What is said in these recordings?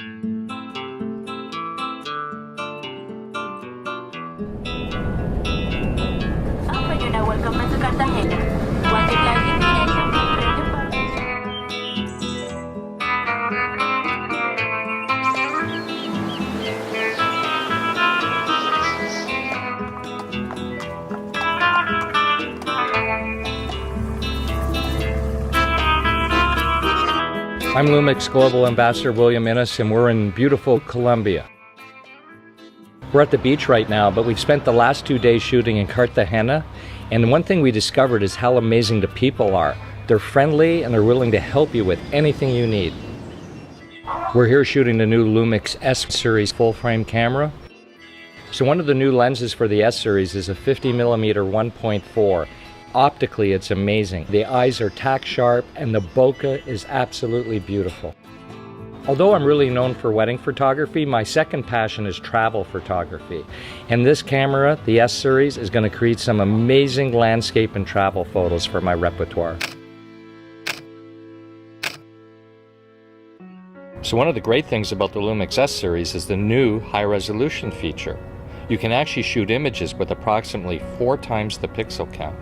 Apa yun na welcome na sa Cartagena. Wakit lagi pinensyon ng friend pa. I'm Lumix Global Ambassador William Innes, and we're in beautiful Colombia. We're at the beach right now, but we've spent the last 2 days shooting in Cartagena, and one thing we discovered is how amazing the people are. They're friendly and they're willing to help you with anything you need. We're here shooting the new Lumix S series full-frame camera. So one of the new lenses for the S series is a 50mm 1.4. Optically, it's amazing. The eyes are tack sharp and the bokeh is absolutely beautiful. Although I'm really known for wedding photography, my second passion is travel photography. And this camera, the S series, is going to create some amazing landscape and travel photos for my repertoire. So one of the great things about the Lumix S series is the new high-resolution feature. You can actually shoot images with approximately 4 times the pixel count.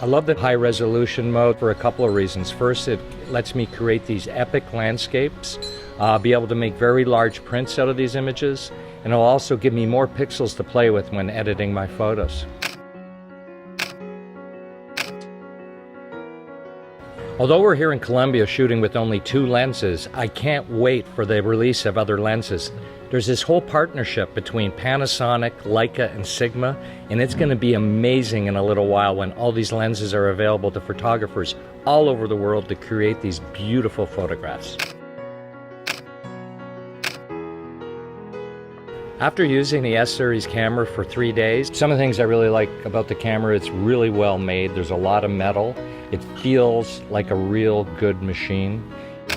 I love the high resolution mode for a couple of reasons. First, it lets me create these epic landscapes, be able to make very large prints out of these images, and it'll also give me more pixels to play with when editing my photos. Although we're here in Colombia shooting with only 2 lenses, I can't wait for the release of other lenses. There's this whole partnership between Panasonic, Leica, and Sigma, and it's going to be amazing in a little while when all these lenses are available to photographers all over the world to create these beautiful photographs. After using the S-Series camera for 3 days, some of the things I really like about the camera, it's really well made. There's a lot of metal. It feels like a real good machine.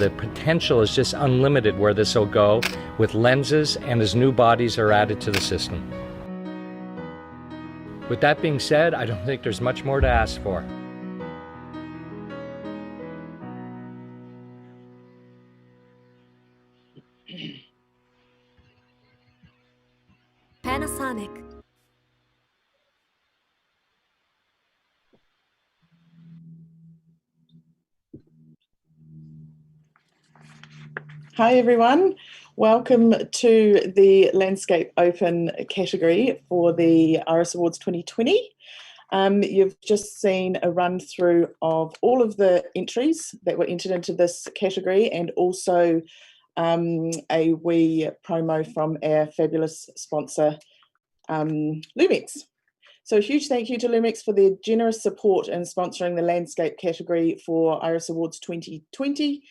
The potential is just unlimited where this will go with lenses and as new bodies are added to the system. With that being said, I don't think there's much more to ask for. Panasonic. Hi everyone, welcome to the Landscape Open category for the Iris Awards 2020. You've just seen a run through of all of the entries that were entered into this category and also a wee promo from our fabulous sponsor Lumix. So a huge thank you to Lumix for their generous support in sponsoring the Landscape category for Iris Awards 2020.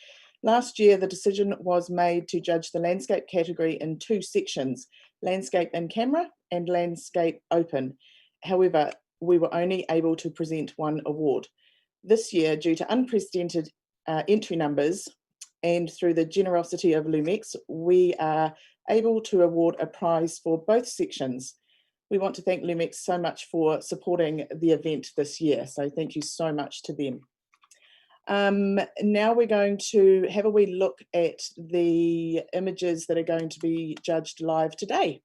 Last year, the decision was made to judge the landscape category in 2 sections, landscape in camera and landscape open. However, we were only able to present 1 award. This year, due to unprecedented entry numbers and through the generosity of Lumix, we are able to award a prize for both sections. We want to thank Lumix so much for supporting the event this year. So thank you so much to them. Now we're going to have a wee look at the images that are going to be judged live today.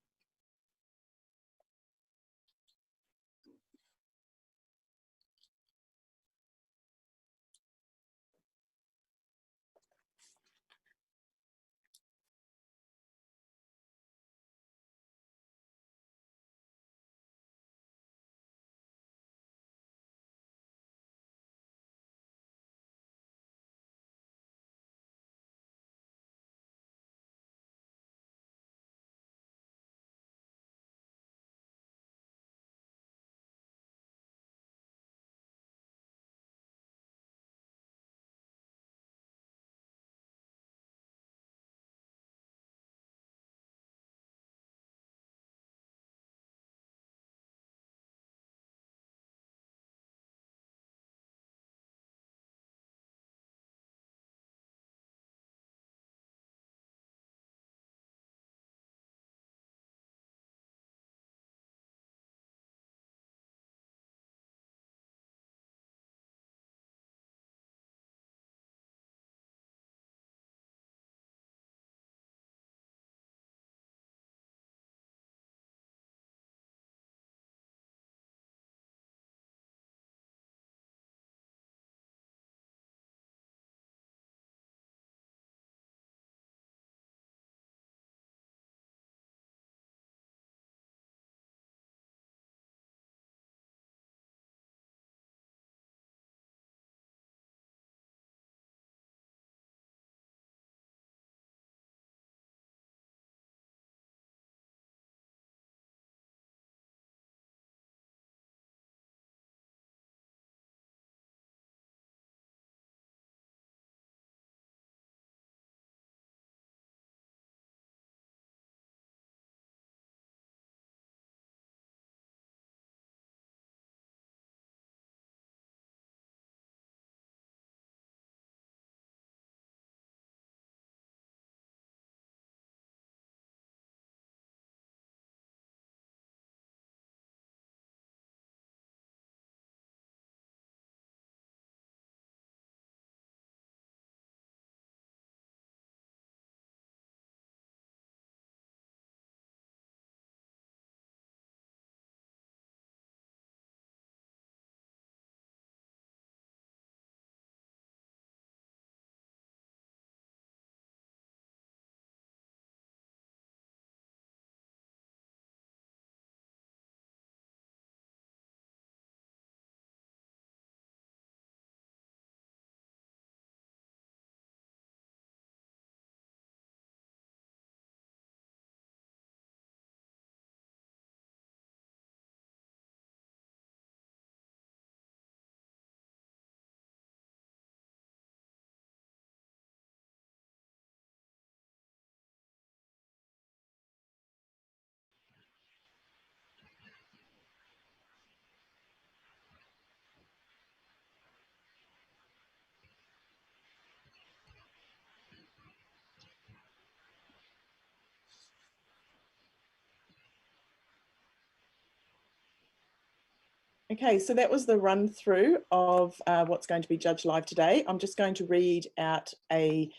Okay, so that was the run through of what's going to be judged live today. I'm just going to read out a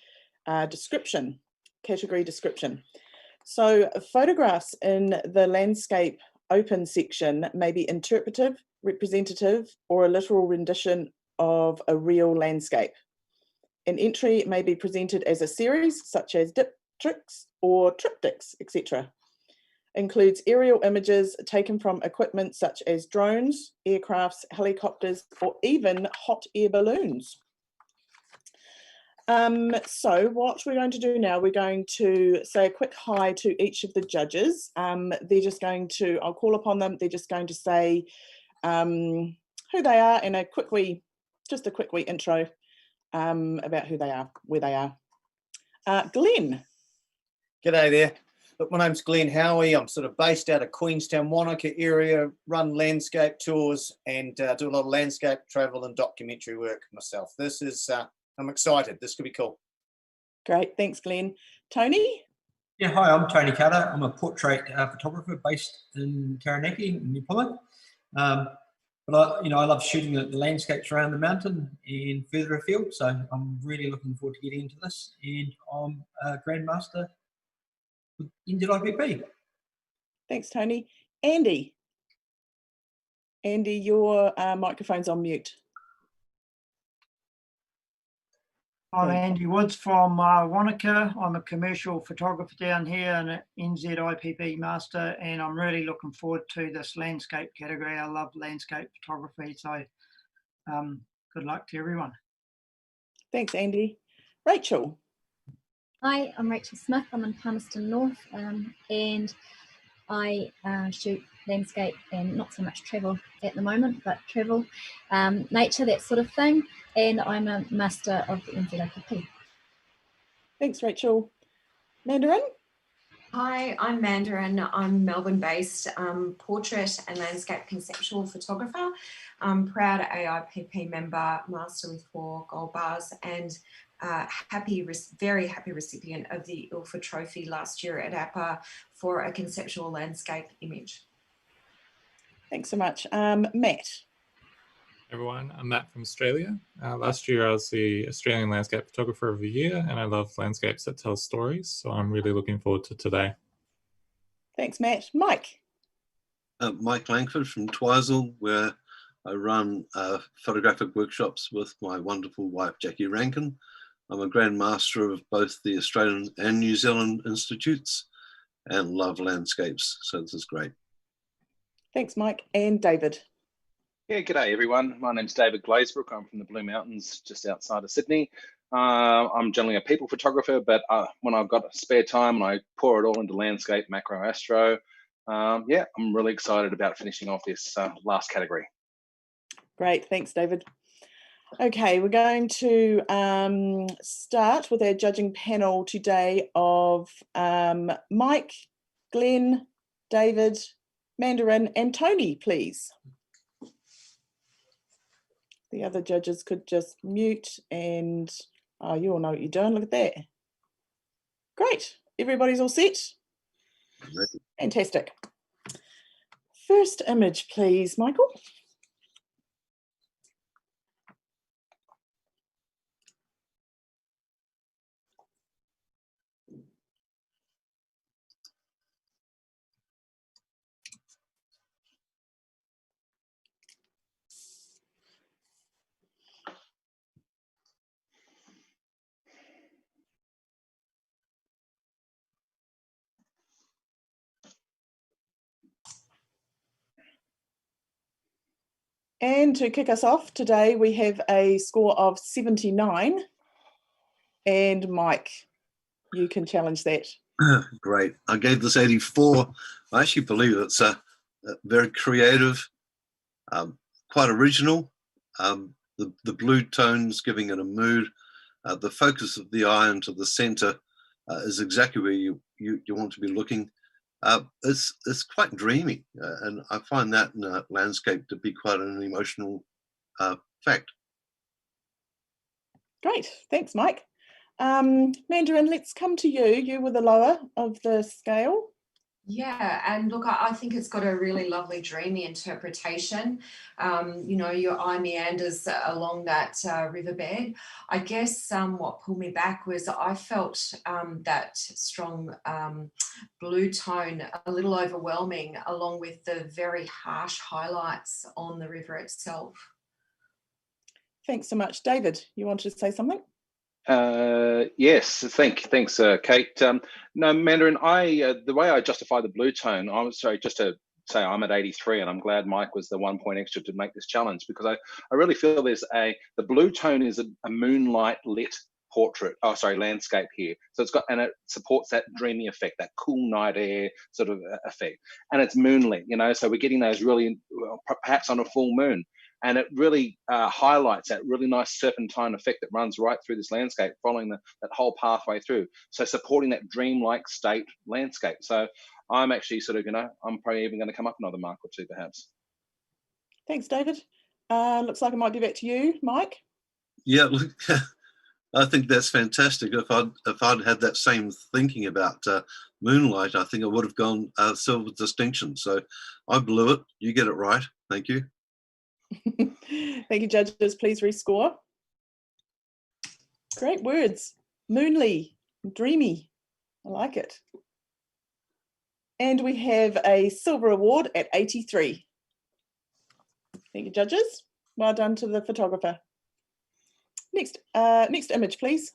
description, category description. So photographs in the landscape open section may be interpretive, representative, or a literal rendition of a real landscape. An entry may be presented as a series, such as diptychs or triptychs, etc. Includes aerial images taken from equipment such as drones, aircrafts, helicopters, or even hot air balloons. So what we're going to do now, we're going to say a quick hi to each of the judges. They're just going to, I'll call upon them, they're just going to say who they are and just a quick intro about who they are, where they are. Glenn. G'day there. Look, my name's Glenn Howie. I'm sort of based out of Queenstown, Wanaka area, run landscape tours and do a lot of landscape travel and documentary work myself. This is, I'm excited. This could be cool. Great, thanks Glenn. Tony? Yeah, hi, I'm Tony Carter. I'm a portrait photographer based in Taranaki, in New Zealand. But I love shooting the landscapes around the mountain and further afield. So I'm really looking forward to getting into this. And I'm a Grandmaster with NZIPP. Thanks, Tony. Andy. Andy, your microphone's on mute. I'm Andy Woods from Wanaka. I'm a commercial photographer down here and an NZIPP master, and I'm really looking forward to this landscape category. I love landscape photography, so good luck to everyone. Thanks, Andy. Rachel. Hi, I'm Rachel Smith. I'm in Palmerston North, and I shoot landscape and not so much travel at the moment, but travel, nature, that sort of thing. And I'm a master of the NZIPP. Thanks, Rachel. Mandarin? Hi, I'm Mandarin. I'm Melbourne-based portrait and landscape conceptual photographer. I'm proud AIPP member, master with 4 gold bars, and very happy recipient of the ILFA trophy last year at APA for a conceptual landscape image. Thanks so much. Matt. Everyone, I'm Matt from Australia. Last year I was the Australian Landscape Photographer of the Year, and I love landscapes that tell stories, so I'm really looking forward to today. Thanks, Matt. Mike. Mike Langford from Twizel, where I run photographic workshops with my wonderful wife Jackie Rankin. I'm a Grand Master of both the Australian and New Zealand institutes and love landscapes, so this is great. Thanks, Mike. And David. Yeah, g'day everyone. My name's David Glazebrook. I'm from the Blue Mountains, just outside of Sydney. I'm generally a people photographer, but when I've got spare time and I pour it all into landscape, macro, astro, yeah, I'm really excited about finishing off this last category. Great, thanks, David. Okay, we're going to start with our judging panel today of Mike, Glenn, David, Mandarin, and Tony, please. The other judges could just mute and you all know what you're doing. Look at that. Great. Everybody's all set? Fantastic. First image, please, Michael. And to kick us off today, we have a score of 79. And Mike, you can challenge that. Great. I gave this 84. I actually believe it's a very creative, quite original. The blue tones giving it a mood. The focus of the eye into the center is exactly where you want to be looking. It's quite dreamy, and I find that in a landscape to be quite an emotional fact. Great, thanks, Mike. Mandarin, let's come to you. You were the lower of the scale. Yeah, and look, I think it's got a really lovely dreamy interpretation. You know, your eye meanders along that riverbed. I guess what pulled me back was I felt that strong blue tone a little overwhelming, along with the very harsh highlights on the river itself. Thanks so much. David, you wanted to say something? Yes, thanks, Kate. No, Mandarin, the way I justify the blue tone, I'm sorry, just to say I'm at 83, and I'm glad Mike was the 1 point extra to make this challenge, because I really feel the blue tone is a moonlight lit landscape here. So and it supports that dreamy effect, that cool night air sort of effect, and it's moonlit, you know, so we're getting those really, perhaps on a full moon. And it really highlights that really nice serpentine effect that runs right through this landscape, following that whole pathway through. So supporting that dreamlike state landscape. So I'm actually sort of, I'm probably even going to come up another mark or two, perhaps. Thanks, David. Looks like it might be back to you, Mike. Yeah, look, I think that's fantastic. If I'd had that same thinking about moonlight, I think I would have gone silver distinction. So I blew it. You get it right. Thank you. Thank you, judges. Please rescore. Great words. Moonly, dreamy. I like it. And we have a silver award at 83. Thank you, judges. Well done to the photographer. Next image, please.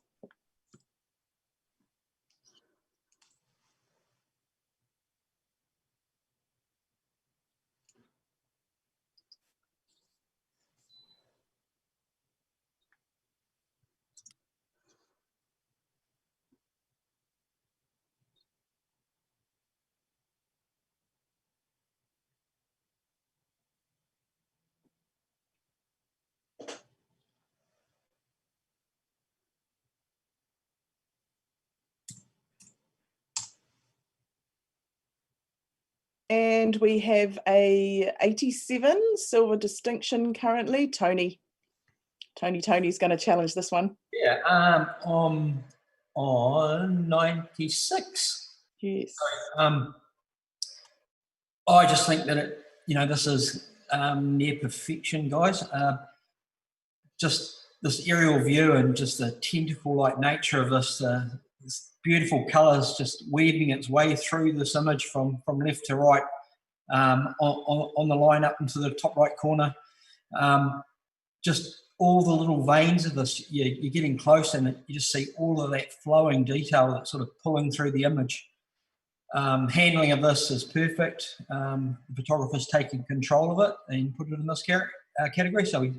And we have a 87 silver distinction currently. Tony's going to challenge this one. Yeah, I'm on 96. Yes. So, I just think that this is near perfection, guys. Just this aerial view and just the tentacle-like nature of this beautiful colours just weaving its way through this image from left to right, on the line up into the top right corner. Just all the little veins of this, you're getting close and you just see all of that flowing detail that's sort of pulling through the image. Handling of this is perfect. The photographer's taking control of it and put it in this category. So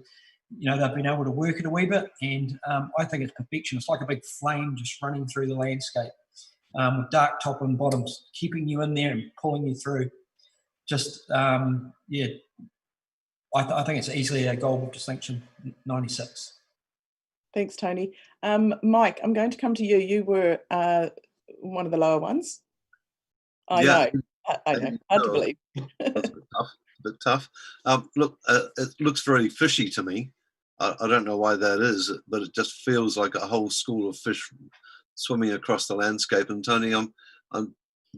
they've been able to work it a wee bit, and I think it's perfection. It's like a big flame just running through the landscape, with dark top and bottoms, keeping you in there and pulling you through. Just, yeah, I think it's easily a gold distinction, 96. Thanks, Tony. Mike, I'm going to come to you. You were one of the lower ones. I know. Hard to believe. That's a bit tough. Look, it looks very fishy to me. I don't know why that is, but it just feels like a whole school of fish swimming across the landscape. And Tony, I'm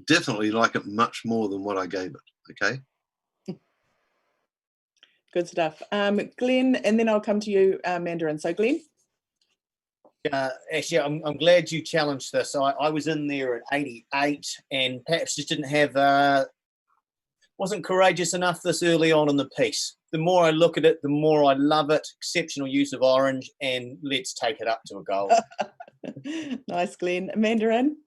definitely like it much more than what I gave it. Okay. Good stuff. Glenn, and then I'll come to you, Mandarin. So, Glenn. Actually, I'm glad you challenged this. I was in there at 88 and perhaps just didn't have, wasn't courageous enough this early on in the piece. The more I look at it, the more I love it. Exceptional use of orange, and let's take it up to a gold. Nice, Glenn. Mandarin?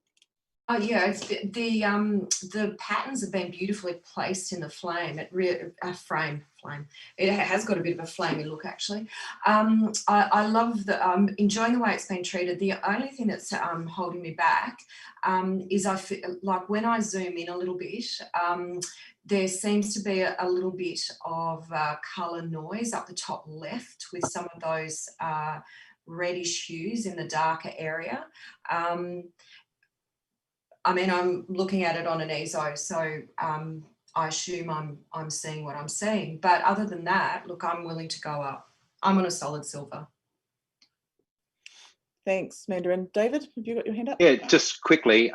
Yeah, it's the patterns have been beautifully placed in the flame. Flame. It has got a bit of a flamey look, actually. I love I'm enjoying the way it's been treated. The only thing that's holding me back is I feel like when I zoom in a little bit, there seems to be a little bit of colour noise up the top left with some of those reddish hues in the darker area. I mean, I'm looking at it on an ESO, so I assume I'm seeing what I'm seeing. But other than that, look, I'm willing to go up. I'm on a solid silver. Thanks, Mandarin. David, have you got your hand up? Yeah, just quickly.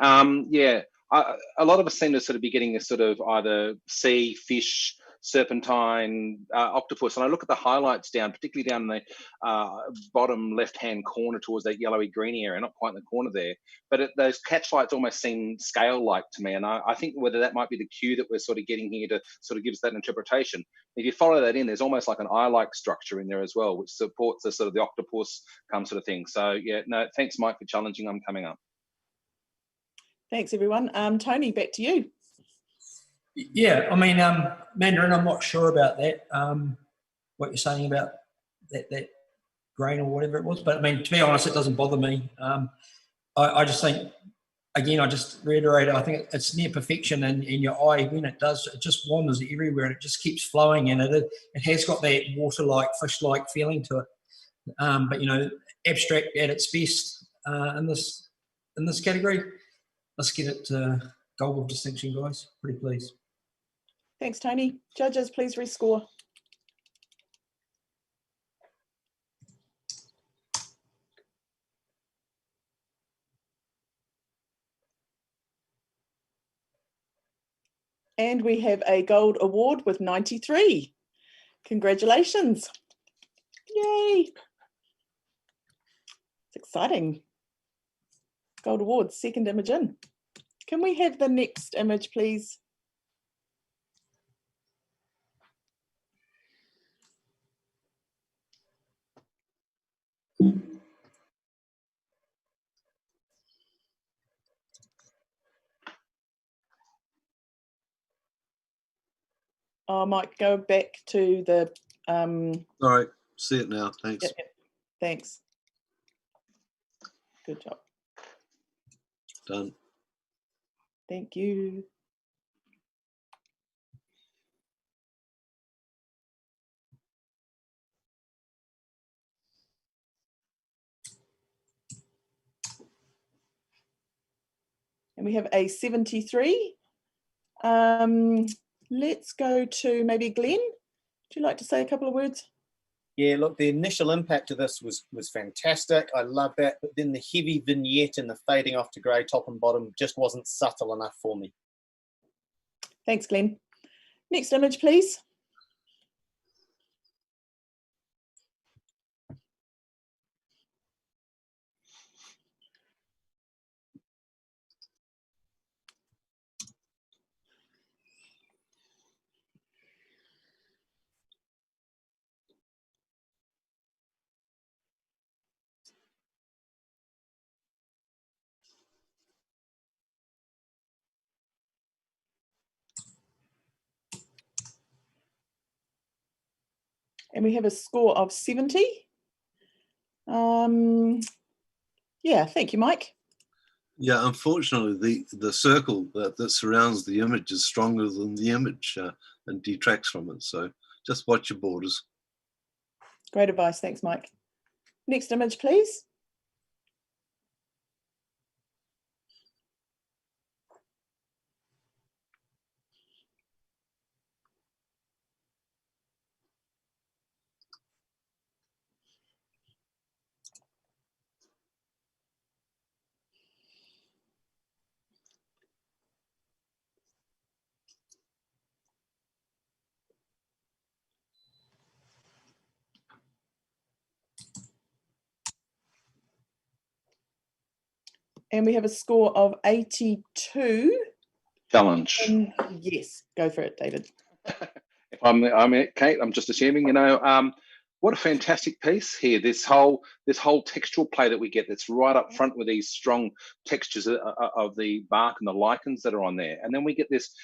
Yeah, a lot of us seem to sort of be getting this sort of either sea, fish, serpentine, octopus, and I look at the highlights down, particularly down in the bottom left-hand corner towards that yellowy greeny area, not quite in the corner there, but those catch lights almost seem scale-like to me, and I think whether that might be the cue that we're sort of getting here to sort of give us that interpretation. If you follow that in, there's almost like an eye-like structure in there as well, which supports the sort of the octopus sort of thing. So yeah, no, thanks Mike for challenging. I'm coming up. Thanks everyone. Tony, back to you. Yeah, I mean, Mandarin, I'm not sure about that, what you're saying about that grain or whatever it was, but I mean, to be honest, it doesn't bother me. I just think, again, I just reiterate, I think it's near perfection, and in your eye, when it does, it just wanders everywhere and it just keeps flowing, and it has got that water-like, fish-like feeling to it. But, you know, abstract at its best in this category. Let's get it gold of distinction, guys. Pretty pleased. Thanks, Tony. Judges, please rescore. And we have a gold award with 93. Congratulations. Yay. It's exciting. Gold award, second image in. Can we have the next image, please? I might go back to the... All right, see it now, thanks. Yep. Thanks. Good job. Done. Thank you. And we have a 73. Let's go to maybe Glenn. Would you like to say a couple of words? Yeah, look, the initial impact of this was fantastic. I love that, but then the heavy vignette and the fading off to grey top and bottom just wasn't subtle enough for me. Thanks, Glenn. Next image, please. And we have a score of 70. Yeah, thank you, Mike. Yeah, unfortunately, the circle that surrounds the image is stronger than the image and detracts from it. So just watch your borders. Great advice. Thanks, Mike. Next image, please. And we have a score of 82. Challenge. Yes, go for it, David. If I'm Kate, I'm just assuming, you know, what a fantastic piece here. This whole textural play that we get that's right up front with these strong textures of the bark and the lichens that are on there. And then we get this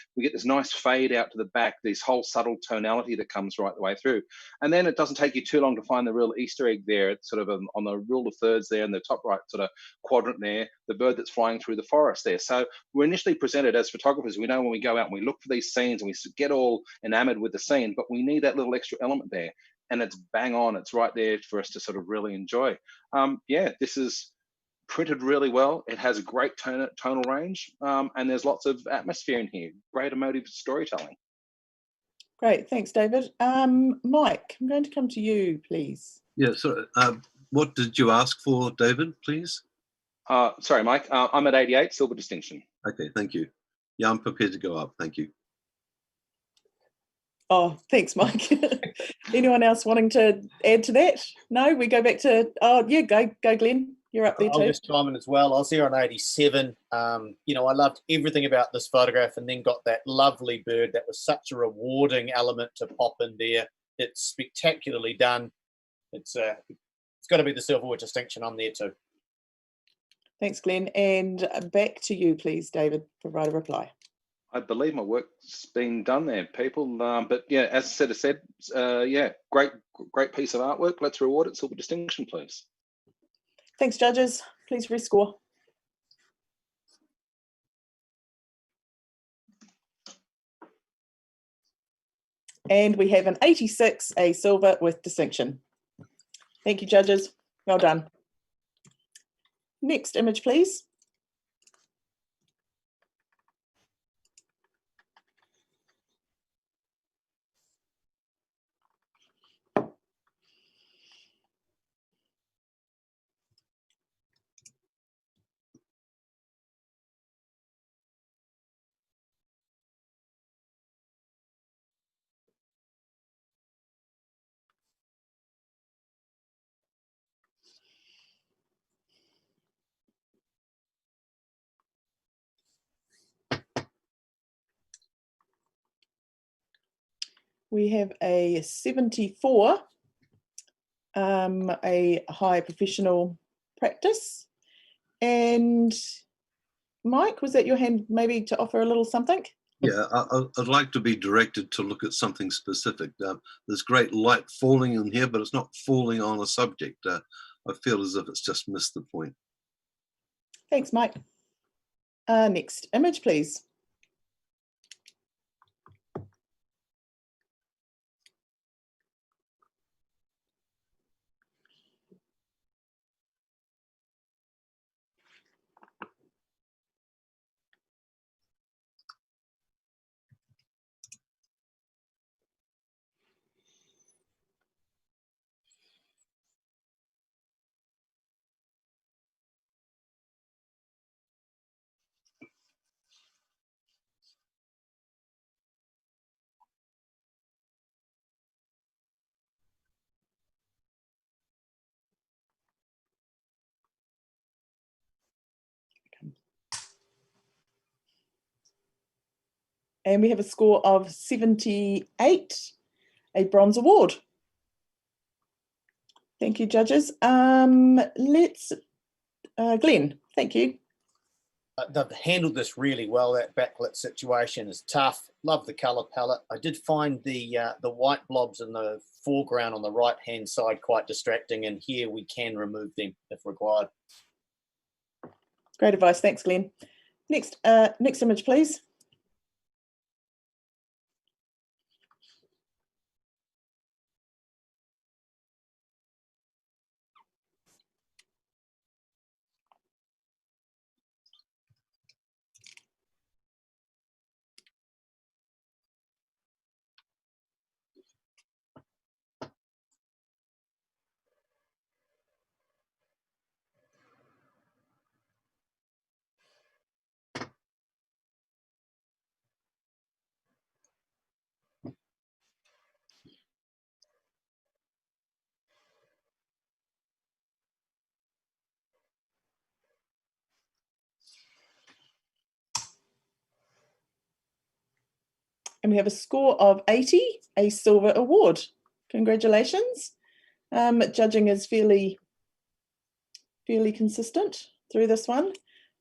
nice fade out to the back, this whole subtle tonality that comes right the way through. And then it doesn't take you too long to find the real Easter egg there. It's sort of on the rule of thirds there in the top right sort of quadrant there, the bird that's flying through the forest there. So we're initially presented as photographers, we know when we go out and we look for these scenes and we get all enamored with the scene, but we need that little extra element there. And it's bang on, it's right there for us to sort of really enjoy. Yeah, this is printed really well. It has a great tonal range, and there's lots of atmosphere in here. Great emotive storytelling. Great, thanks, David. Mike, I'm going to come to you, please. Yeah, so what did you ask for, David, please? Sorry, Mike, I'm at 88, silver distinction. Okay, thank you. Yeah, I'm prepared to go up. Thank you. Oh, thanks, Mike. Anyone else wanting to add to that? No, we go back to, oh yeah, go Glenn. You're up there I'll too. just chime in as well. I was there on 87. You know, I loved everything about this photograph, and then got that lovely bird. That was such a rewarding element to pop in there. It's spectacularly done. It's got to be the Silverwood distinction on there too. Thanks, Glenn. And back to you, please, David, provide a reply. I believe my work's been done there, people. But yeah, as said, yeah, great piece of artwork. Let's reward it. Silver distinction, please. Thanks, judges. Please rescore. And we have an 86, a silver with distinction. Thank you, judges. Well done. Next image, please. We have a 74, a high professional practice. And Mike, was that your hand maybe to offer a little something? Yeah, I'd like to be directed to look at something specific. There's great light falling in here, but it's not falling on a subject. I feel as if it's just missed the point. Thanks, Mike. Next image, please. And we have a score of 78, a bronze award. Thank you, judges. Let's, Glenn, thank you. They've handled this really well. That backlit situation is tough. Love the color palette. I did find the white blobs in the foreground on the right-hand side quite distracting, and here we can remove them if required. Great advice. Thanks, Glenn. Next image, please. And we have a score of 80, a silver award. Congratulations. Judging is fairly consistent through this one.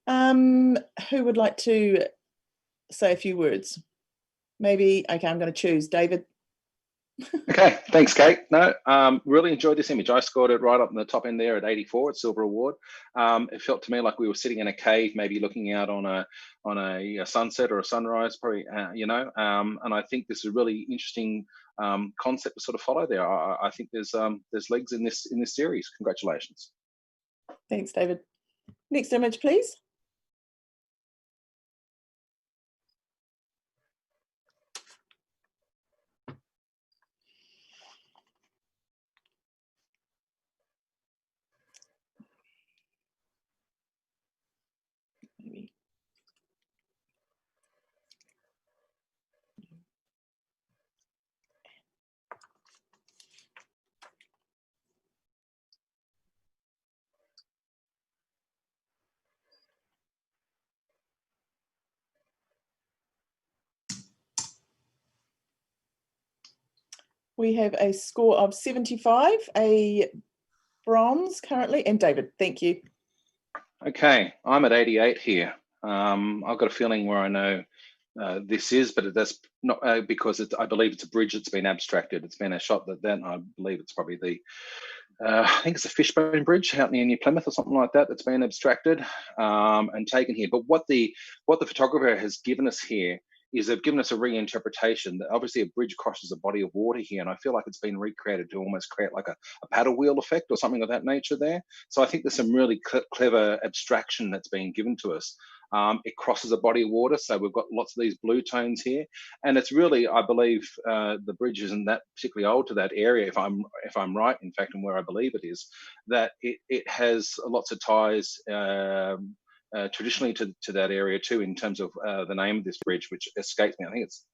Who would like to say a few words? Maybe, okay, I'm going to choose David. Okay, thanks, Kate. No, really enjoyed this image. I scored it right up in the top end there at 84 at Silver Award. It felt to me like we were sitting in a cave, maybe looking out on a sunset or a sunrise, probably, you know. And I think this is a really interesting concept to sort of follow there. I think there's legs in this series. Congratulations. Thanks, David. Next image, please. We have a score of 75, a bronze currently, and David, thank you. Okay, I'm at 88 here. I've got a feeling where I know this is, but that's not because I believe it's a bridge that's been abstracted. It's been a shot that I believe it's probably the, I think it's a Fishbone Bridge out near New Plymouth or something like that that's been abstracted and taken here. But what the photographer has given us here is they've given us a reinterpretation that obviously a bridge crosses a body of water here, and I feel like it's been recreated to almost create like a paddle wheel effect or something of that nature there. So I think there's some really clever abstraction that's been given to us. It crosses a body of water, so we've got lots of these blue tones here, and it's really, I believe, the bridge isn't that particularly old to that area, if I'm right, in fact, and where I believe it is, that it has lots of ties traditionally to that area too, in terms of the name of this bridge, which escapes me. I think it's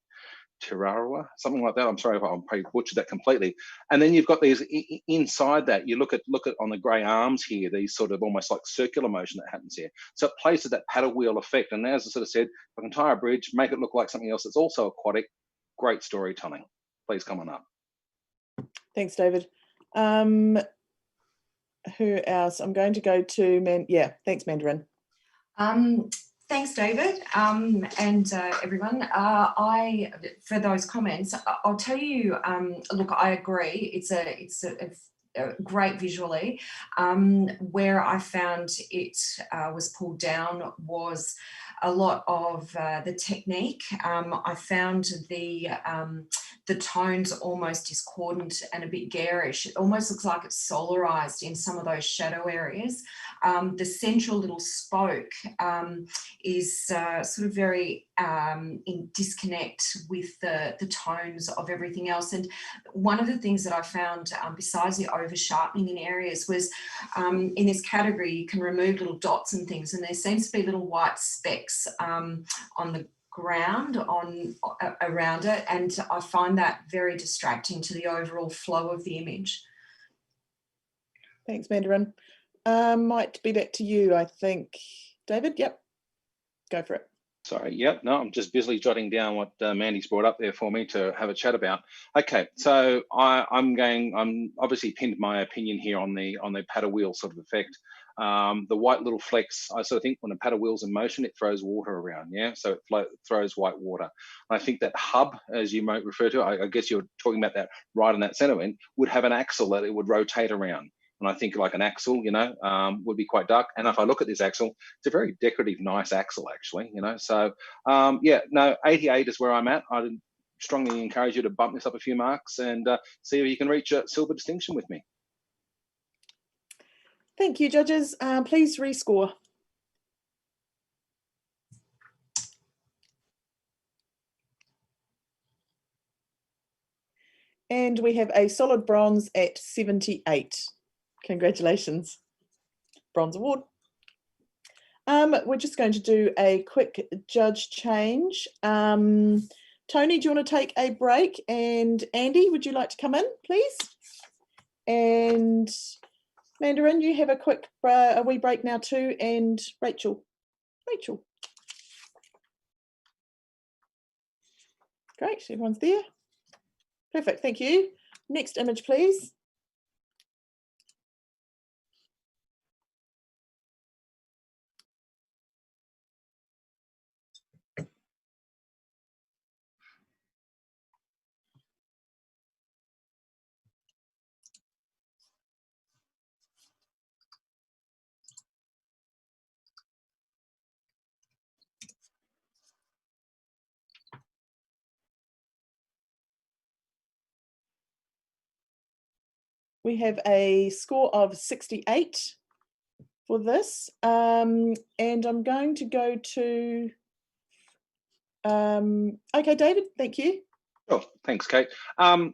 Tirarawa, something like that. I'm sorry if I probably butchered that completely. And then you've got these inside that. You look at on the grey arms here, these sort of almost like circular motion that happens here. So it plays to that paddle wheel effect. And as I sort of said, if I can tie a bridge, make it look like something else that's also aquatic, great storytelling. Please come on up. Thanks, David. Who else? I'm going to go to thanks, Mandarin. Thanks, David, and everyone. For those comments, I'll tell you. Look, I agree. It's a great visually. Where I found it was pulled down was a lot of the technique. I found the tones almost discordant and a bit garish. It almost looks like it's solarized in some of those shadow areas. The central little spoke is sort of very in disconnect with the tones of everything else. And one of the things that I found, besides the over sharpening in areas, was in this category you can remove little dots and things, and there seems to be little white specks on the ground around it, and I find that very distracting to the overall flow of the image. Thanks, Mandarin. Might be back to you, I think. David, yep, go for it. Sorry, yep, no, I'm just busily jotting down what Mandy's brought up there for me to have a chat about. Okay, so I'm obviously pinned my opinion here on the paddle wheel sort of effect. The white little flecks, I sort of think when a paddle wheel's in motion, it throws water around, yeah? So it throws white water. And I think that hub, as you might refer to, I guess you're talking about that right on that center end, would have an axle that it would rotate around. And I think like an axle, would be quite dark. And if I look at this axle, it's a very decorative, nice axle, actually, So, 88 is where I'm at. I'd strongly encourage you to bump this up a few marks and see if you can reach a silver distinction with me. Thank you, judges. Please rescore. And we have a solid bronze at 78. Congratulations. Bronze award. We're just going to do a quick judge change. Tony, do you want to take a break? And Andy, would you like to come in, please? And Mandarin, you have a wee break now too. And Rachel. Great, everyone's there. Perfect, thank you. Next image, please. We have a score of 68 for this. And I'm going to go to, okay, David, thank you. Oh, thanks, Kate. A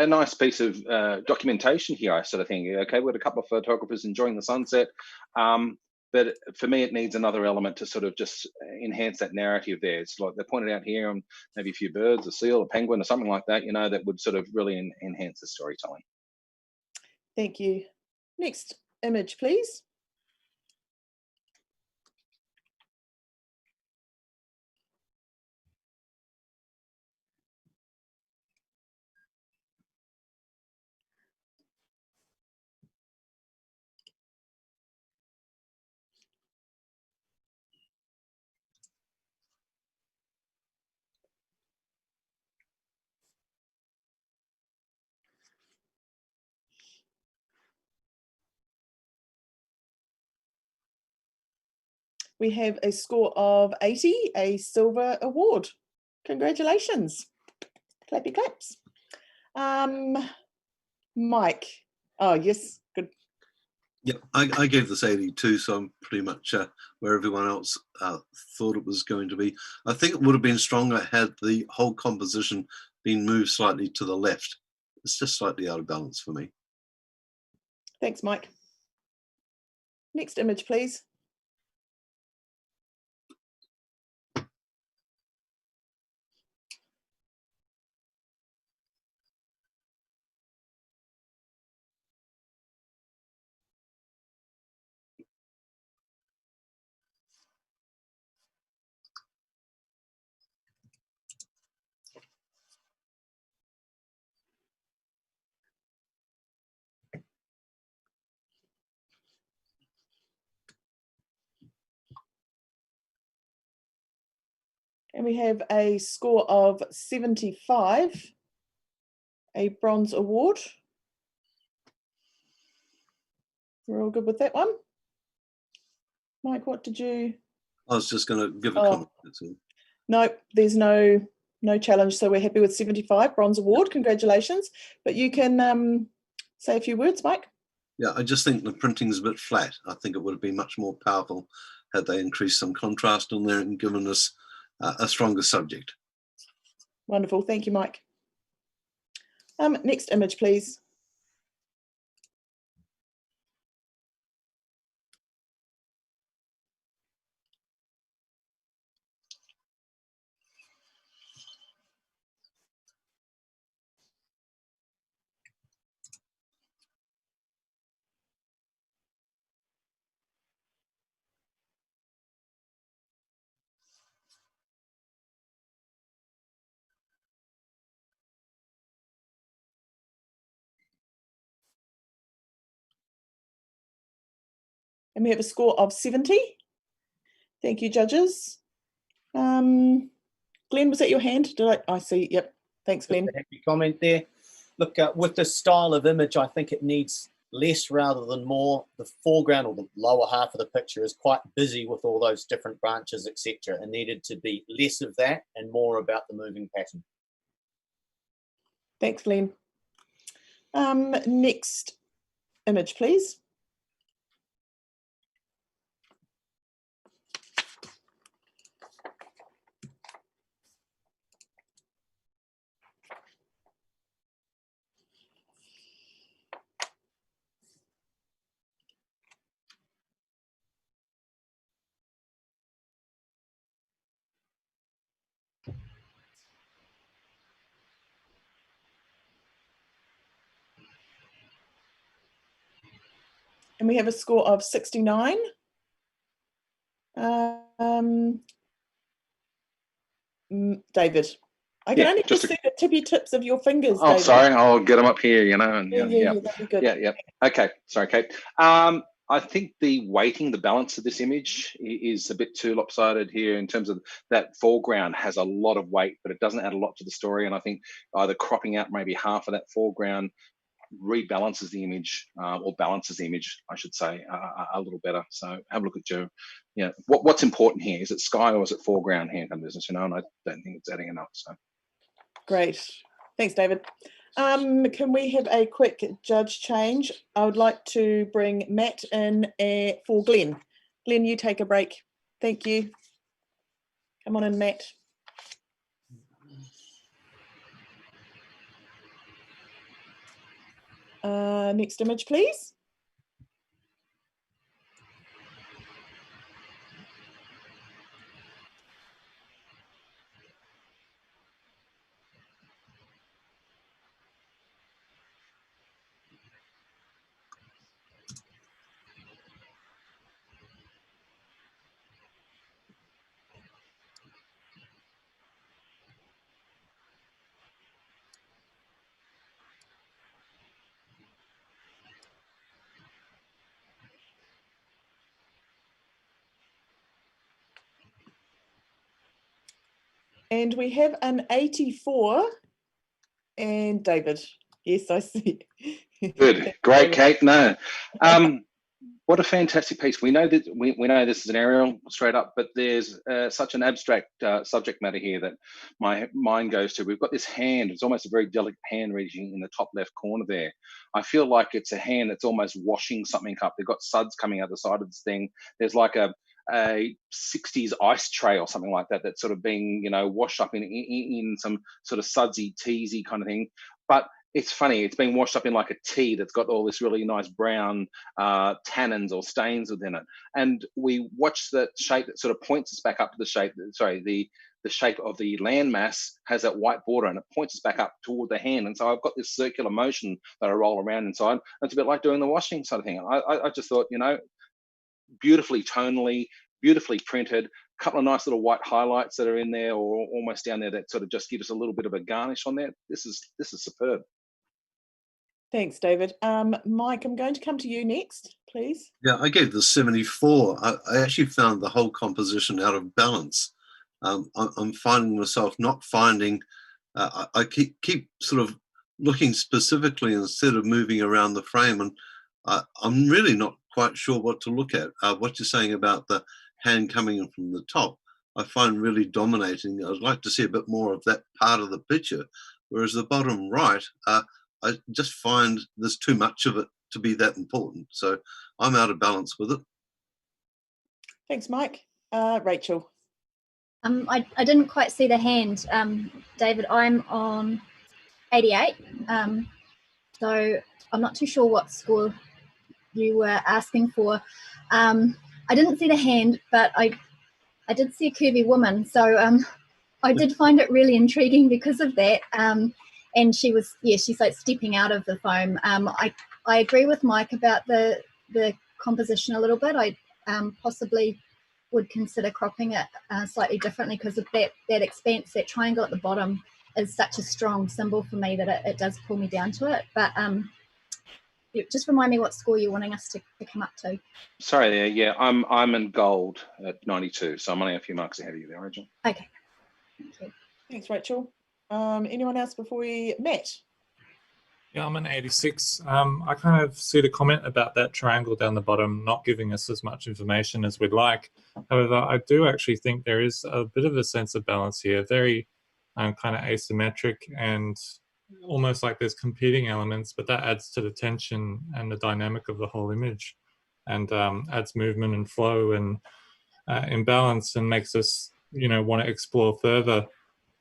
nice piece of documentation here, I sort of think. Okay, we had a couple of photographers enjoying the sunset, but for me, it needs another element to sort of just enhance that narrative there. It's like they pointed out here, maybe a few birds, a seal, a penguin, or something like that, that would sort of really enhance the storytelling. Thank you. Next image, please. We have a score of 80, a silver award. Congratulations. Clappy claps. Mike. Oh, yes, good. Yeah, I gave this 82, so I'm pretty much where everyone else thought it was going to be. I think it would have been stronger had the whole composition been moved slightly to the left. It's just slightly out of balance for me. Thanks, Mike. Next image, please. And we have a score of 75, a bronze award. We're all good with that one. Mike, what did you? I was just going to give a comment. That's all. No, there's no challenge, so we're happy with 75, bronze award. Congratulations. But you can say a few words, Mike. Yeah, I just think the printing is a bit flat. I think it would have been much more powerful had they increased some contrast on there and given us a stronger subject. Wonderful, thank you, Mike. Next image, please. And we have a score of 70. Thank you, judges. Glenn, was that your hand? I see, yep. Thanks, Glenn. Just a happy comment there. Look, with this style of image, I think it needs less rather than more. The foreground or the lower half of the picture is quite busy with all those different branches, etc. It needed to be less of that and more about the moving pattern. Thanks, Glenn. Next image, please. And we have a score of 69. David, I can only just see the tippy tips of your fingers, Oh, David. sorry, I'll get them up here, you know. And, Yeah, that'd be good. Yeah. Okay, sorry, Kate. I think the weighting, the balance of this image is a bit too lopsided here in terms of that foreground has a lot of weight, but it doesn't add a lot to the story. And I think either cropping out maybe half of that foreground rebalances the image or balances the image, I should say, a little better. So have a look at Joe. Yeah, what's important here? Is it sky or is it foreground here in business? You know, and I don't think it's adding enough. So great, thanks, David. Can we have a quick judge change? I would like to bring Matt in for Glenn. Glenn, you take a break. Thank you. Come on in, Matt. Next image, please. And we have an 84. And David. Yes, I see. good, great, Kate. No, What a fantastic piece. We know that we know this is an aerial straight up, but there's such an abstract subject matter here that my mind goes to. We've got this hand. It's almost a very delicate hand reaching in the top left corner there. I feel like it's a hand that's almost washing something up. They've got suds coming out the side of this thing. There's like a 60s ice tray or something like that that's sort of being, you know, washed up in some sort of sudsy, teasy kind of thing. But it's funny, it's being washed up in like a tea that's got all this really nice brown tannins or stains within it. And we watch that shape that sort of points us back up to the shape, the shape of the landmass has that white border and it points us back up toward the hand. And so I've got this circular motion that I roll around inside. It's a bit like doing the washing sort of thing. I just thought, you know, beautifully tonally, beautifully printed, a couple of nice little white highlights that are in there or almost down there that sort of just give us a little bit of a garnish on there. This is superb. Thanks, David. Mike, I'm going to come to you next, please. Yeah, I gave the 74. I actually found the whole composition out of balance. I'm finding myself not finding, I keep sort of looking specifically instead of moving around the frame, and I'm really not quite sure what to look at. What you're saying about the hand coming in from the top, I find really dominating. I'd like to see a bit more of that part of the picture, whereas the bottom right, I just find there's too much of it to be that important. So I'm out of balance with it. Thanks, Mike. Rachel. I didn't quite see the hand, David. I'm on 88. So I'm not too sure what score you were asking for. I didn't see the hand, but I did see a curvy woman. So I did find it really intriguing because of that. And she's like stepping out of the foam. I agree with Mike about the composition a little bit. I possibly would consider cropping it slightly differently because of that expanse, that triangle at the bottom is such a strong symbol for me that it does pull me down to it. But just remind me what score you're wanting us to come up to. Sorry there, yeah, I'm in gold at 92, so I'm only a few marks ahead of you there, Rachel. Okay. Thank you. Thanks, Rachel. Anyone else before we Matt? Yeah, I'm an 86. I kind of see the comment about that triangle down the bottom not giving us as much information as we'd like. However, I do actually think there is a bit of a sense of balance here, very kind of asymmetric and almost like there's competing elements, but that adds to the tension and the dynamic of the whole image and adds movement and flow and imbalance and makes us, you know, want to explore further.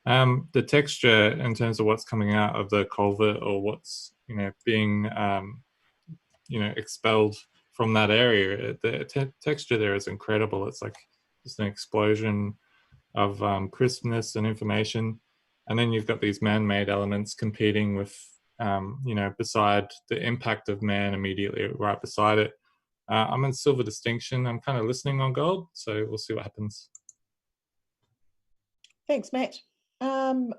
The texture in terms of what's coming out of the culvert or what's, you know, being, you know, expelled from that area, the texture there is incredible. It's like just an explosion of crispness and information. And then you've got these man-made elements competing with, you know, beside the impact of man immediately right beside it. I'm in silver distinction. I'm kind of listening on gold, so we'll see what happens. Thanks, Matt.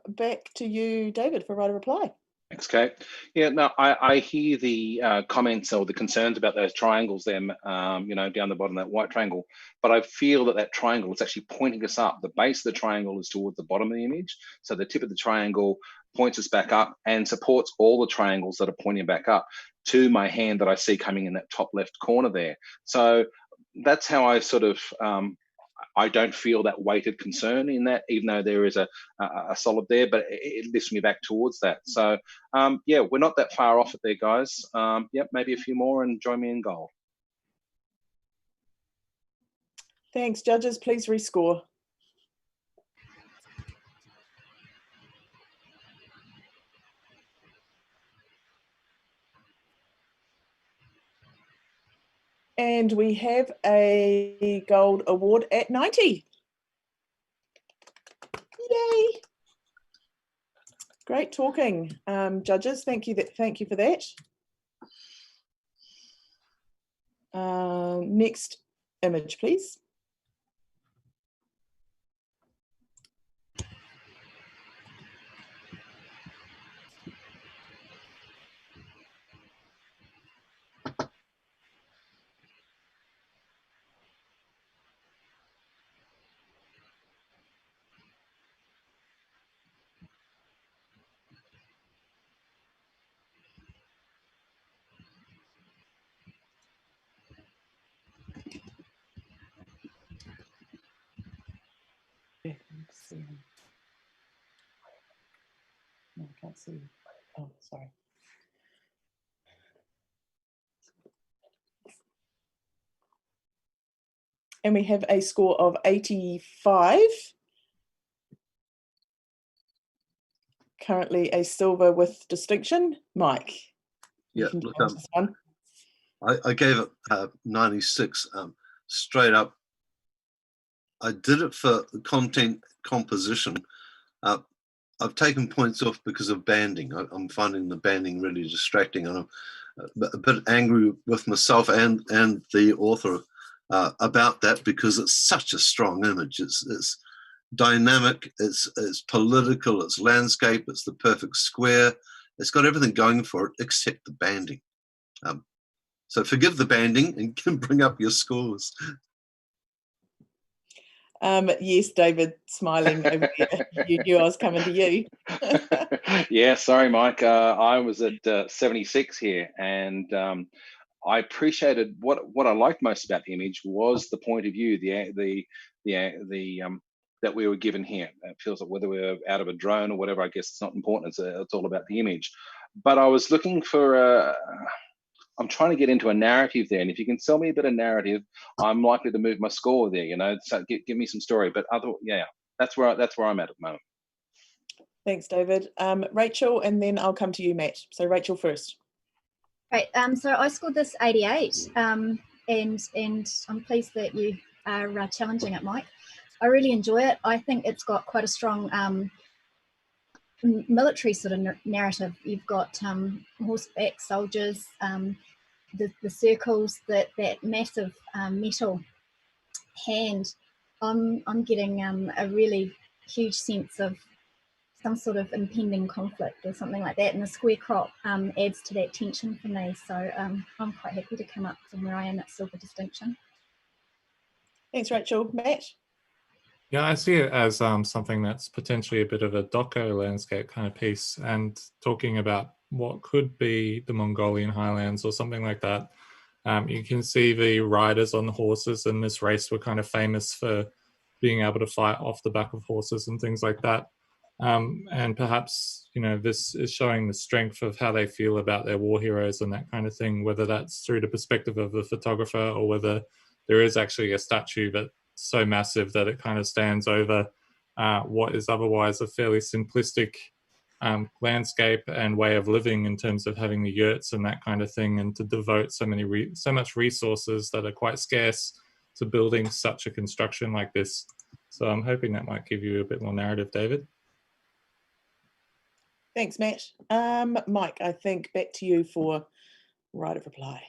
Back to you, David, for right of reply. Thanks, Kate. Yeah, no, I hear the comments or the concerns about those triangles there, you know, down the bottom of that white triangle, but I feel that triangle is actually pointing us up. The base of the triangle is towards the bottom of the image. So the tip of the triangle points us back up and supports all the triangles that are pointing back up to my hand that I see coming in that top left corner there. So that's how I sort of, I don't feel that weighted concern in that, even though there is a solid there, but it lifts me back towards that. So yeah, we're not that far off it there, guys. Yep, maybe a few more and join me in gold. Thanks, judges. Please rescore. And we have a gold award at 90. Yay! Great talking, judges. Thank you for that. Next image, please. see. No, I can't see. Oh, sorry. And we have a score of 85. Currently a silver with distinction. Mike, Yeah, you can look, challenge this one. I gave it 96 straight up. I did it for the content composition. I've taken points off because of banding. I'm finding the banding really distracting, and I'm a bit angry with myself and the author about that, because it's such a strong image. It's dynamic, it's political, it's landscape, it's the perfect square. It's got everything going for it except the banding. So forgive the banding and can bring up your scores. Yes, David, smiling over there. You knew I was coming to you. Yeah, sorry, Mike. I was at 76 here, and I appreciated what I liked most about the image was the point of view, that we were given here. It feels like whether we're out of a drone or whatever, I guess it's not important. It's all about the image. But I was looking for I'm trying to get into a narrative there, and if you can sell me a bit of narrative, I'm likely to move my score there. You know, so give me some story. But that's where I'm at the moment. Thanks, David. Rachel, and then I'll come to you, Matt. So Rachel first. Right. So I scored this 88, and I'm pleased that you are challenging it, Mike. I really enjoy it. I think it's got quite a strong military sort of narrative. You've got horseback soldiers, the circles, that massive metal hand. I'm getting a really huge sense of some sort of impending conflict or something like that, and the square crop adds to that tension for me. So I'm quite happy to come up from where I am at silver distinction. Thanks, Rachel. Matt? Yeah, I see it as something that's potentially a bit of a doco landscape kind of piece, and talking about what could be the Mongolian highlands or something like that. You can see the riders on the horses in this race were kind of famous for being able to fight off the back of horses and things like that. And perhaps, you know, this is showing the strength of how they feel about their war heroes and that kind of thing, whether that's through the perspective of the photographer or whether there is actually a statue that's so massive that it kind of stands over what is otherwise a fairly simplistic landscape and way of living in terms of having the yurts and that kind of thing, and to devote so much resources that are quite scarce to building such a construction like this. So I'm hoping that might give you a bit more narrative, David. Thanks, Matt. Mike, I think back to you for right of reply.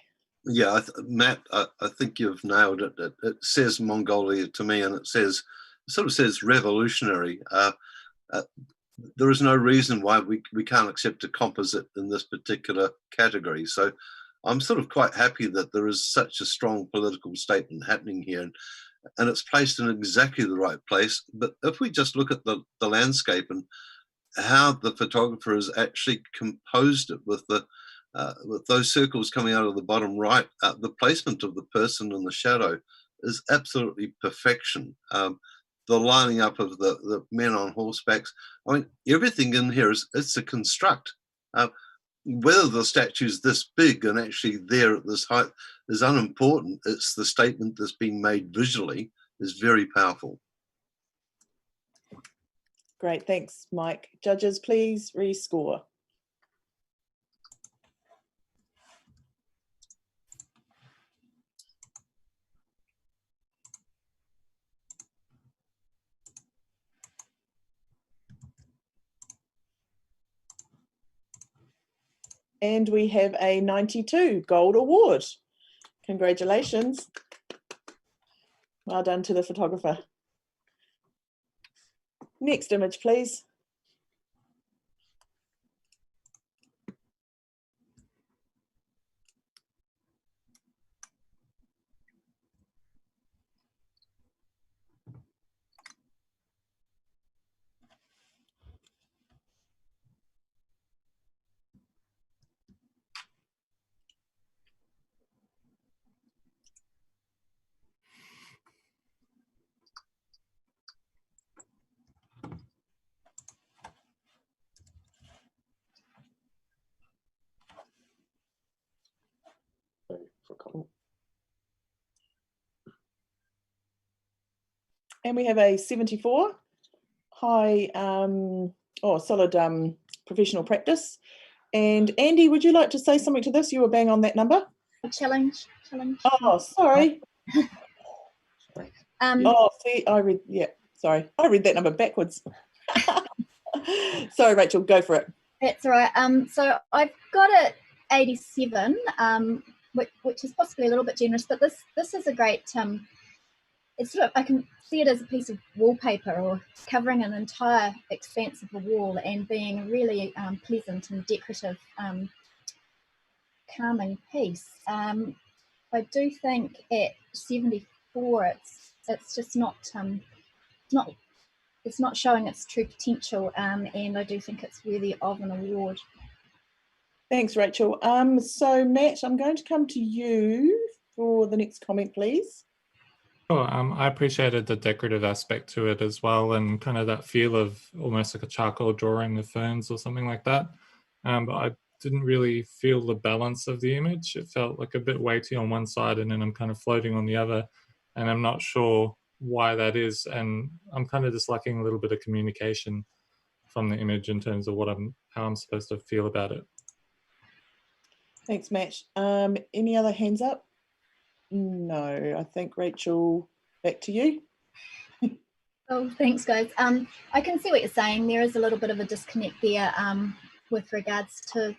Yeah, Matt, I think you've nailed it. It says Mongolia to me, and it sort of says revolutionary. There is no reason why we can't accept a composite in this particular category. So I'm sort of quite happy that there is such a strong political statement happening here, and it's placed in exactly the right place. But if we just look at the landscape and how the photographer has actually composed it with those circles coming out of the bottom right, the placement of the person in the shadow is absolutely perfection. The lining up of the men on horsebacks, I mean, everything in here it's a construct. Whether the statue's this big and actually there at this height is unimportant. It's the statement that's being made visually is very powerful. Great, thanks, Mike. Judges, please rescore. And we have a 92 gold award. Congratulations. Well done to the photographer. Next image, please. And we have a 74, high, solid professional practice. And Andy, would you like to say something to this? You were bang on that number. Challenge. Oh, sorry. Oh, see, I read that number backwards. Sorry, Rachel, go for it. That's all right. So I've got it 87, which is possibly a little bit generous, but this is a great. It's sort of, I can see it as a piece of wallpaper or covering an entire expanse of a wall and being a really pleasant and decorative, calming piece. I do think at 74, it's just not it's not showing its true potential, and I do think it's worthy of an award. Thanks, Rachel. So Matt, I'm going to come to you for the next comment, please. Sure. I appreciated the decorative aspect to it as well, and kind of that feel of almost like a charcoal drawing of ferns or something like that. But I didn't really feel the balance of the image. It felt like a bit weighty on one side and then I'm kind of floating on the other, and I'm not sure why that is. And I'm kind of just lacking a little bit of communication from the image in terms of how I'm supposed to feel about it. Thanks, Matt. Any other hands up? No, I think Rachel, back to you. Oh, thanks, guys. I can see what you're saying. There is a little bit of a disconnect there with regards to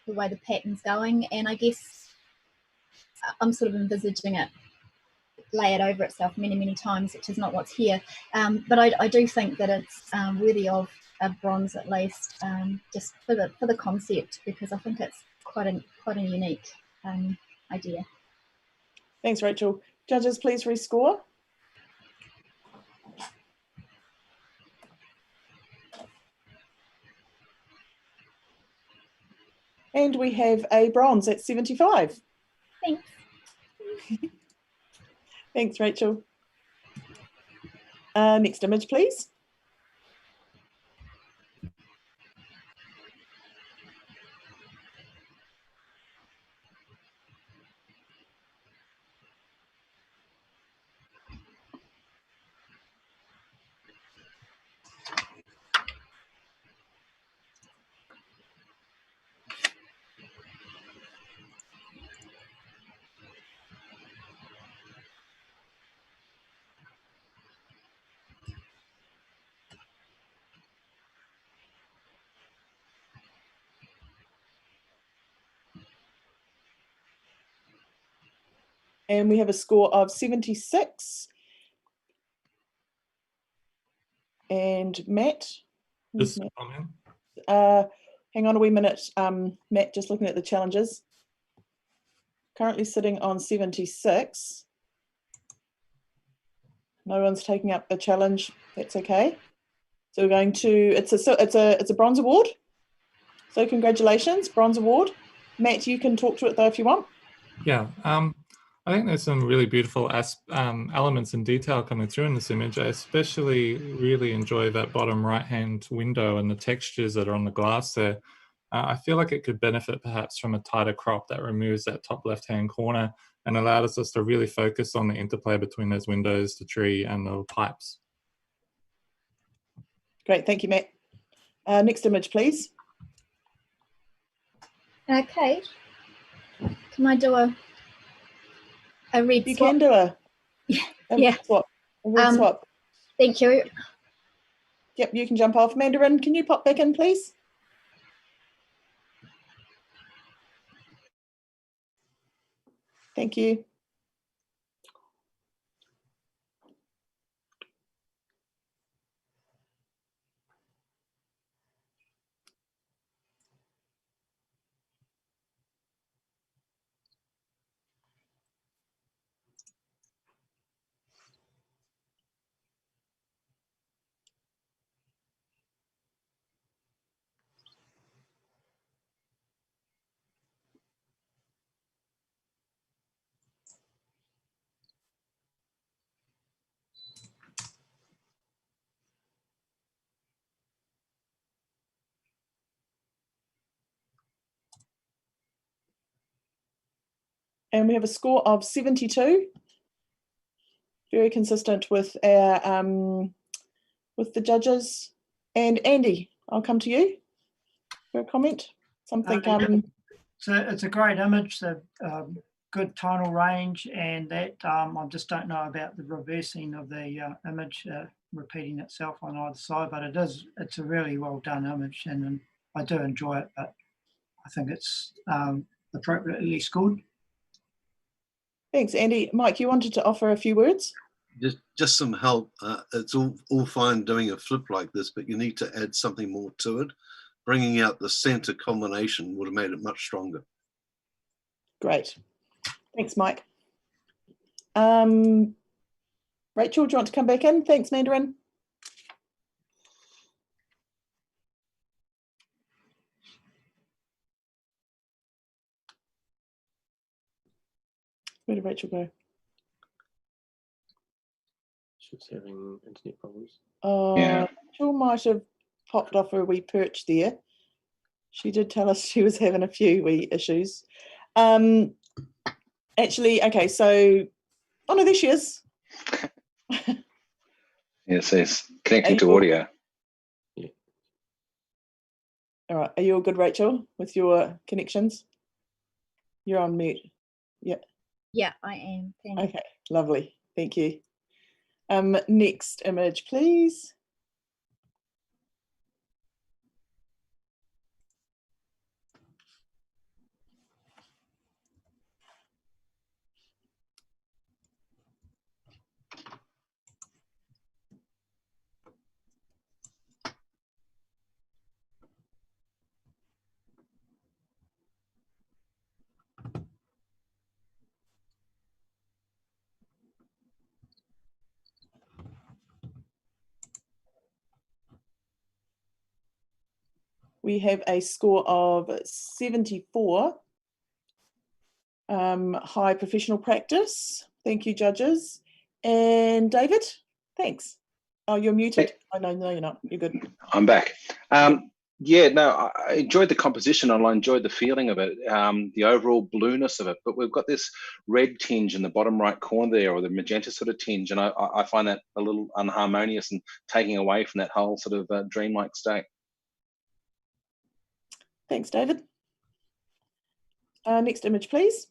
the way the pattern's going, and I guess I'm sort of envisaging it lay it over itself many times, which is not what's here. But I do think that it's worthy of a bronze at least, just for the concept, because I think it's quite a unique idea. Thanks, Rachel. Judges, please rescore. And we have a bronze at 75. Thanks. Thanks, Rachel. Next image, please. And we have a score of 76. And Matt? Just a comment. Hang on a wee minute, Matt, just looking at the challenges. Currently sitting on 76. No one's taking up the challenge. That's okay. So we're going to, it's a bronze award. So congratulations, bronze award. Matt, you can talk to it though if you want. Yeah, I think there's some really beautiful elements and detail coming through in this image. I especially really enjoy that bottom right-hand window and the textures that are on the glass there. I feel like it could benefit perhaps from a tighter crop that removes that top left-hand corner and allows us to really focus on the interplay between those windows, the tree, and the pipes. Great, thank you, Matt. Next image, please. Okay. Can I do a red You swap? can do a Yeah. swap. A red swap. Thank you. Yep, you can jump off. Mandarin, can you pop back in, please? Thank you. And we have a score of 72. Very consistent with our with the judges. And Andy, I'll come to you for a comment. Something. So it's a great image, the good tonal range, and that I just don't know about the reversing of the image repeating itself on either side, but it's a really well done image, and I do enjoy it, but I think it's appropriately scored. Thanks, Andy. Mike, you wanted to offer a few words? Just some help. It's all fine doing a flip like this, but you need to add something more to it. Bringing out the center combination would have made it much stronger. Great. Thanks, Mike. Rachel, do you want to come back in? Thanks, Mandarin. Where did Rachel go? She's having internet problems. Yeah. Rachel might have popped off a wee perch there. She did tell us she was having a few wee issues. Actually, okay, so, oh no, there she is. Yes, it's connecting to audio. Yeah. All right, are you all good, Rachel, with your connections? You're on mute. Yeah. Yeah, I am. Thank you. Okay, lovely. Thank you. Next image, please. We have a score of 74. High professional practice. Thank you, judges. And David, thanks. Oh, you're muted. Oh, no, you're not. You're good. I'm back. Yeah, no, I enjoyed the composition and I enjoyed the feeling of it, the overall blueness of it. But we've got this red tinge in the bottom right corner there, or the magenta sort of tinge, and I find that a little unharmonious and taking away from that whole sort of dreamlike state. Thanks, David. Next image, please.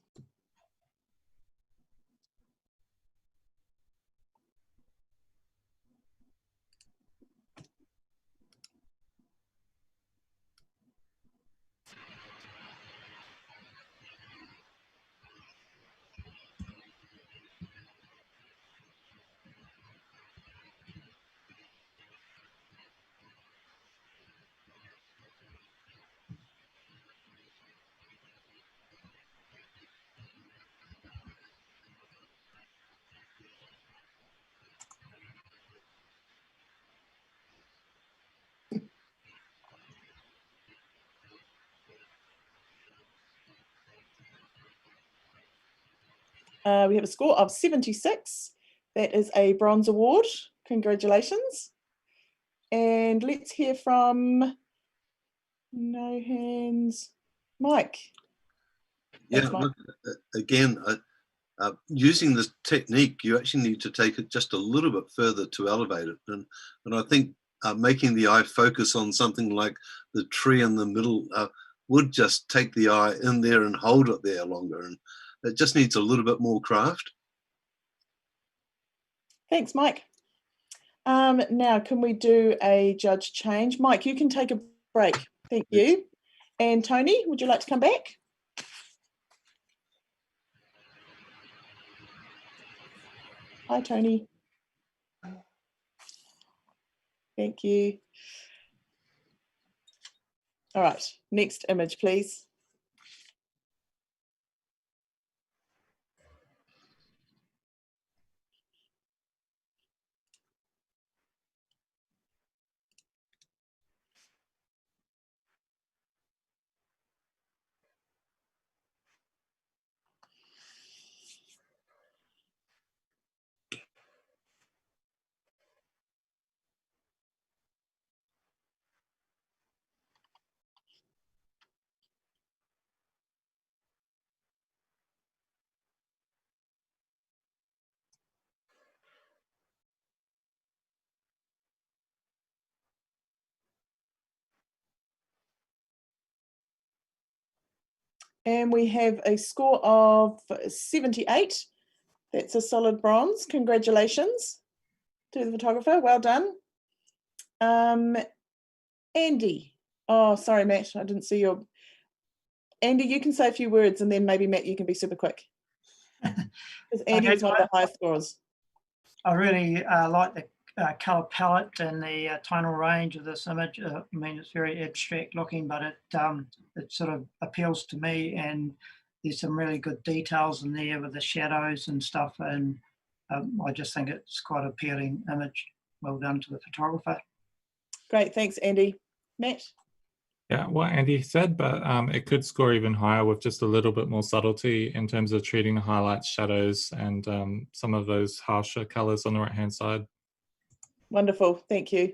We have a score of 76. That is a bronze award. Congratulations. And let's hear from, no hands, Mike. Yeah, look, again, using this technique, you actually need to take it just a little bit further to elevate it. And I think making the eye focus on something like the tree in the middle would just take the eye in there and hold it there longer. And it just needs a little bit more craft. Thanks, Mike. Now, can we do a judge change? Mike, you can take a break. Thank you. And Tony, would you like to come back? Hi, Tony. Thank you. All right, next image, please. And we have a score of 78. That's a solid bronze. Congratulations to the photographer. Well done. Andy. Oh, sorry, Matt. I didn't see your... Andy, you can say a few words and then maybe, Matt, you can be super quick. Because Andy was one of the highest scorers. I really like the colour palette and the tonal range of this image. I mean, it's very abstract looking, but it sort of appeals to me, and there's some really good details in there with the shadows and stuff, and I just think it's quite an appealing image. Well done to the photographer. Great, thanks, Andy. Matt? Yeah, what Andy said, but it could score even higher with just a little bit more subtlety in terms of treating the highlights, shadows, and some of those harsher colors on the right-hand side. Wonderful, thank you.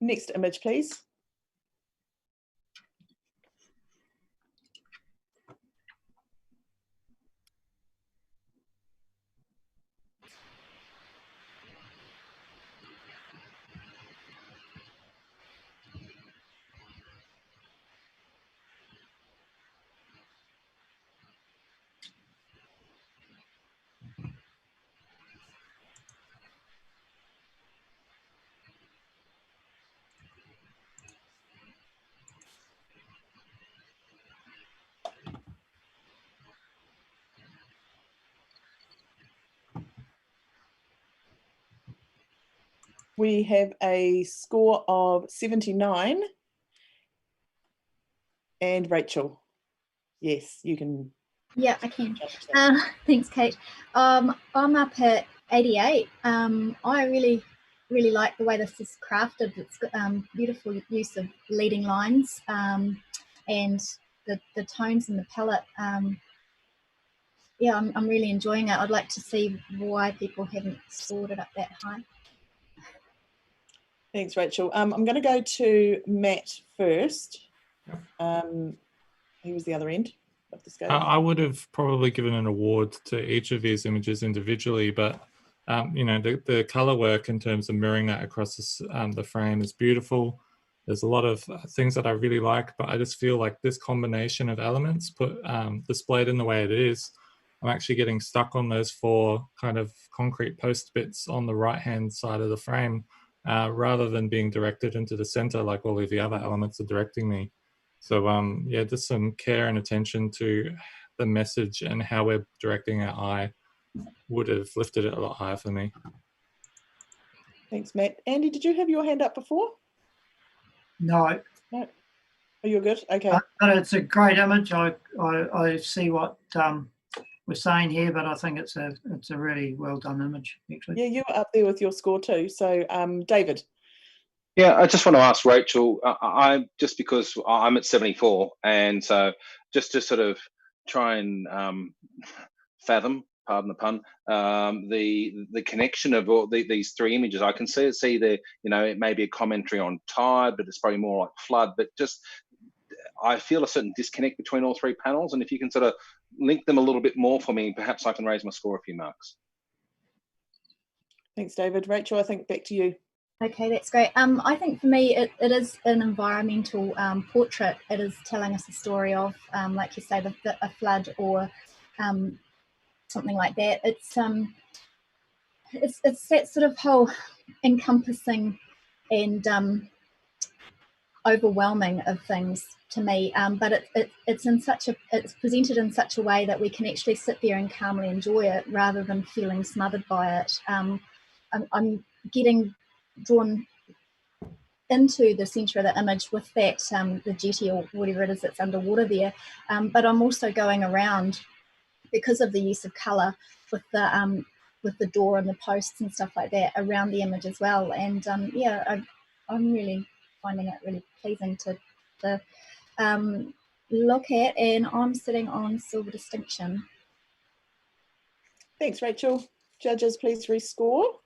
Next image, please. We have a score of 79. And Rachel, yes, you can. Yeah, I can. Thanks, Kate. I'm up at 88. I really like the way this is crafted. It's got beautiful use of leading lines and the tones in the palette. Yeah, I'm really enjoying it. I'd like to see why people haven't scored it up that high. Thanks, Rachel. I'm going to go to Matt first. Who was the other end of the scale? I would have probably given an award to each of these images individually, but you know, the color work in terms of mirroring that across the frame is beautiful. There's a lot of things that I really like, but I just feel like this combination of elements displayed in the way it is, I'm actually getting stuck on those 4 kind of concrete post bits on the right-hand side of the frame, rather than being directed into the center like all of the other elements are directing me. So yeah, just some care and attention to the message and how we're directing our eye would have lifted it a lot higher for me. Thanks, Matt. Andy, did you have your hand up before? No. No. Oh, you're good? Okay. But it's a great image. I see what we're saying here, but I think it's a really well done image, actually. Yeah, you were up there with your score too. So David. Yeah, I just want to ask Rachel, I just because I'm at 74, and so just to sort of try and fathom, pardon the pun, the connection of all these 3 images. I can see there, you know, it may be a commentary on tide, but it's probably more like flood, but just I feel a certain disconnect between all 3 panels, and if you can sort of link them a little bit more for me, perhaps I can raise my score a few marks. Thanks, David. Rachel, I think back to you. Okay, that's great. I think for me, it is an environmental portrait. It is telling us a story of, like you say, a flood or something like that. It's that sort of whole encompassing and overwhelming of things to me. But it's presented in such a way that we can actually sit there and calmly enjoy it rather than feeling smothered by it. I'm getting drawn into the centre of the image with that the jetty or whatever it is that's underwater there, but I'm also going around because of the use of colour with the door and the posts and stuff like that around the image as well. And yeah, I'm really finding it really pleasing to look at, and I'm sitting on silver distinction. Thanks, Rachel. Judges, please rescore.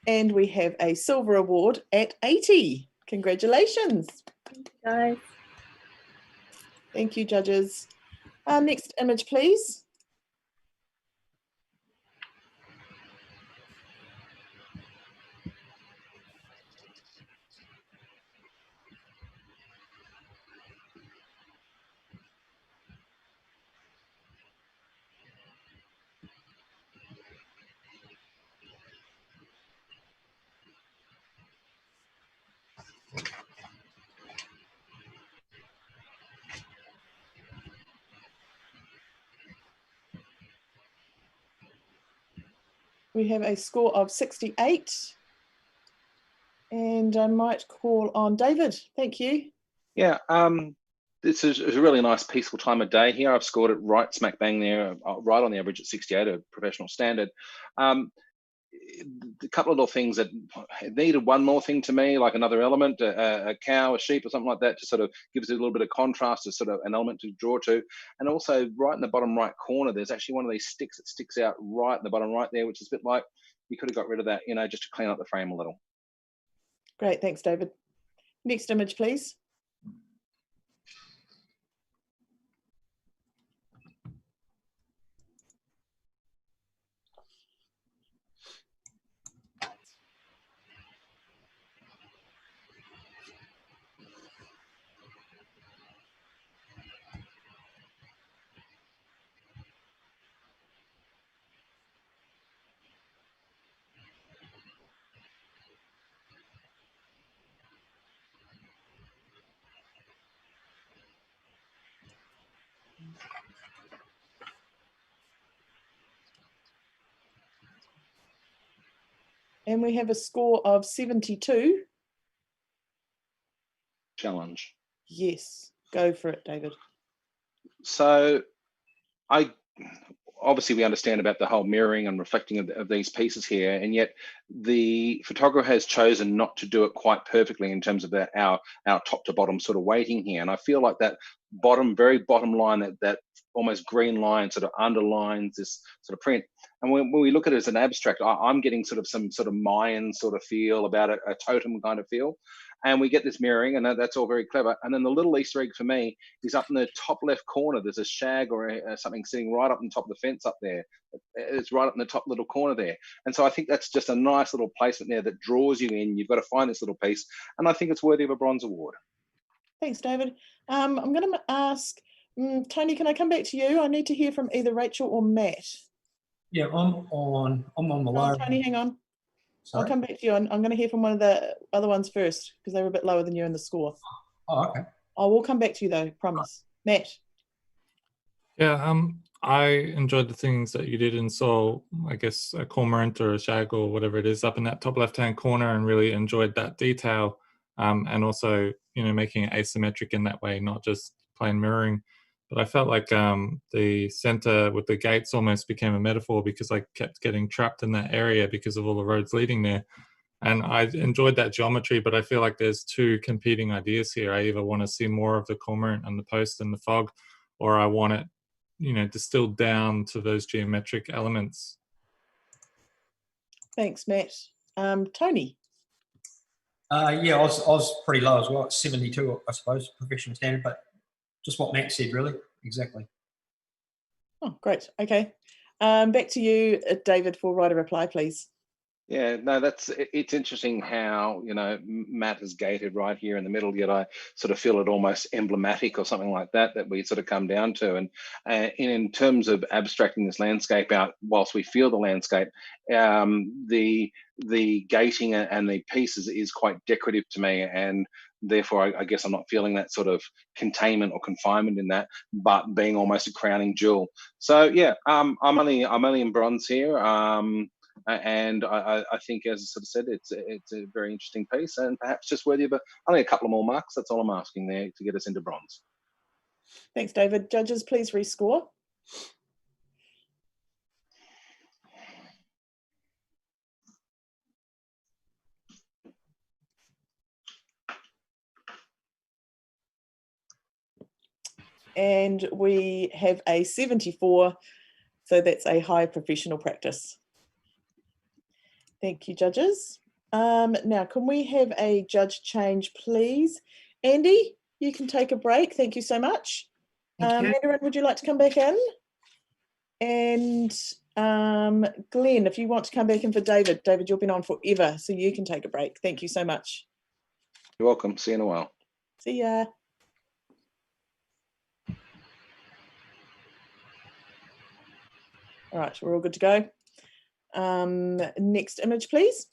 And we have a silver award at 80. Congratulations. Thank you, guys. Thank you, judges. Next image, please. We have a score of 68. And I might call on David. Thank you. Yeah, this is a really nice peaceful time of day here. I've scored it right smack bang there, right on the average at 68, a professional standard. A couple of little things that needed one more thing to me, like another element, a cow, a sheep, or something like that, to sort of gives it a little bit of contrast, as sort of an element to draw to. And also, right in the bottom right corner, there's actually one of these sticks that sticks out right in the bottom right there, which is a bit like you could have got rid of that, you know, just to clean up the frame a little. Great, thanks, David. Next image, please. And we have a score of 72. Challenge. Yes, go for it, David. So obviously we understand about the whole mirroring and reflecting of these pieces here, and yet the photographer has chosen not to do it quite perfectly in terms of our top to bottom sort of weighting here. And I feel like that very bottom line, that almost green line sort of underlines this sort of print. And when we look at it as an abstract, I'm getting some sort of Mayan sort of feel about it, a totem kind of feel. And we get this mirroring, and that's all very clever. And then the little Easter egg for me is up in the top left corner. There's a shag or something sitting right up on top of the fence up there. It's right up in the top little corner there. And so I think that's just a nice little placement there that draws you in. You've got to find this little piece. And I think it's worthy of a bronze award. Thanks, David. I'm going to ask, Tony, can I come back to you? I need to hear from either Rachel or Matt. Yeah, I'm on the lower. Tony, hang on. Sorry? I'll come back to you. I'm going to hear from one of the other ones first, because they were a bit lower than you in the score. Oh, okay. I will come back to you though, promise. Matt. Yeah, I enjoyed the things that you did and saw, I guess, a cormorant or a shag or whatever it is up in that top left-hand corner, and really enjoyed that detail, and also, you know, making it asymmetric in that way, not just plain mirroring. But I felt like the center with the gates almost became a metaphor, because I kept getting trapped in that area because of all the roads leading there. And I enjoyed that geometry, but I feel like there's two competing ideas here. I either want to see more of the cormorant and the post and the fog, or I want it, you know, distilled down to those geometric elements. Thanks, Matt. Tony. Yeah, I was pretty low as well, 72, I suppose, professional standard, but just what Matt said, really. Exactly. Oh, great. Okay. Back to you, David, for write a reply, please. Yeah, no, it's interesting how, you know, Matt is gated right here in the middle, yet I sort of feel it almost emblematic or something like that we sort of come down to. And in terms of abstracting this landscape out, whilst we feel the landscape, the gating and the pieces is quite decorative to me, and therefore I guess I'm not feeling that sort of containment or confinement in that, but being almost a crowning jewel. So yeah, I'm only in bronze here. And I think, as I sort of said, it's a very interesting piece, and perhaps just worthy of only a couple of more marks. That's all I'm asking there to get us into bronze. Thanks, David. Judges, please rescore. And we have a 74, so that's a high professional practice. Thank you, judges. Now, can we have a judge change, please? Andy, you can take a break. Thank you so much. Thank you. Mandarin, would you like to come back in? And Glenn, if you want to come back in for David. David, you've been on forever, so you can take a break. Thank you so much. You're welcome. See you in a while. See ya. All right, we're all good to go. Next image, please.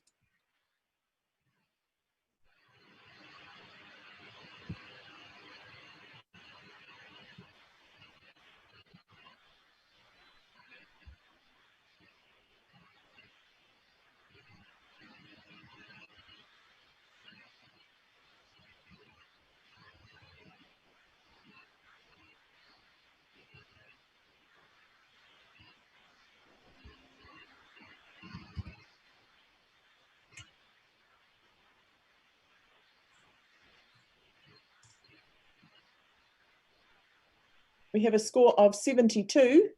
We have a score of 72,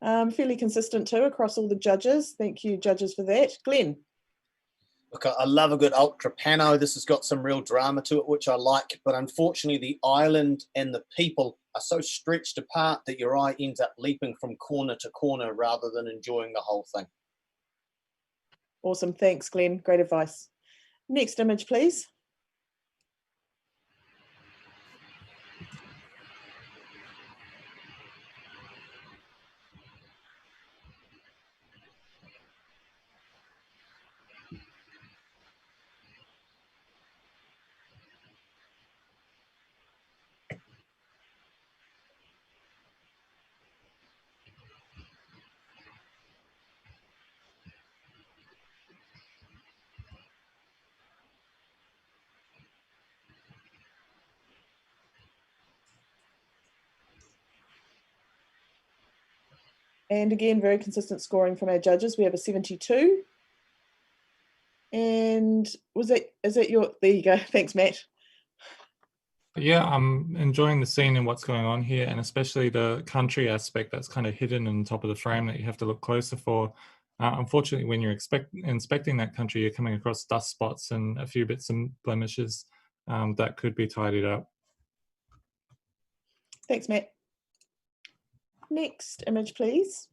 fairly consistent too across all the judges. Thank you, judges, for that. Glenn. Look, I love a good ultra pano. This has got some real drama to it, which I like. But unfortunately, the island and the people are so stretched apart that your eye ends up leaping from corner to corner rather than enjoying the whole thing. Awesome. Thanks, Glenn. Great advice. Next image, please. And again, very consistent scoring from our judges. We have a 72. And is that your, there you go. Thanks, Matt. Yeah, I'm enjoying the scene and what's going on here, and especially the country aspect that's kind of hidden in the top of the frame that you have to look closer for. Unfortunately, when you're inspecting that country, you're coming across dust spots and a few bits and blemishes that could be tidied up. Thanks, Matt. Next image, please.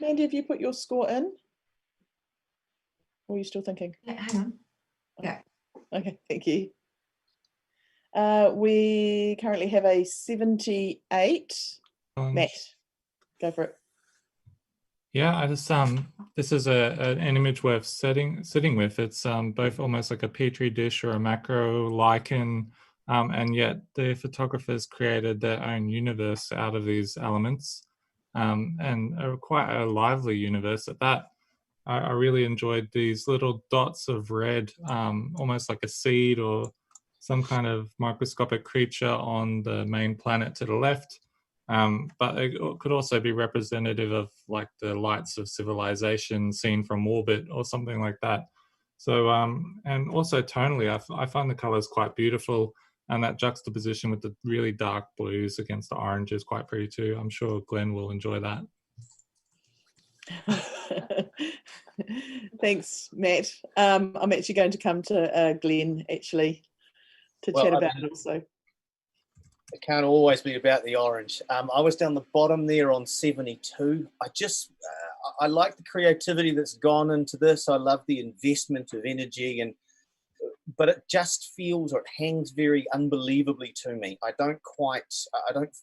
Mandy, have you put your score in? Or are you still thinking? Yeah, hang on. Yeah. Okay, thank you. We currently have a 78. Matt, go for it. Yeah, I just this is an image worth sitting with. It's both almost like a petri dish or a macro lichen, and yet the photographers created their own universe out of these elements, and quite a lively universe at that. I really enjoyed these little dots of red, almost like a seed or some kind of microscopic creature on the main planet to the left. But it could also be representative of like the lights of civilization seen from orbit or something like that. So, and also tonally, I find the colors quite beautiful, and that juxtaposition with the really dark blues against the orange is quite pretty too. I'm sure Glenn will enjoy that. Thanks, Matt. I'm actually going to come to Glenn actually to chat about it also. It can't always be about the orange. I was down the bottom there on 72. I like the creativity that's gone into this. I love the investment of energy, and but it just feels, or it hangs very unbelievably to me. I don't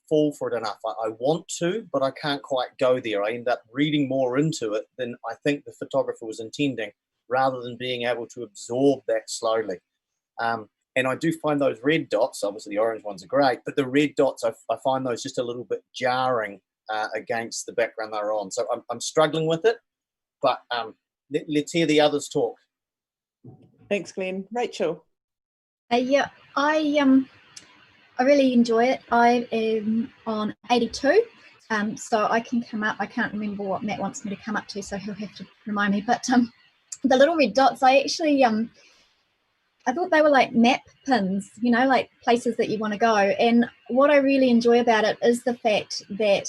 fall for it enough. I want to, but I can't quite go there. I end up reading more into it than I think the photographer was intending, rather than being able to absorb that slowly. And I do find those red dots, obviously the orange ones are great, but the red dots, I find those just a little bit jarring against the background they're on. So I'm struggling with it, but let's hear the others talk. Thanks, Glenn. Rachel. Yeah, I really enjoy it. I am on 82, so I can come up. I can't remember what Matt wants me to come up to, so he'll have to remind me. But the little red dots, I actually I thought they were like map pins, you know, like places that you want to go. And what I really enjoy about it is the fact that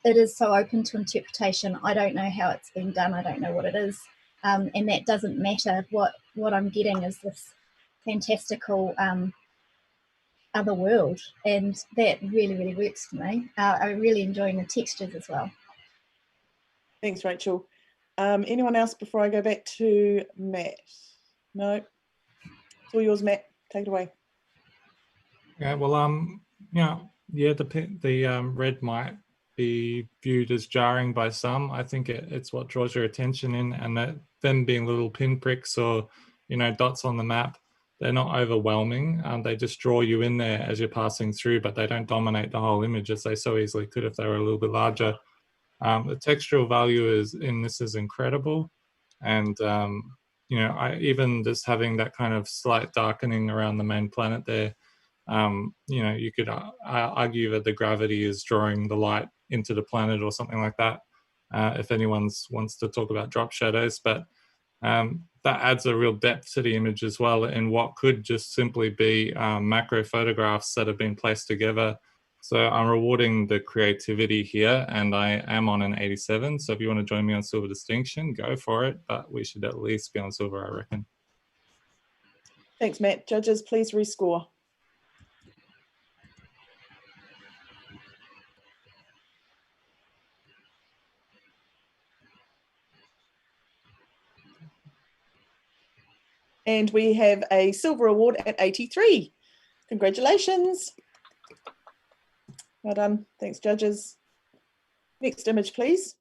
it is so open to interpretation. I don't know how it's been done. I don't know what it is. And that doesn't matter. What I'm getting is this fantastical other world. And that really, really works for me. I'm really enjoying the textures as well. Thanks, Rachel. Anyone else before I go back to Matt? No? It's all yours, Matt. Take it away. Yeah, well, the red might be viewed as jarring by some. I think it's what draws your attention in, and that them being little pinpricks or, you know, dots on the map, they're not overwhelming. They just draw you in there as you're passing through, but they don't dominate the whole image as they so easily could if they were a little bit larger. The textural value in this is incredible, and you know, even just having that kind of slight darkening around the main planet there, you know, you could argue that the gravity is drawing the light into the planet or something like that, if anyone wants to talk about drop shadows. But that adds a real depth to the image as well, in what could just simply be macro photographs that have been placed together. So I'm rewarding the creativity here, and I am on an 87. So if you want to join me on Silver Distinction, go for it. But we should at least be on Silver, I reckon. Thanks, Matt. Judges, please rescore. And we have a silver award at 83. Congratulations. Well done. Thanks, judges. Next image, please.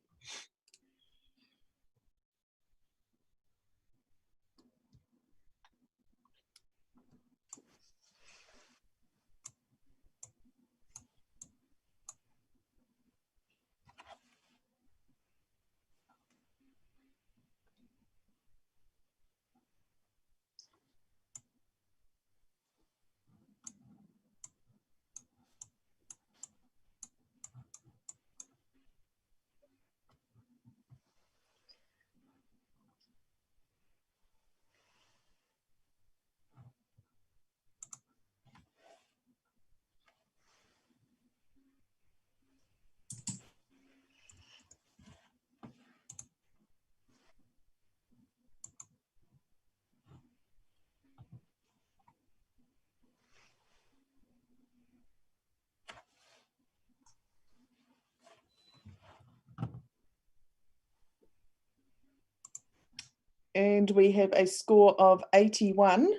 And we have a score of 81.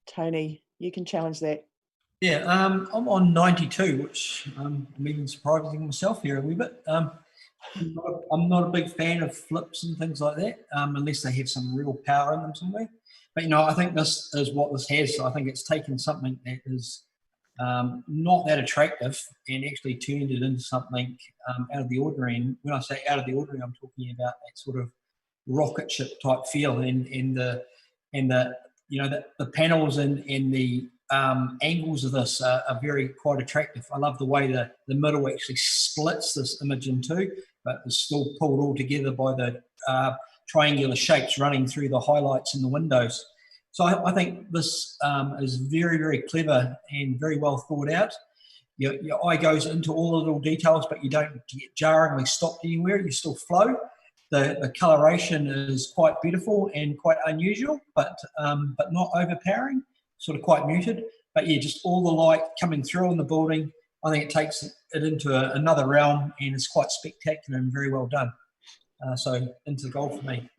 Tony, you can challenge that. Yeah, I'm on 92, which I'm even surprising myself here a wee bit. I'm not a big fan of flips and things like that, unless they have some real power in them somewhere. But, you know, I think this is what this has. I think it's taken something that is not that attractive and actually turned it into something out of the ordinary. And when I say out of the ordinary, I'm talking about that sort of rocket ship type feel, and the you know, the panels and the angles of this are very quite attractive. I love the way the middle actually splits this image in two, but it's still pulled all together by the triangular shapes running through the highlights in the windows. So I think this is very, very clever and very well thought out. Your eye goes into all the little details, but you don't get jarringly stopped anywhere. You still flow. The coloration is quite beautiful and quite unusual, but not overpowering, sort of quite muted. But yeah, just all the light coming through on the building, I think it takes it into another realm, and it's quite spectacular and very well done. So into the gold for me.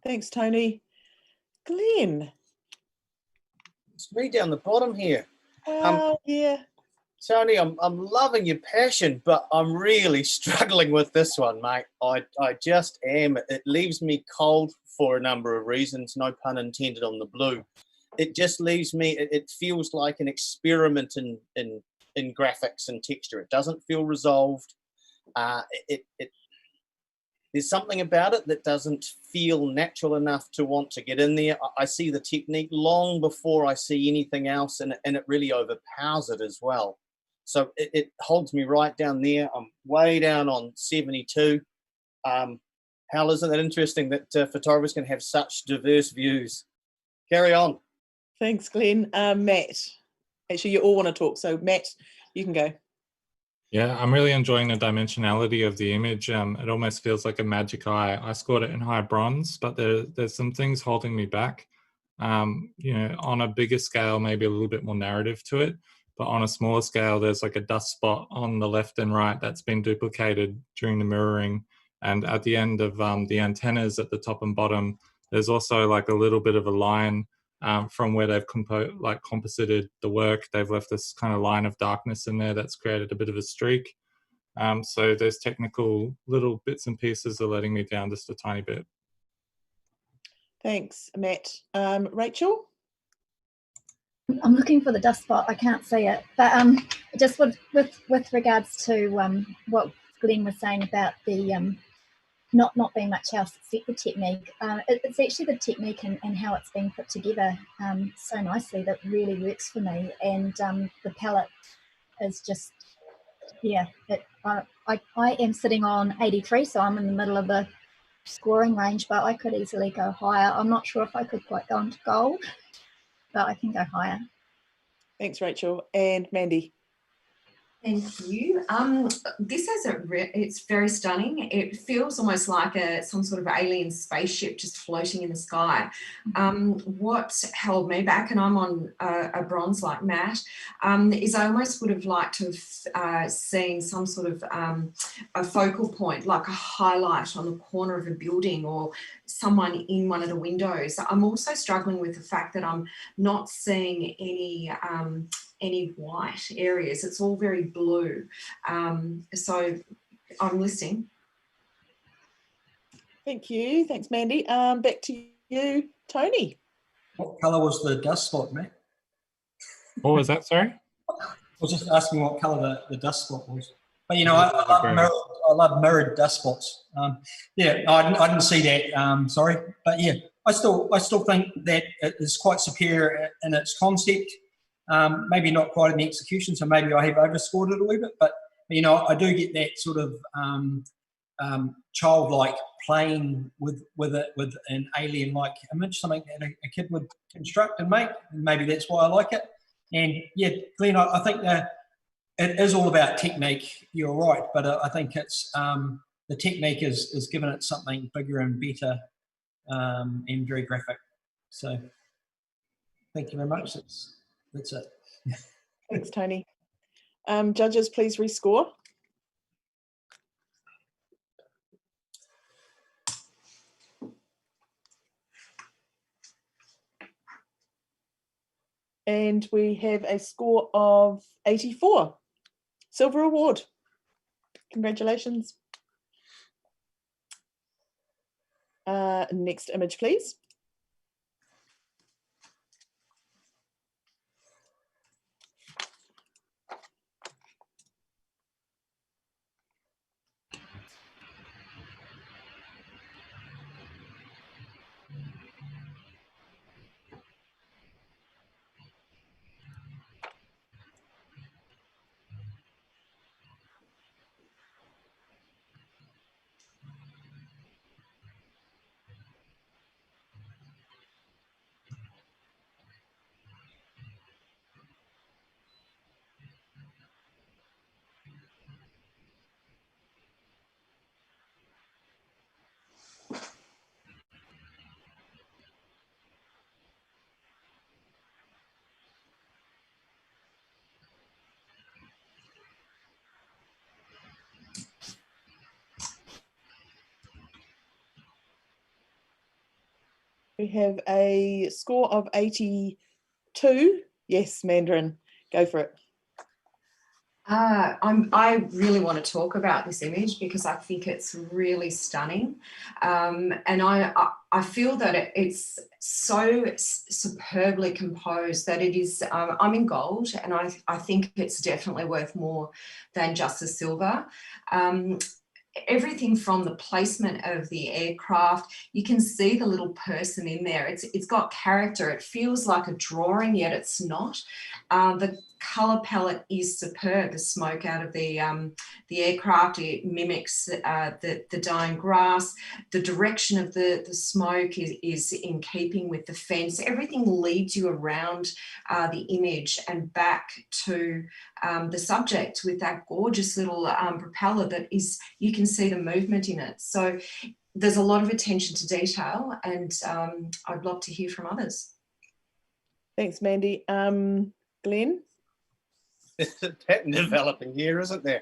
Thanks, Tony. Glenn. It's me down the bottom here. Yeah. Tony, I'm loving your passion, but I'm really struggling with this one, mate. I just am. It leaves me cold for a number of reasons, no pun intended on the blue. It just leaves me, it feels like an experiment in graphics and texture. It doesn't feel resolved. There's something about it that doesn't feel natural enough to want to get in there. I see the technique long before I see anything else, and it really overpowers it as well. So it holds me right down there. I'm way down on 72. Hal, isn't that interesting that photographers can have such diverse views? Carry on. Thanks, Glenn. Matt. Actually, you all want to talk, so Matt, you can go. Yeah, I'm really enjoying the dimensionality of the image. It almost feels like a magic eye. I scored it in high bronze, but there's some things holding me back. You know, on a bigger scale, maybe a little bit more narrative to it, but on a smaller scale, there's like a dust spot on the left and right that's been duplicated during the mirroring. And at the end of the antennas at the top and bottom, there's also like a little bit of a line from where they've composited the work. They've left this kind of line of darkness in there that's created a bit of a streak. So those technical little bits and pieces are letting me down just a tiny bit. Thanks, Matt. Rachel? I'm looking for the dust spot. I can't see it. But just with regards to what Glenn was saying about the not being much else except the technique. It's actually the technique and how it's being put together so nicely that really works for me. And the palette is just, yeah. I am sitting on 83, so I'm in the middle of the scoring range, but I could easily go higher. I'm not sure if I could quite go into gold, but I can go higher. Thanks, Rachel. And Mandy? Thank you. This has it's very stunning. It feels almost like some sort of alien spaceship just floating in the sky. What held me back, and I'm on a bronze like Matt, is I almost would have liked to have seen some sort of a focal point, like a highlight on the corner of a building or someone in one of the windows. I'm also struggling with the fact that I'm not seeing any white areas. It's all very blue. So I'm listening. Thank you. Thanks, Mandy. Back to you, Tony. What colour was the dust spot, Matt? What was that, sorry? I was just asking what colour the dust spot was. But you know, I love mirrored dust spots. Yeah, I didn't see that. Sorry, but yeah, I still think that it is quite superior in its concept. Maybe not quite in the execution, so maybe I have overscored it a little bit. But you know, I do get that sort of childlike playing with an alien-like image, something that a kid would construct and make. And maybe that's why I like it. And yeah, Glenn, I think that it is all about technique. You're right, but I think it's the technique is given it something bigger and better and very graphic. So thank you very much. That's it. Thanks, Tony. Judges, please rescore. And we have a score of 84. Silver award. Congratulations. Next image, please. We have a score of 82. Yes, Mandarin, go for it. I really want to talk about this image because I think it's really stunning, and I feel that it's so superbly composed that it is. I'm in gold, and I think it's definitely worth more than just the silver. Everything from the placement of the aircraft, you can see the little person in there. It's got character. It feels like a drawing, yet it's not. The color palette is superb. The smoke out of the aircraft, it mimics the dying grass. The direction of the smoke is in keeping with the fence. Everything leads you around the image and back to the subject with that gorgeous little propeller that is, you can see the movement in it. So there's a lot of attention to detail, and I'd love to hear from others. Thanks, Mandy. Glenn? There's a pattern developing here, isn't there?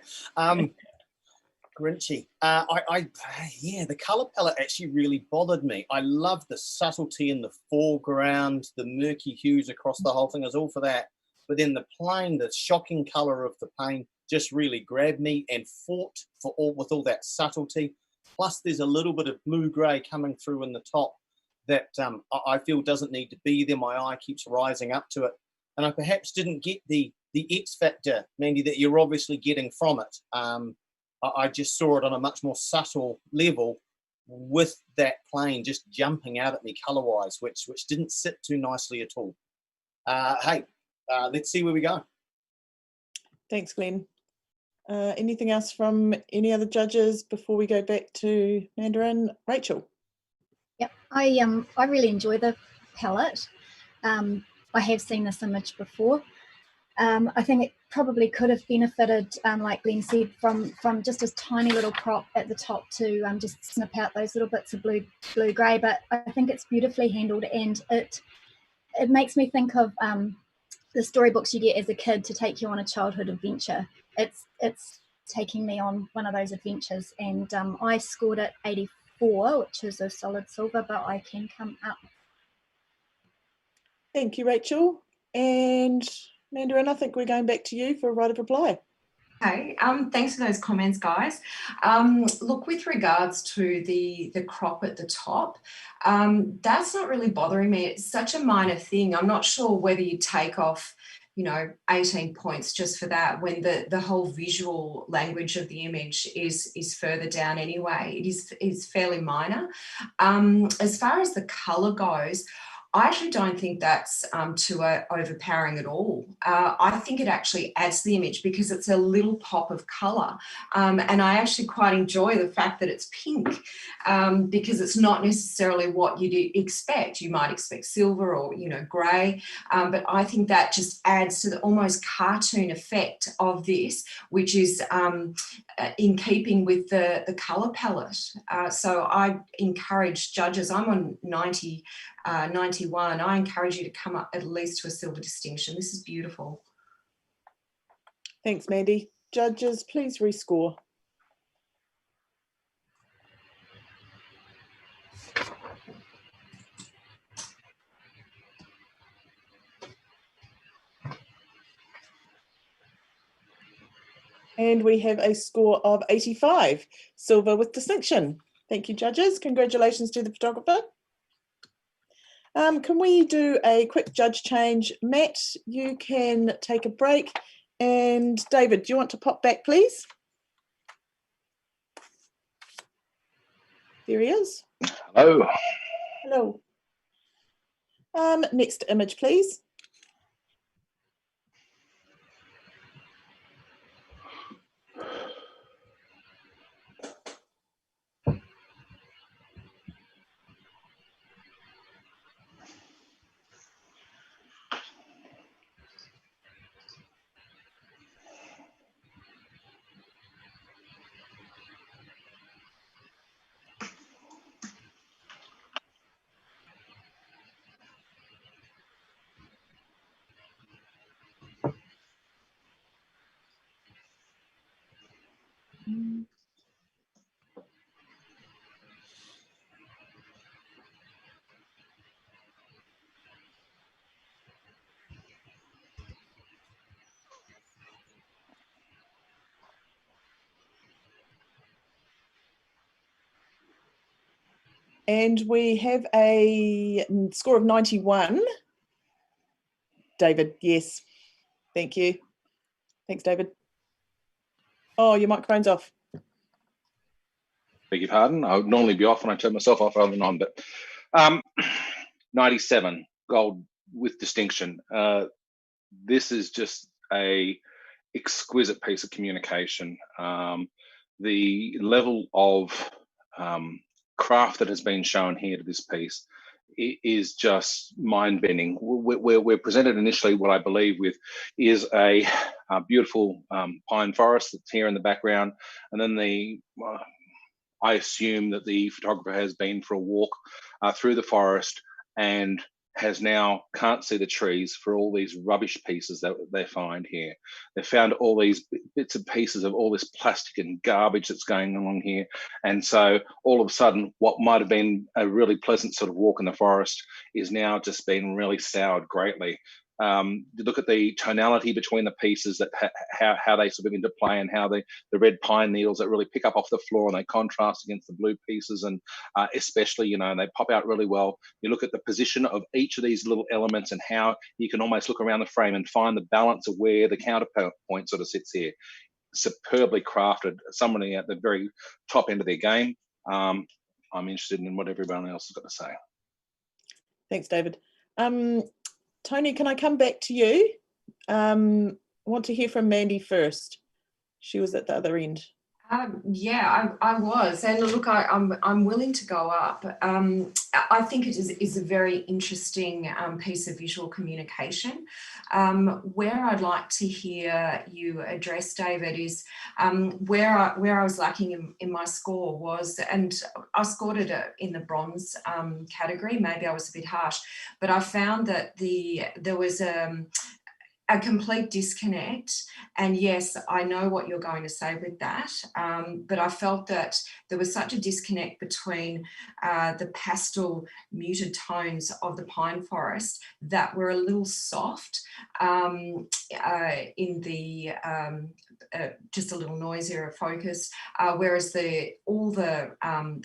Grinchy. Yeah, the color palette actually really bothered me. I love the subtlety in the foreground, the murky hues across the whole thing. I was all for that. But then the plain, the shocking color of the paint just really grabbed me and fought with all that subtlety. Plus, there's a little bit of blue-grey coming through in the top that I feel doesn't need to be there. My eye keeps rising up to it. And I perhaps didn't get the X factor, Mandy, that you're obviously getting from it. I just saw it on a much more subtle level with that plane just jumping out at me color-wise, which didn't sit too nicely at all. Let's see where we go. Thanks, Glenn. Anything else from any other judges before we go back to Mandarin? Rachel? Yep, I really enjoy the palette. I have seen this image before. I think it probably could have benefited, like Glenn said, from just a tiny little crop at the top to just snip out those little bits of blue-grey. But I think it's beautifully handled, and it makes me think of the storybooks you get as a kid to take you on a childhood adventure. It's taking me on one of those adventures, and I scored it 84, which is a solid silver, but I can come up. Thank you, Rachel. And Mandarin, I think we're going back to you for a right of reply. Okay, thanks for those comments, guys. Look, with regards to the crop at the top, that's not really bothering me. It's such a minor thing. I'm not sure whether you take off, 18 points just for that when the whole visual language of the image is further down anyway. It is fairly minor. As far as the colour goes, I actually don't think that's too overpowering at all. I think it actually adds to the image because it's a little pop of colour. And I actually quite enjoy the fact that it's pink because it's not necessarily what you'd expect. You might expect silver or, grey, but I think that just adds to the almost cartoon effect of this, which is in keeping with the colour palette. So I encourage judges, I'm on 91, I encourage you to come up at least to a silver distinction. This is beautiful. Thanks, Mandy. Judges, please rescore. And we have a score of 85, silver with distinction. Thank you, judges. Congratulations to the photographer. Can we do a quick judge change? Matt, you can take a break. And David, do you want to pop back, please? There he is. Hello. Hello. Next image, please. And we have a score of 91. David, yes. Thank you. Thanks, David. Oh, your microphone's off. Beg your pardon. I would normally be off when I turn myself off rather than on, but 97 gold with distinction. This is just a exquisite piece of communication. The level of craft that has been shown here to this piece is just mind-bending. We're presented initially what I believe with is a beautiful pine forest that's here in the background, and then I assume that the photographer has been for a walk through the forest and has now can't see the trees for all these rubbish pieces that they find here. They found all these bits and pieces of all this plastic and garbage that's going along here. And so all of a sudden, what might have been a really pleasant sort of walk in the forest is now just been really soured greatly. You look at the tonality between the pieces, that how they sort of interplay, and how the red pine needles that really pick up off the floor and they contrast against the blue pieces, and especially, you know, they pop out really well. You look at the position of each of these little elements and how you can almost look around the frame and find the balance of where the counterpoint sort of sits here. Superbly crafted, somebody at the very top end of their game. I'm interested in what everyone else has got to say. Thanks, David. Tony, can I come back to you? I want to hear from Mandy first. She was at the other end. Yeah, I was, and look, I'm willing to go up. I think it is a very interesting piece of visual communication. Where I'd like to hear you address, David, is where I was lacking in my score was, and I scored it in the bronze category. Maybe I was a bit harsh, but I found that there was a complete disconnect. And yes, I know what you're going to say with that, but I felt that there was such a disconnect between the pastel muted tones of the pine forest that were a little soft in the just a little noisier focus, whereas all the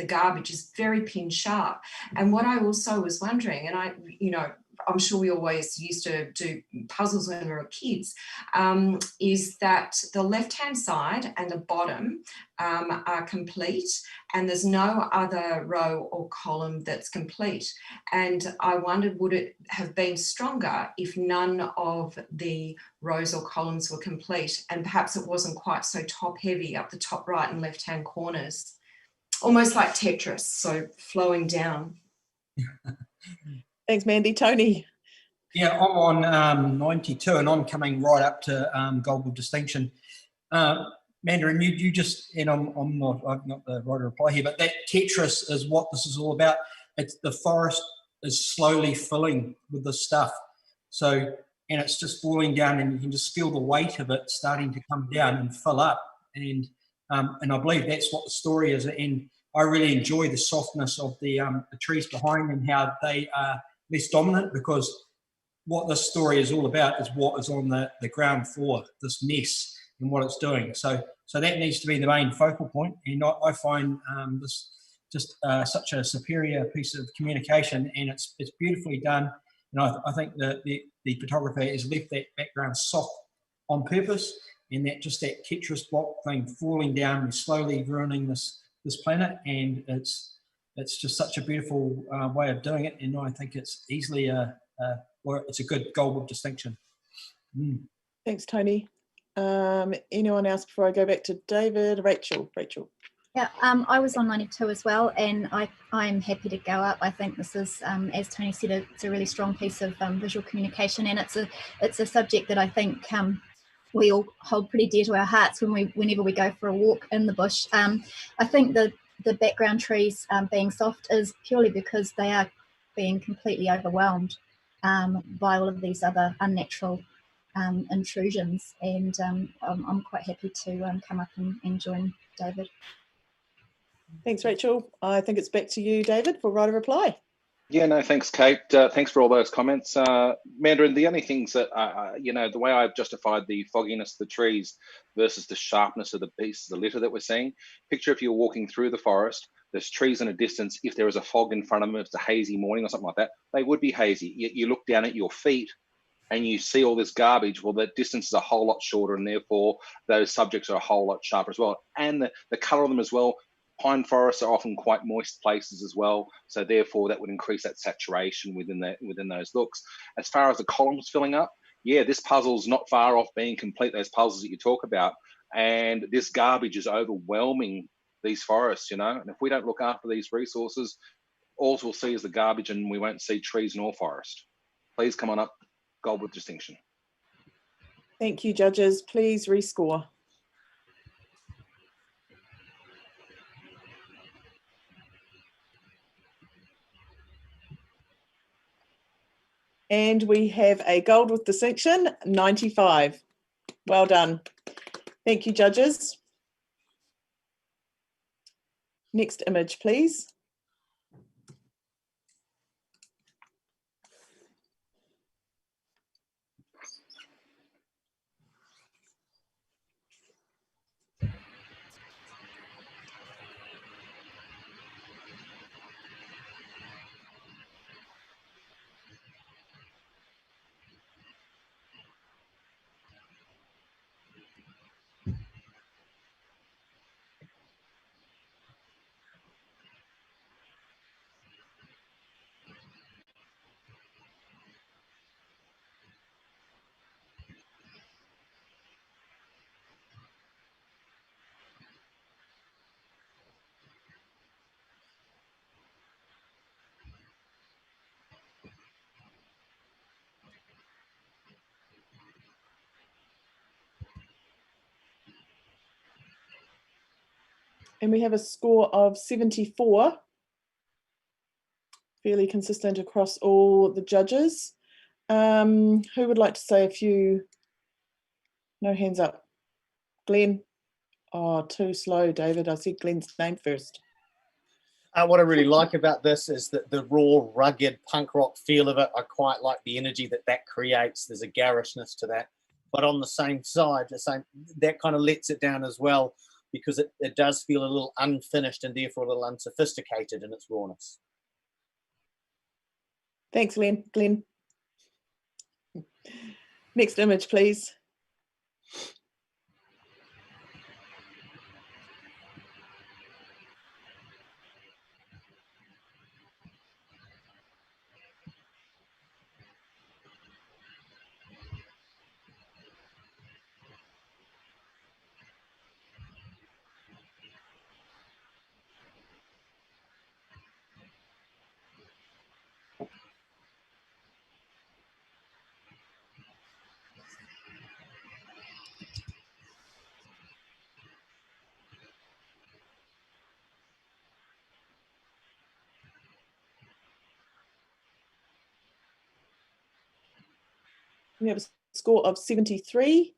garbage is very pin sharp. And what I also was wondering, and I'm sure we always used to do puzzles when we were kids, is that the left-hand side and the bottom are complete, and there's no other row or column that's complete. And I wondered, would it have been stronger if none of the rows or columns were complete, and perhaps it wasn't quite so top-heavy up the top right and left-hand corners, almost like Tetris, so flowing down. Thanks, Mandy. Tony? Yeah, I'm on 92, and I'm coming right up to gold with distinction. Mandarin, you just, and I've not the right reply here, but that Tetris is what this is all about. It's the forest is slowly filling with this stuff. So, and it's just falling down, and you can just feel the weight of it starting to come down and fill up. And I believe that's what the story is. And I really enjoy the softness of the trees behind and how they are less dominant, because what this story is all about is what is on the ground floor, this mess and what it's doing. So that needs to be the main focal point. And I find this just such a superior piece of communication, and it's beautifully done. And I think that the photographer has left that background soft on purpose, and that Tetris block thing falling down and slowly ruining this planet. And it's just such a beautiful way of doing it, and I think it's easily it's a good gold with distinction. Thanks, Tony. Anyone else before I go back to David? Rachel. Yeah, I was on 92 as well, and I'm happy to go up. I think this is, as Tony said, it's a really strong piece of visual communication, and it's a subject that I think we all hold pretty dear to our hearts whenever we go for a walk in the bush. I think the background trees being soft is purely because they are being completely overwhelmed by all of these other unnatural intrusions, and I'm quite happy to come up and join David. Thanks, Rachel. I think it's back to you, David, for right of reply. Yeah, no, thanks, Kate. Thanks for all those comments. Mandarin, the only things that, the way I've justified the fogginess of the trees versus the sharpness of the pieces of litter that we're seeing, picture if you're walking through the forest, there's trees in a distance. If there is a fog in front of them, if it's a hazy morning or something like that, they would be hazy. Yet you look down at your feet and you see all this garbage. Well, the distance is a whole lot shorter, and therefore those subjects are a whole lot sharper as well. And the color of them as well. Pine forests are often quite moist places as well, so therefore that would increase that saturation within those looks. As far as the columns filling up, yeah, this puzzle's not far off being complete. Those puzzles that you talk about, and this garbage is overwhelming these forests, you know. And if we don't look after these resources, all we'll see is the garbage, and we won't see trees nor forest. Please come on up, gold with distinction. Thank you, judges. Please rescore. And we have a gold with distinction, 95. Well done. Thank you, judges. Next image, please. And we have a score of 74, fairly consistent across all the judges. Who would like to say a few? No hands up. Glenn. Oh, too slow, David. I said Glenn's name first. What I really like about this is that the raw, rugged punk rock feel of it. I quite like the energy that creates. There's a garishness to that. But on the same side, that kind of lets it down as well, because it does feel a little unfinished and therefore a little unsophisticated in its rawness. Thanks, Glenn. Next image, please. We have a score of 73.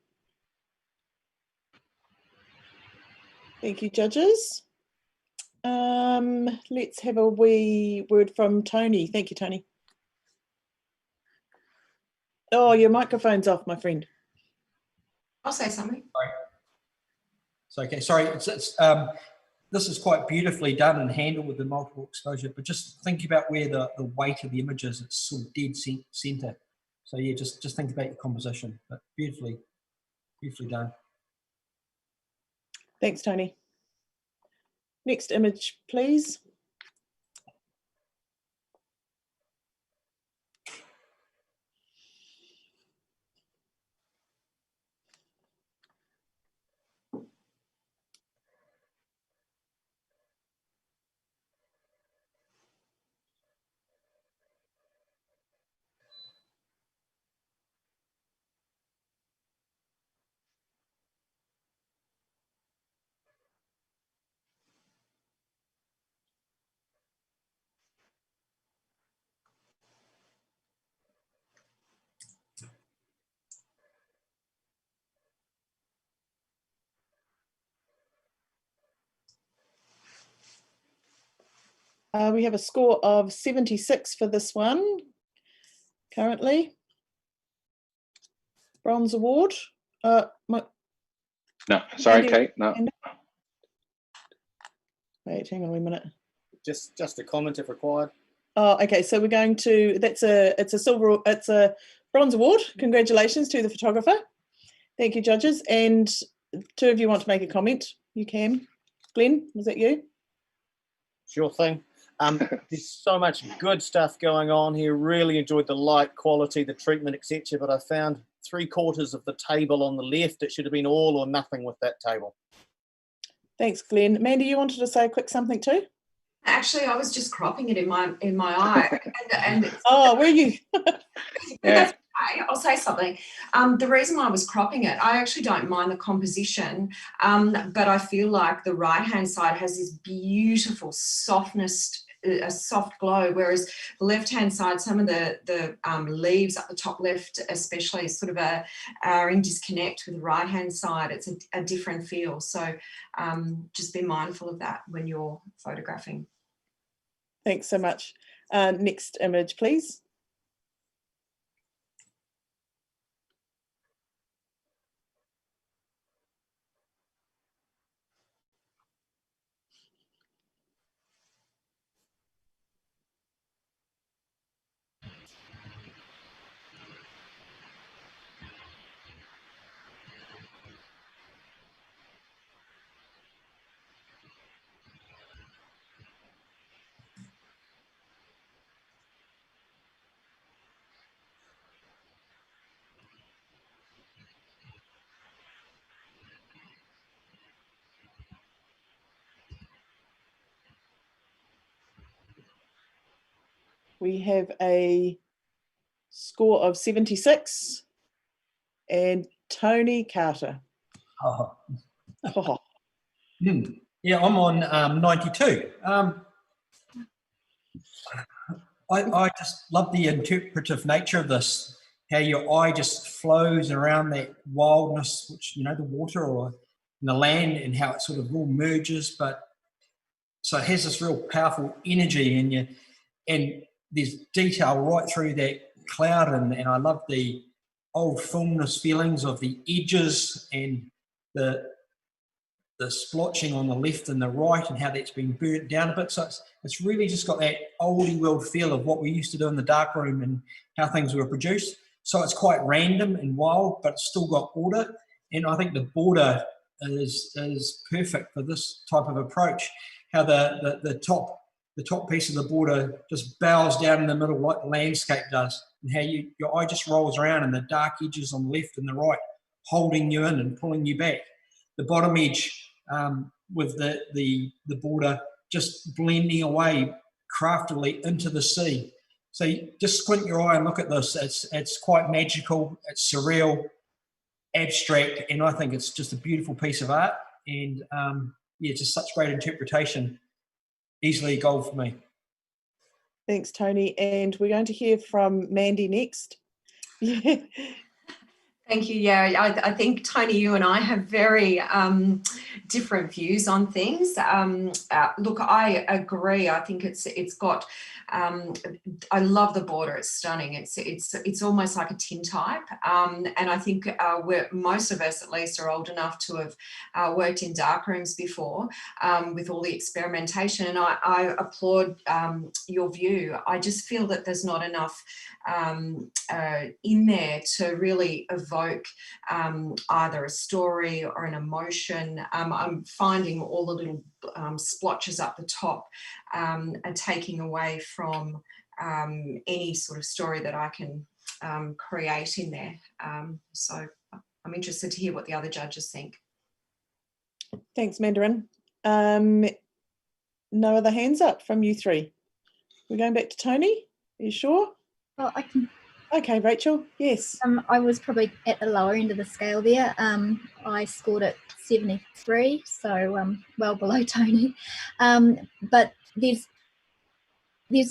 Thank you, judges. Let's have a wee word from Tony. Thank you, Tony. Oh, your microphone's off, my friend. I'll say something. Sorry. Okay, sorry. This is quite beautifully done and handled with the multiple exposure, but just think about where the weight of the image is. It's sort of dead center. So yeah, just think about your composition, but beautifully done. Thanks, Tony. Next image, please. We have a score of 76 for this one, currently. Bronze award. No, sorry, Andy, Kate, no. Wait, hang on a minute. Just a comment if required. Oh, okay. So we're going to, it's a bronze award. Congratulations to the photographer. Thank you, judges. And two of you want to make a comment, you can. Glenn, was that you? Sure thing. There's so much good stuff going on here. Really enjoyed the light quality, the treatment, etc. But I found 3/4 of the table on the left. It should have been all or nothing with that table. Thanks, Glenn. Mandy, you wanted to say a quick something too? Actually, I was just cropping it in my eye. And oh, were you? Yeah. I'll say something. The reason why I was cropping it, I actually don't mind the composition, but I feel like the right-hand side has this beautiful softness, a soft glow, whereas the left-hand side, some of the leaves up the top left especially sort of are in disconnect with the right-hand side. It's a different feel. So just be mindful of that when you're photographing. Thanks so much. Next image, please. We have a score of 76 and Tony Carter. Oh. Oh. Yeah, I'm on 92. I just love the interpretive nature of this, how your eye just flows around that wildness, which, you know, the water or the land, and how it sort of all merges. But so it has this real powerful energy in you, and there's detail right through that cloud. And I love the old filmness feelings of the edges and the splotching on the left and the right, and how that's been burnt down a bit. So it's really just got that oldie world feel of what we used to do in the darkroom and how things were produced. So it's quite random and wild, but it's still got order. And I think the border is perfect for this type of approach. How the top piece of the border just bows down in the middle like the landscape does, and how your eye just rolls around, and the dark edges on the left and the right holding you in and pulling you back. The bottom edge with the border just blending away craftily into the sea. So you just squint your eye and look at this. It's quite magical, it's surreal, abstract, and I think it's just a beautiful piece of art. And yeah, just such great interpretation. Easily a goal for me. Thanks, Tony. And we're going to hear from Mandy next. Yeah. Thank you. Yeah, I think, Tony, you and I have very different views on things. Look, I agree. I think it's got. I love the border. It's stunning. It's almost like a tintype. And I think most of us, at least, are old enough to have worked in darkrooms before with all the experimentation. And I applaud your view. I just feel that there's not enough in there to really evoke either a story or an emotion. I'm finding all the little splotches up the top are taking away from any sort of story that I can create in there. So I'm interested to hear what the other judges think. Thanks, Mandarin. No other hands up from you three. We're going back to Tony. Are you sure? Well, I can. Okay, Rachel, yes. I was probably at the lower end of the scale there. I scored at 73, so well below Tony. But there's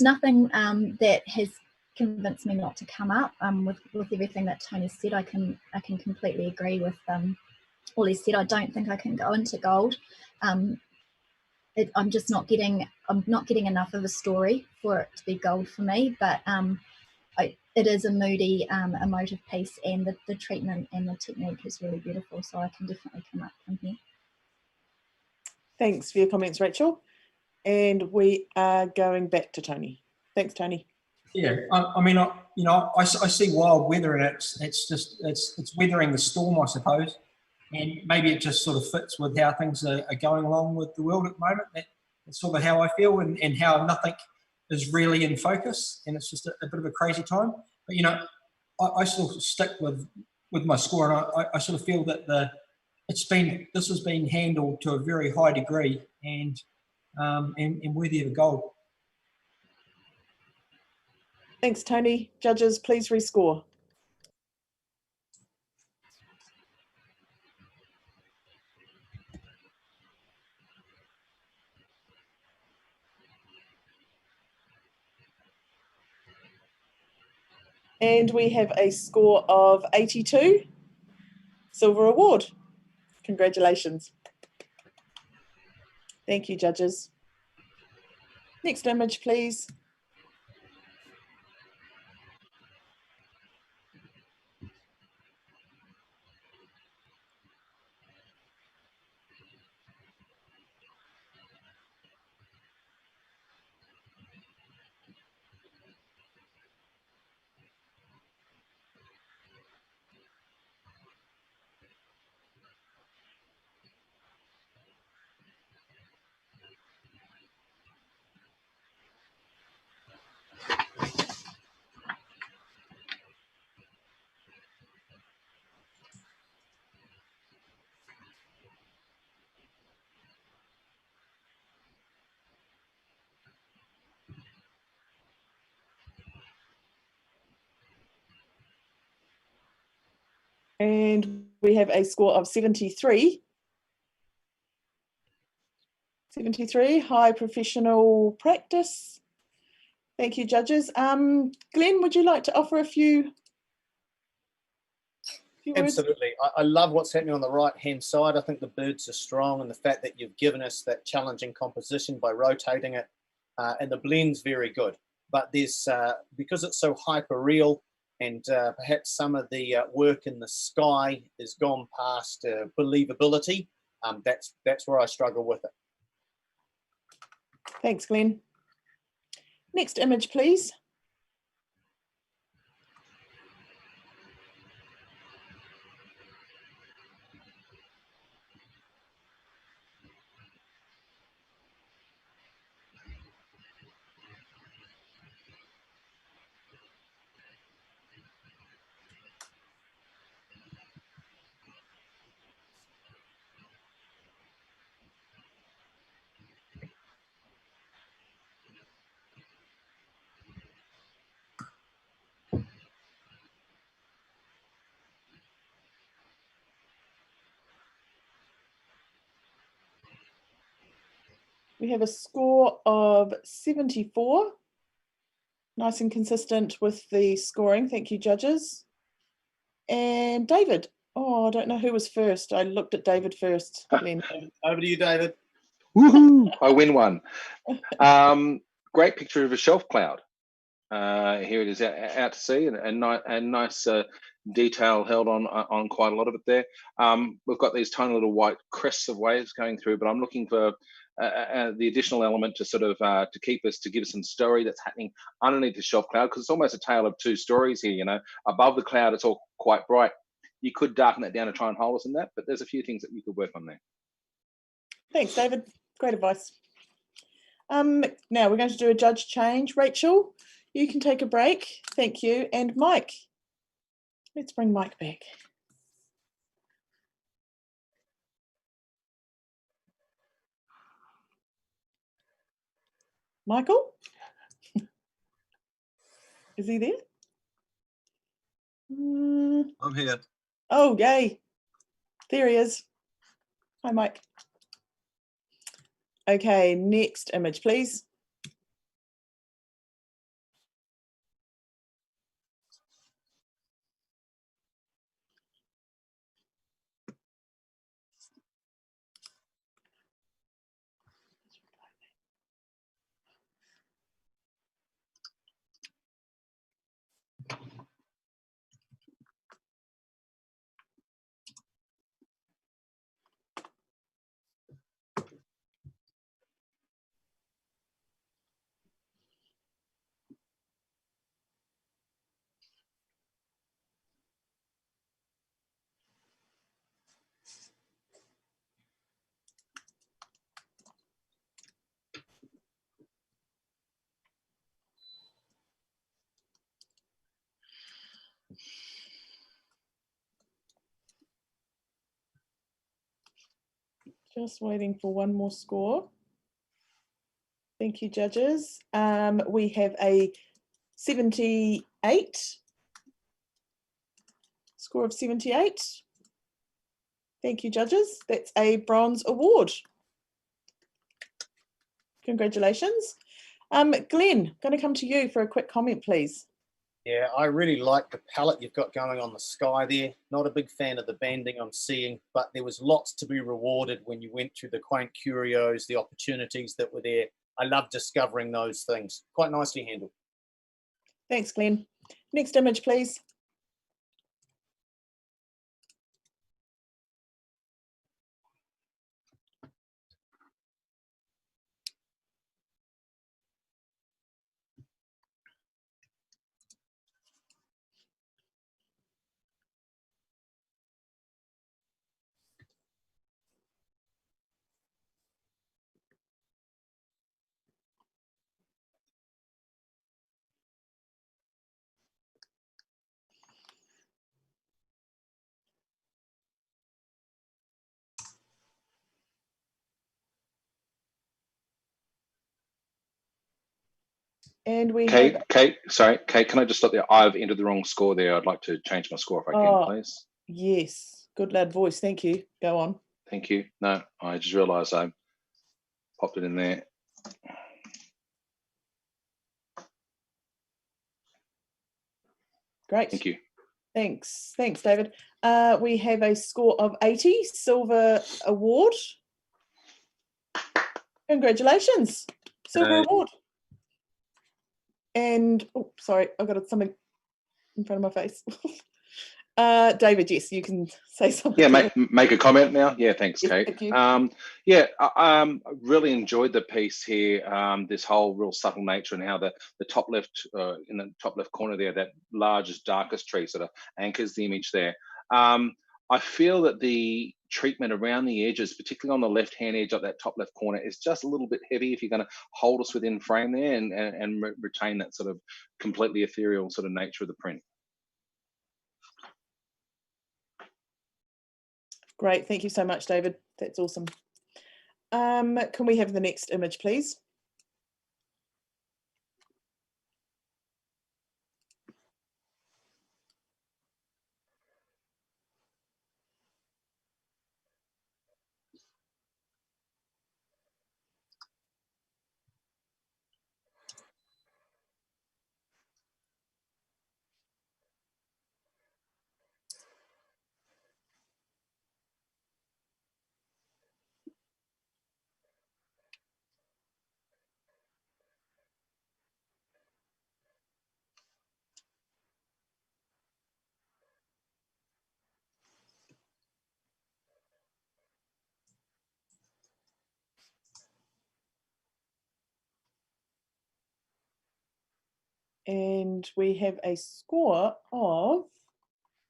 nothing that has convinced me not to come up. With everything that Tony said, I can completely agree with all he said. I don't think I can go into gold. I'm just not getting. I'm not getting enough of a story for it to be gold for me. But it is a moody, emotive piece, and the treatment and the technique is really beautiful, so I can definitely come up from here. Thanks for your comments, Rachel. And we are going back to Tony. Thanks, Tony. Yeah, I mean, I see wild weather, and it's weathering the storm, I suppose, and maybe it just sort of fits with how things are going along with the world at the moment. That's sort of how I feel, and how nothing is really in focus, and it's just a bit of a crazy time. But I sort of stick with my score, and I sort of feel that this has been handled to a very high degree, and worthy of a gold. Thanks, Tony. Judges, please rescore. And we have a score of 82. Silver award. Congratulations. Thank you, judges. Next image, please. And we have a score of 73. 73, high professional practice. Thank you, judges. Glenn, would you like to offer a few words? Absolutely. I love what's happening on the right-hand side. I think the birds are strong, and the fact that you've given us that challenging composition by rotating it, and the blend's very good. But there's, because it's so hyper-real, and perhaps some of the work in the sky has gone past believability, that's where I struggle with it. Thanks, Glenn. Next image, please. We have a score of 74. Nice and consistent with the scoring. Thank you, judges. And David. Oh, I don't know who was first. I looked at David first. Glenn. Over to you, David. Woohoo! I win one. Great picture of a shelf cloud. Here it is out to sea, and nice detail held on quite a lot of it there. We've got these tiny little white crests of waves going through, but I'm looking for the additional element to sort of to give us some story that's happening underneath the shelf cloud, because it's almost a tale of two stories here. Above the cloud it's all quite bright. You could darken that down and try and hold us in that, but there's a few things that you could work on there. Thanks, David. Great advice. Now we're going to do a judge change. Rachel, you can take a break. Thank you. And Mike, let's bring Mike back. Michael? Is he there? I'm here. Oh, yay. There he is. Hi, Mike. Okay, next image, please. Just waiting for one more score. Thank you, judges. We have a 78. Score of 78. Thank you, judges. That's a bronze award. Congratulations. Glenn, going to come to you for a quick comment, please. Yeah, I really like the palette you've got going on the sky there. Not a big fan of the banding I'm seeing, but there was lots to be rewarded when you went through the quaint curios, the opportunities that were there. I love discovering those things. Quite nicely handled. Thanks, Glenn. Next image, please. And we have... Kate, can I just stop there? I've entered the wrong score there. I'd like to change my score if I can, please. Yes, good lad voice. Thank you. Go on. Thank you. No, I just realised I popped it in there. Great. Thank you. Thanks, David. We have a score of 80, silver award. Congratulations, silver award. And, oh, sorry, I've got something in front of my face. David, yes, you can say something. Yeah, make a comment now. Yeah, thanks, Yes, Kate. thank you. I really enjoyed the piece here. This whole real subtle nature and how the top left, in the top left corner there, that largest, darkest tree sort of anchors the image there. I feel that the treatment around the edges, particularly on the left-hand edge of that top left corner, is just a little bit heavy if you're going to hold us within frame there and retain that sort of completely ethereal sort of nature of the print. Great, thank you so much, David. That's awesome. Can we have the next image, please? And we have a score of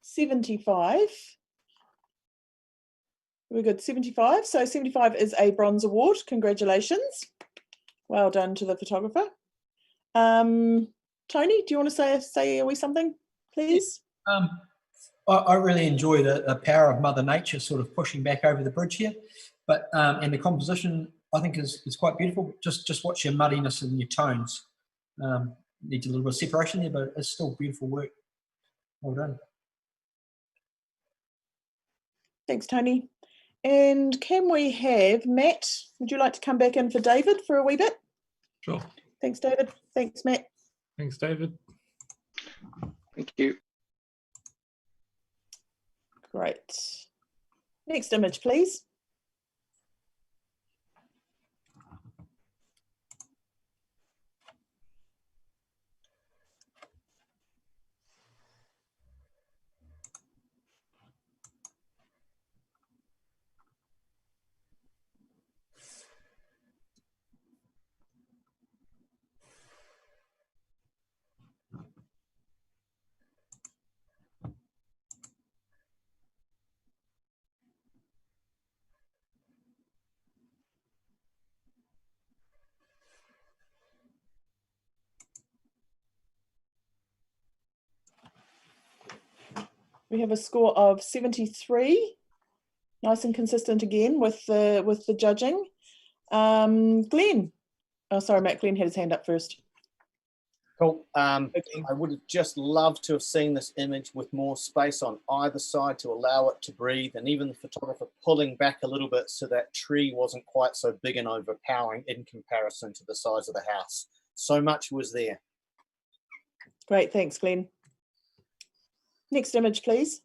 75. We're good, 75. So 75 is a bronze award. Congratulations. Well done to the photographer. Tony, do you want to say a wee something, please? I really enjoy the power of Mother Nature sort of pushing back over the bridge here, but and the composition I think is quite beautiful. Just watch your muddiness and your tones. Needs a little bit of separation there, but it's still beautiful work. Well done. Thanks, Tony. And can we have Matt? Would you like to come back in for David for a wee bit? Sure. Thanks, David. Thanks, Matt. Thanks, David. Thank you. Great. Next image, please. We have a score of 73. Nice and consistent again with the judging. Glenn. Oh, sorry, Matt. Glenn had his hand up first. Cool. I would have just loved to have seen this image with more space on either side to allow it to breathe, and even the photographer pulling back a little bit so that tree wasn't quite so big and overpowering in comparison to the size of the house. So much was there. Great, thanks, Glenn. Next image, please.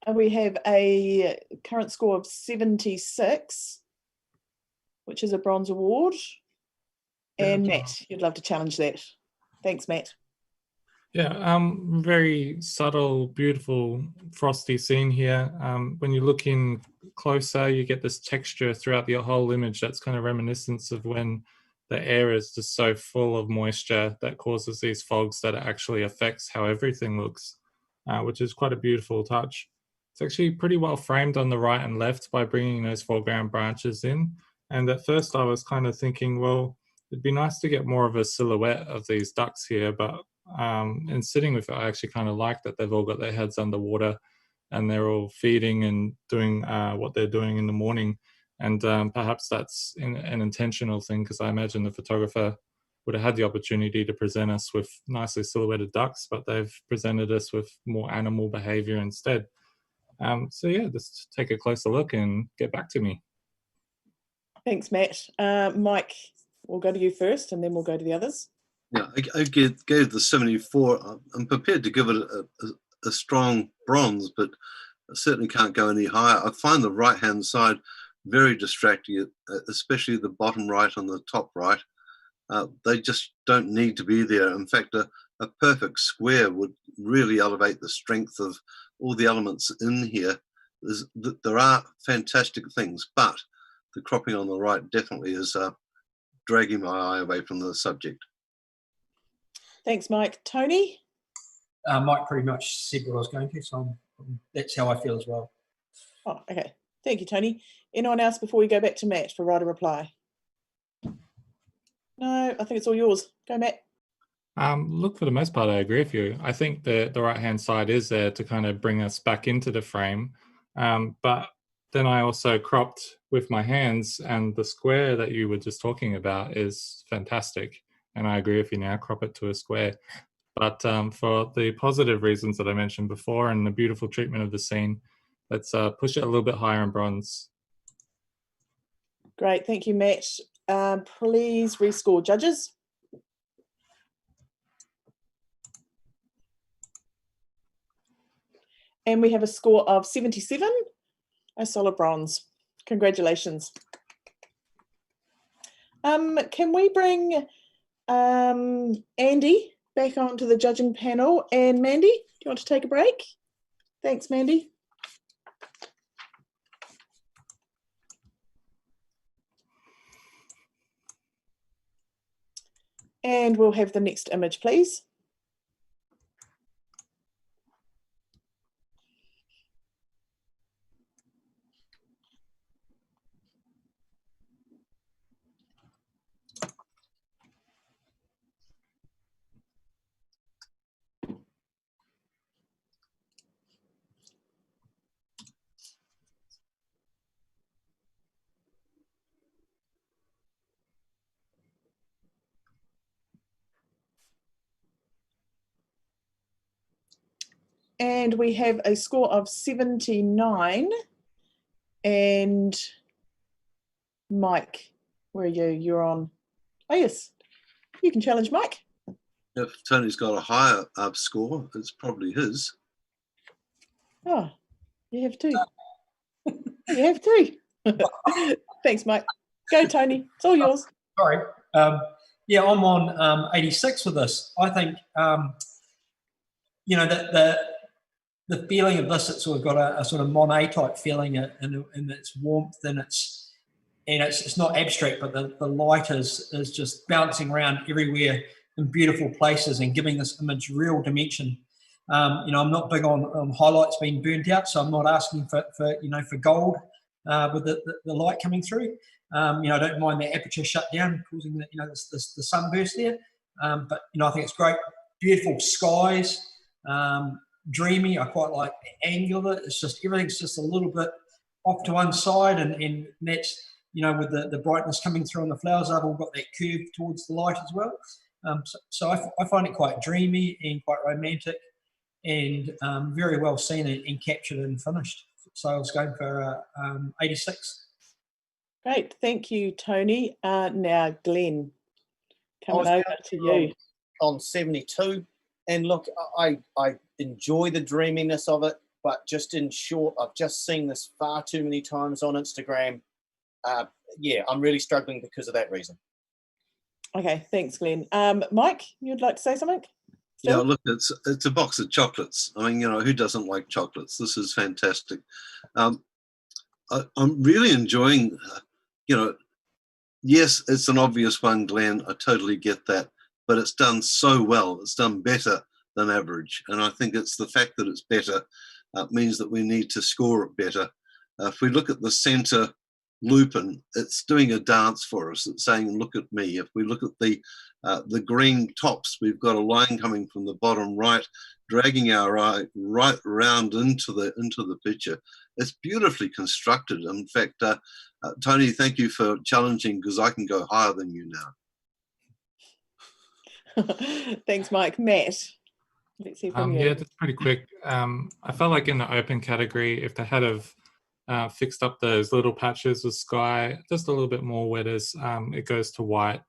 And we have a current score of 76, which is a bronze award. And Matt, you'd love to challenge that. Thanks, Matt. Yeah, very subtle, beautiful, frosty scene here. When you look in closer, you get this texture throughout the whole image that's kind of reminiscent of when the air is just so full of moisture that causes these fogs that it actually affects how everything looks, which is quite a beautiful touch. It's actually pretty well framed on the right and left by bringing those foreground branches in. And at first I was kind of thinking, well, it'd be nice to get more of a silhouette of these ducks here, but in sitting with it, I actually kind of like that they've all got their heads underwater and they're all feeding and doing what they're doing in the morning. And perhaps that's an intentional thing, because I imagine the photographer would have had the opportunity to present us with nicely silhouetted ducks, but they've presented us with more animal behavior instead. So yeah, just take a closer look and get back to me. Thanks, Matt. Mike, we'll go to you first and then we'll go to the others. Yeah, I gave the 74. I'm prepared to give it a strong bronze, but I certainly can't go any higher. I find the right-hand side very distracting, especially the bottom right and the top right. They just don't need to be there. In fact, a perfect square would really elevate the strength of all the elements in here. There are fantastic things, but the cropping on the right definitely is dragging my eye away from the subject. Thanks, Mike. Tony? Mike pretty much said what I was going to, so that's how I feel as well. Oh, okay. Thank you, Tony. Anyone else before we go back to Matt for write a reply? No, I think it's all yours. Go, Matt. Look, for the most part, I agree with you. I think the right-hand side is there to kind of bring us back into the frame. But then I also cropped with my hands, and the square that you were just talking about is fantastic. And I agree with you now, crop it to a square. But for the positive reasons that I mentioned before and the beautiful treatment of the scene, let's push it a little bit higher in bronze. Great, thank you, Matt. Please rescore, judges. And we have a score of 77, a solid bronze. Congratulations. Can we bring Andy back onto the judging panel? And Mandy, do you want to take a break? Thanks, Mandy. And we'll have the next image, please. And we have a score of 79. And Mike, where are you? You're on. Oh, yes. You can challenge Mike. If Tony's got a higher score, it's probably his. Oh, you have two. You have two. Thanks, Mike. Go, Tony. It's all yours. Sorry. Yeah, I'm on 86 with this. I think, you know, the feeling of this, it's sort of got a sort of Monet type feeling in its warmth, and it's not abstract, but the light is just bouncing around everywhere in beautiful places and giving this image real dimension. You know, I'm not big on highlights being burnt out, so I'm not asking for gold with the light coming through. You know, I don't mind the aperture shut down, causing the sunburst there. But you know, I think it's great, beautiful skies, dreamy. I quite like the angle of it. It's just everything's just a little bit off to one side, and that's, you know, with the brightness coming through on the flowers, I've all got that curve towards the light as well. So I find it quite dreamy and quite romantic, and very well seen and captured and finished. So I was going for 86. Great, thank you, Tony. Now, Glenn, coming over to you. On 72, and look, I enjoy the dreaminess of it, but just in short, I've just seen this far too many times on Instagram. Yeah, I'm really struggling because of that reason. Okay, thanks, Glenn. Mike, you'd like to say something? Yeah, look, it's a box of chocolates. I mean, you know, who doesn't like chocolates? This is fantastic. I'm really enjoying, you know, yes, it's an obvious one, Glenn. I totally get that. But it's done so well. It's done better than average. And I think it's the fact that it's better means that we need to score it better. If we look at the center lupin, it's doing a dance for us. It's saying, look at me. If we look at the green tops, we've got a line coming from the bottom right, dragging our eye right round into the picture. It's beautifully constructed. In fact, Tony, thank you for challenging, because I can go higher than you now. Thanks, Mike. Matt, let's see from you. Yeah, that's pretty quick. I felt like in the open category, if they had fixed up those little patches of sky just a little bit more where it goes to white,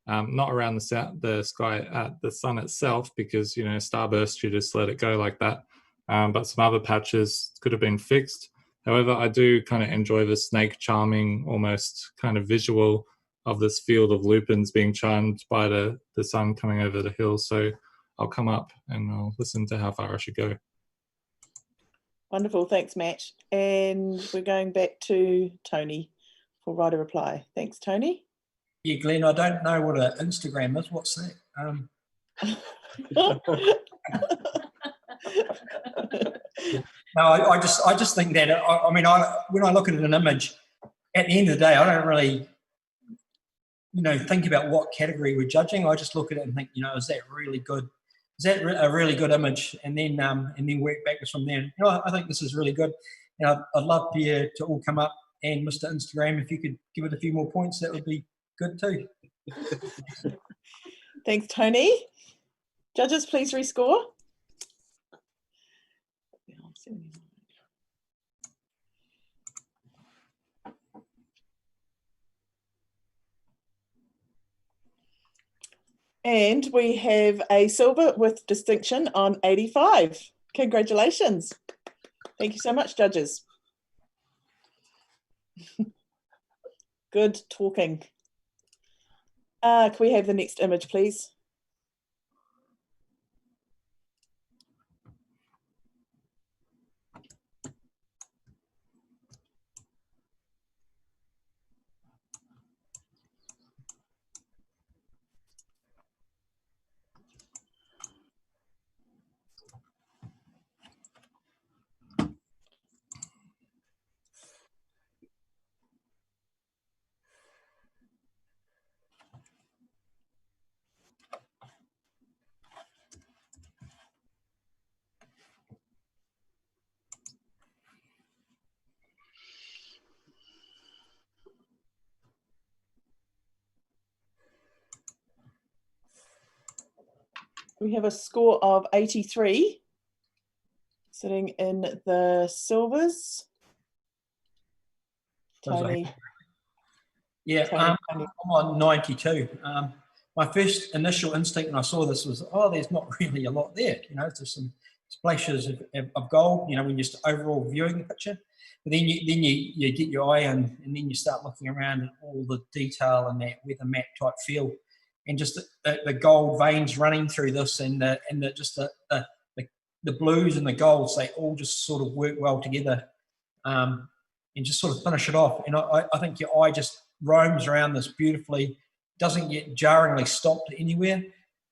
not around the sky at the sun itself, because, you know, starburst, you just let it go like that. But some other patches could have been fixed. However, I do kind of enjoy the snake charming, almost kind of visual of this field of lupins being charmed by the sun coming over the hill. So I'll come up and I'll listen to how far I should go. Wonderful, thanks, Matt. And we're going back to Tony for write a reply. Thanks, Tony. Yeah, Glenn, I don't know what an Instagram is. What's that? No, I just think that, I mean, when I look at an image, at the end of the day, I don't really, you know, think about what category we're judging. I just look at it and think, you know, is that really good? Is that a really good image? And then work backwards from there. You know, I think this is really good. You know, I'd love for you to all come up, and Mr. Instagram, if you could give it a few more points, that would be good too. Thanks, Tony. Judges, please rescore. And we have a silver with distinction on 85. Congratulations. Thank you so much, judges. Good talking. Can we have the next image, please? We have a score of 83, sitting in the silvers. Tony. Yeah, Tony. I'm on 92. My first initial instinct when I saw this was, oh, there's not really a lot there. You know, there's splashes of gold, you know, when you're just overall viewing the picture. But then you get your eye in, and then you start looking around at all the detail and that weather map type feel, and just the gold veins running through this, and the blues and the golds, they all just sort of work well together, and just sort of finish it off. And I think your eye just roams around this beautifully, doesn't get jarringly stopped anywhere.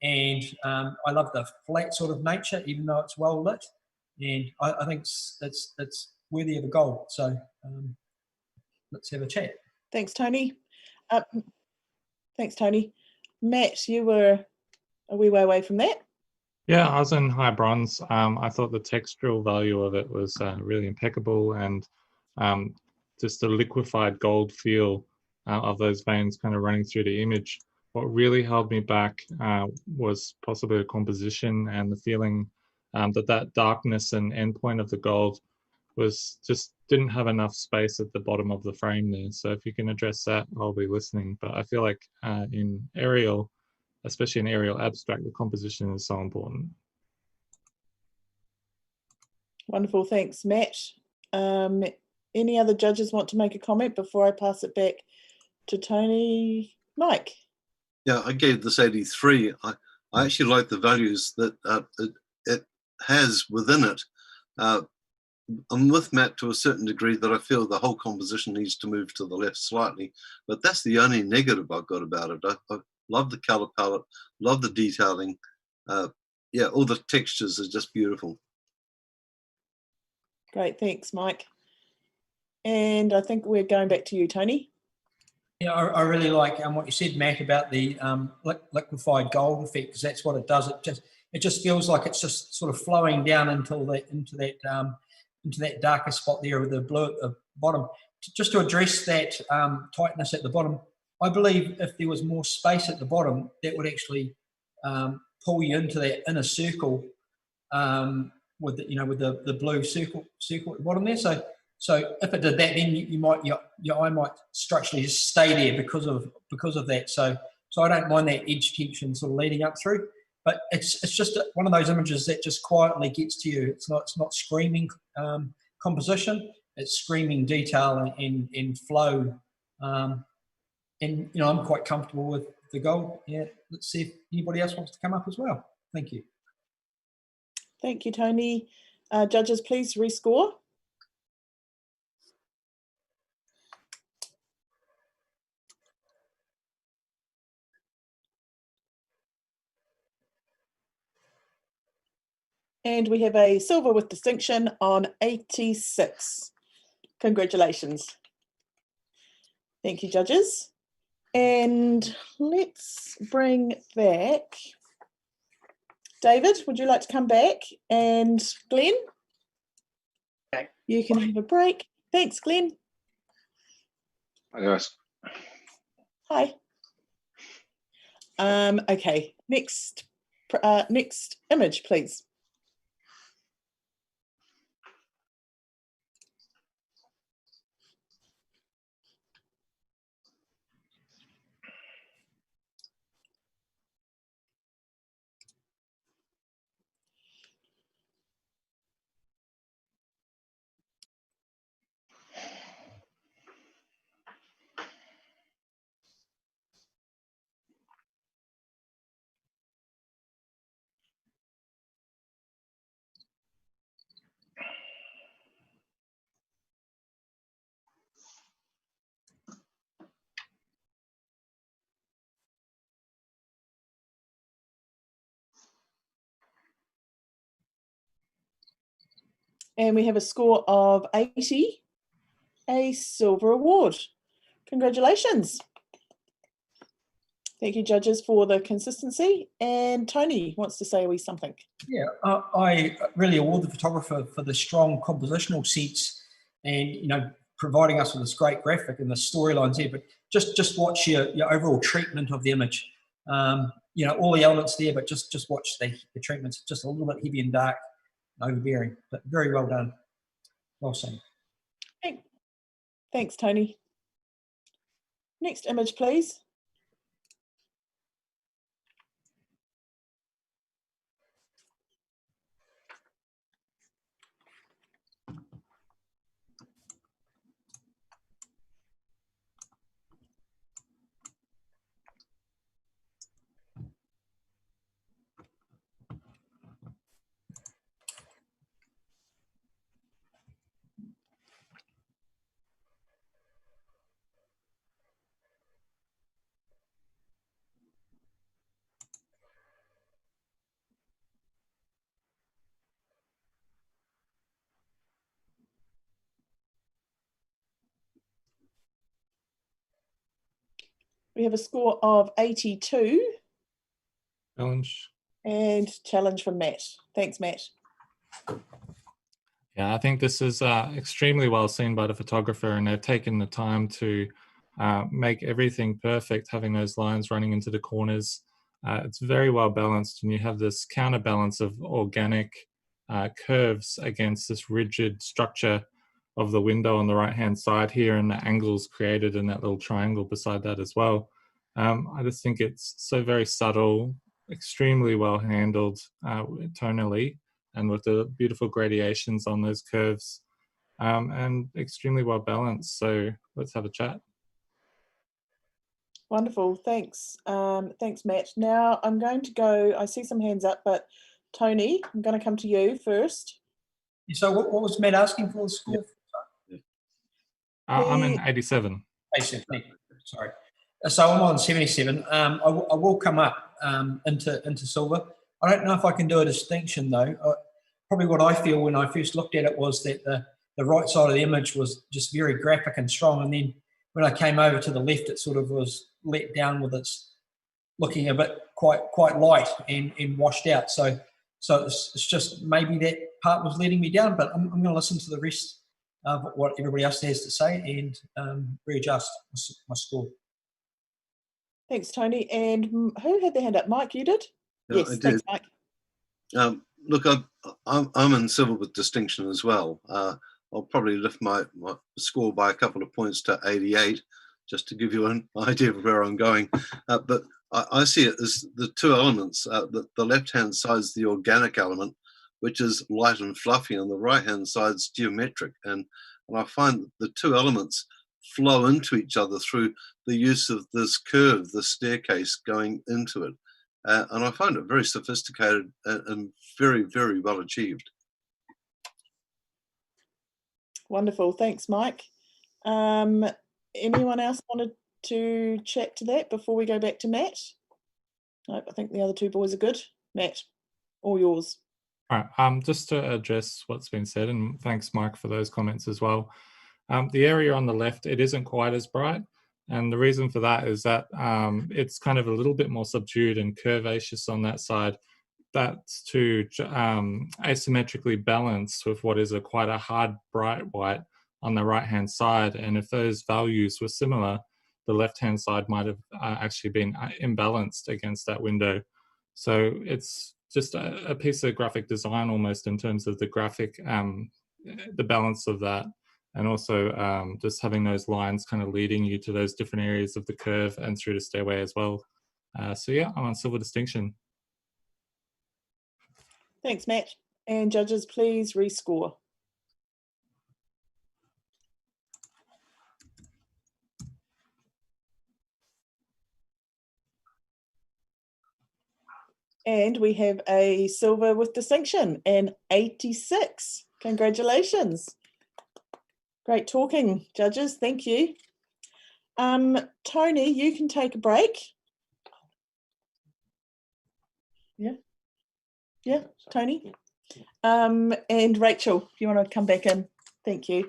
And I love the flat sort of nature, even though it's well lit. And I think it's worthy of a gold. So let's have a chat. Thanks, Tony. Thanks, Tony. Matt, you were a wee way away from that. Yeah, I was in high bronze. I thought the textural value of it was really impeccable, and just the liquefied gold feel of those veins kind of running through the image. What really held me back was possibly the composition and the feeling that darkness and endpoint of the gold was just didn't have enough space at the bottom of the frame there. So if you can address that, I'll be listening. But I feel like in aerial, especially in aerial abstract, the composition is so important. Wonderful, thanks, Matt. Any other judges want to make a comment before I pass it back to Tony? Mike? Yeah, I gave this 83. I actually like the values that it has within it. I'm with Matt to a certain degree that I feel the whole composition needs to move to the left slightly, but that's the only negative I've got about it. I love the color palette, love the detailing. Yeah, all the textures are just beautiful. Great, thanks, Mike. And I think we're going back to you, Tony. Yeah, I really like what you said, Matt, about the liquefied gold effect, because that's what it does. It just feels like it's just sort of flowing down into that darker spot there with the blue at the bottom. Just to address that tightness at the bottom, I believe if there was more space at the bottom, that would actually pull you into that inner circle with the blue circle at the bottom there. So if it did that, then your eye might structurally just stay there because of that. So I don't mind that edge tension sort of leading up through, but it's just one of those images that just quietly gets to you. It's not screaming composition. It's screaming detail and flow. And I'm quite comfortable with the gold. Yeah, let's see if anybody else wants to come up as well. Thank you. Thank you, Tony. Judges, please rescore. And we have a silver with distinction on 86. Congratulations. Thank you, judges. And let's bring back David. Would you like to come back? And Glenn? Okay. You can have a break. Thanks, Glenn. Hi, guys. Hi. Okay, next image, please. And we have a score of 80, a silver award. Congratulations. Thank you, judges, for the consistency. And Tony wants to say a wee something. Yeah, I really award the photographer for the strong compositional sense and, providing us with this great graphic and the storylines here, but just watch your overall treatment of the image. All the elements there, but just watch the treatments, just a little bit heavy and dark, overbearing, but very well done. Well seen. Thanks, Tony. Next image, please. We have a score of 82 Challenge. and challenge from Matt. Thanks, Matt. Yeah, I think this is extremely well seen by the photographer, and they've taken the time to make everything perfect, having those lines running into the corners. It's very well balanced, and you have this counterbalance of organic curves against this rigid structure of the window on the right-hand side here, and the angles created in that little triangle beside that as well. I just think it's so very subtle, extremely well handled tonally, and with the beautiful gradations on those curves, and extremely well balanced. So let's have a chat. Wonderful, thanks. Thanks, Matt. Now I'm going to go, I see some hands up, but Tony, I'm going to come to you first. So what was Matt asking for the score? I'm in 87. 87, sorry. So I'm on 77. I will come up into silver. I don't know if I can do a distinction though. Probably what I feel when I first looked at it was that the right side of the image was just very graphic and strong, and then when I came over to the left, it sort of was let down with its looking a bit quite light and washed out. So it's just maybe that part was letting me down, but I'm going to listen to the rest of what everybody else has to say and readjust my score. Thanks, Tony. And who had their hand up? Mike, you did? Yeah, yes, I did. Thanks, Mike. Look, I'm in silver with distinction as well. I'll probably lift my score by a couple of points to 88, just to give you an idea of where I'm going. But I see it as the two elements. The left-hand side is the organic element, which is light and fluffy, and the right-hand side is geometric. And I find the two elements flow into each other through the use of this curve, the staircase going into it. And I find it very sophisticated and very, very well achieved. Wonderful. Thanks, Mike. Anyone else wanted to chat to that before we go back to Matt? Nope, I think the other two boys are good. Matt, all yours. All right, just to address what's been said, and thanks, Mike, for those comments as well. The area on the left, it isn't quite as bright. And the reason for that is that it's kind of a little bit more subdued and curvaceous on that side. That's to asymmetrically balance with what is quite a hard, bright white on the right-hand side. And if those values were similar, the left-hand side might have actually been imbalanced against that window. So it's just a piece of graphic design almost in terms of the graphic, the balance of that. And also just having those lines kind of leading you to those different areas of the curve and through the stairway as well. So yeah, I'm on silver distinction. Thanks, Matt. And judges, please rescore. And we have a silver with distinction, and 86. Congratulations. Great talking, judges. Thank you. Tony, you can take a break. Yeah. Yeah, Tony. And Rachel, if you want to come back in. Thank you.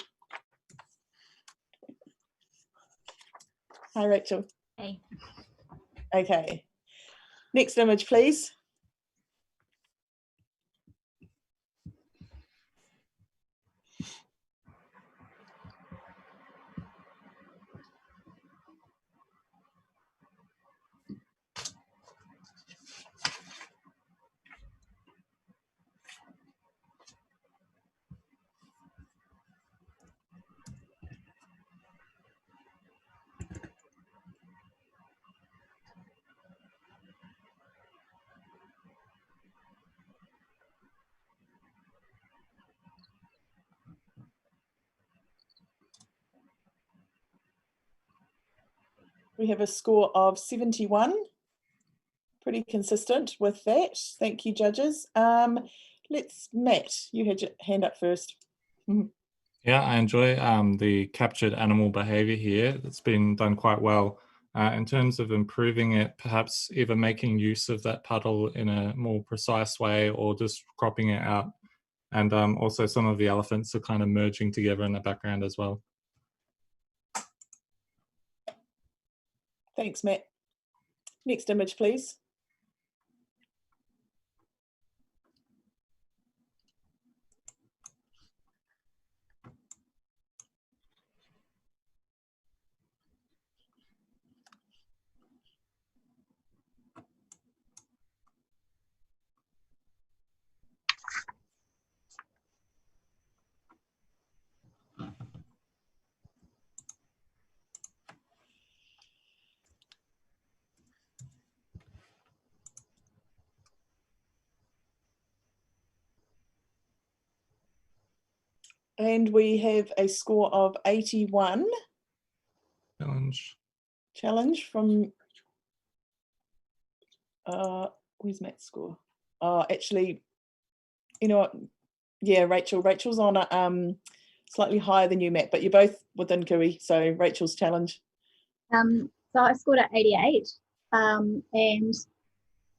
Hi, Rachel. Hey. Okay. Next image, please. We have a score of 71. Pretty consistent with that. Thank you, judges. Matt, you had your hand up first. Yeah, I enjoy the captured animal behavior here. It's been done quite well. In terms of improving it, perhaps either making use of that puddle in a more precise way or just cropping it out. And also some of the elephants are kind of merging together in the background as well. Thanks, Matt. Next image, please. And we have a score of 81. Challenge from, where's Matt's score? Actually, you know what? Yeah, Rachel's on a slightly higher than you, Matt, but you're both within Kui, so Rachel's challenge. So I scored at 88, and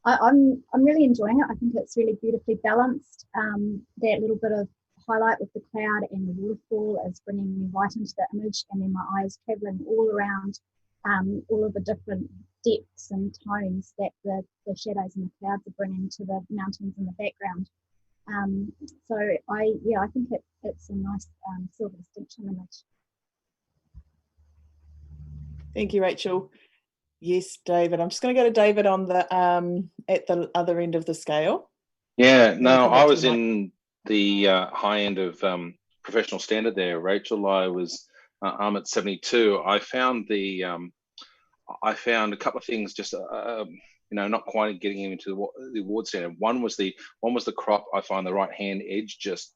I'm really enjoying it. I think it's really beautifully balanced. That little bit of highlight with the cloud and the waterfall is bringing me right into the image, and then my eyes traveling all around all of the different depths and tones that the shadows and the clouds are bringing to the mountains in the background. So I think it's a nice silver distinction image. Thank you, Rachel. Yes, David. I'm just going to go to David on the at the other end of the scale. Yeah, no, I was to in the high end of professional standard there, Rachel. I'm at 72. I found a couple of things just not quite getting him into the award standard. One was the crop. I find the right hand edge just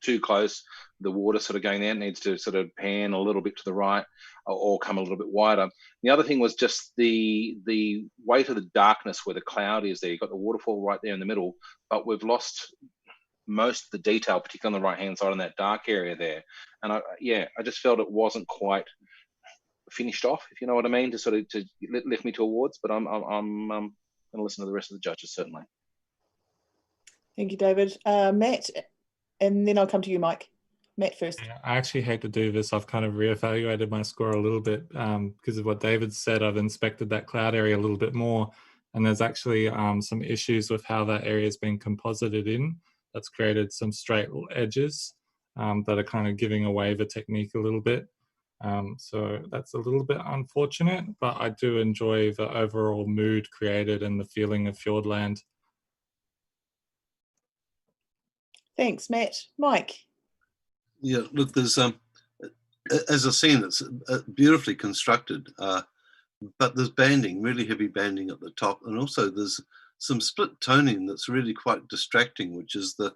too close. The water sort of going there. It needs to sort of pan a little bit to the right or come a little bit wider. The other thing was just the weight of the darkness where the cloud is there. You've got the waterfall right there in the middle, but we've lost most of the detail, particularly on the right hand side in that dark area there. And I just felt it wasn't quite finished off, if you know what I mean, to lift me to awards. But I'm going to listen to the rest of the judges, certainly. Thank you, David. Matt, and then I'll come to you, Mike. Matt first. Yeah, I actually hate to do this. I've kind of reevaluated my score a little bit because of what David said. I've inspected that cloud area a little bit more, and there's actually some issues with how that area has been composited in. That's created some straight edges that are kind of giving away the technique a little bit. So that's a little bit unfortunate, but I do enjoy the overall mood created and the feeling of Fjordland. Thanks, Matt. Mike. Yeah, look, there's as a scene, it's beautifully constructed, but there's banding, really heavy banding at the top, and also there's some split toning that's really quite distracting, which is the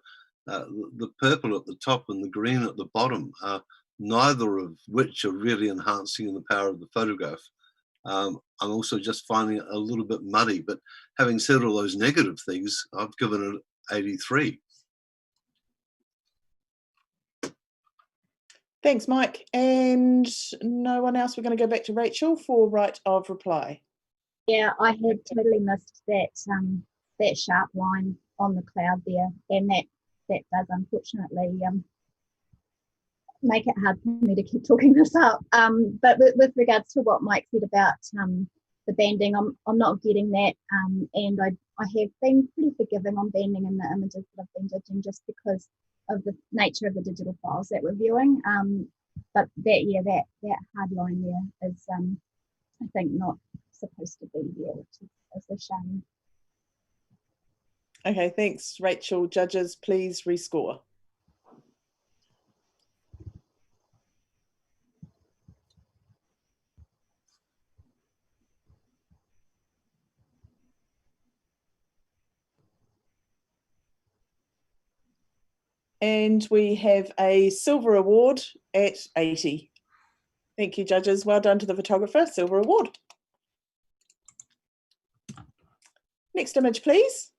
purple at the top and the green at the bottom. Neither of which are really enhancing the power of the photograph. I'm also just finding it a little bit muddy, but having said all those negative things, I've given it 83. Thanks, Mike. And no one else? We're going to go back to Rachel for right of reply. Yeah, I had totally missed that sharp line on the cloud there, and that does unfortunately make it hard for me to keep talking this up. But with regards to what Mike said about the banding, I'm not getting that, and I have been pretty forgiving on banding in the images that I've been judging just because of the nature of the digital files that we're viewing. But that hard line there is I think not supposed to be there, which is a shame. Okay, thanks, Rachel. Judges, please rescore. And we have a silver award at 80. Thank you, judges. Well done to the photographer. Silver award. Next image, please.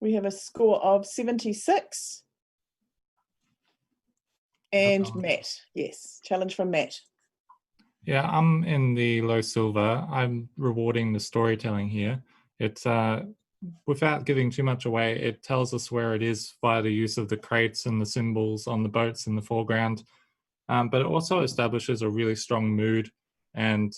We have a score of 76. And Matt, yes, challenge from Matt. Yeah, I'm in the low silver. I'm rewarding the storytelling here. It's without giving too much away, it tells us where it is via the use of the crates and the symbols on the boats in the foreground. But it also establishes a really strong mood and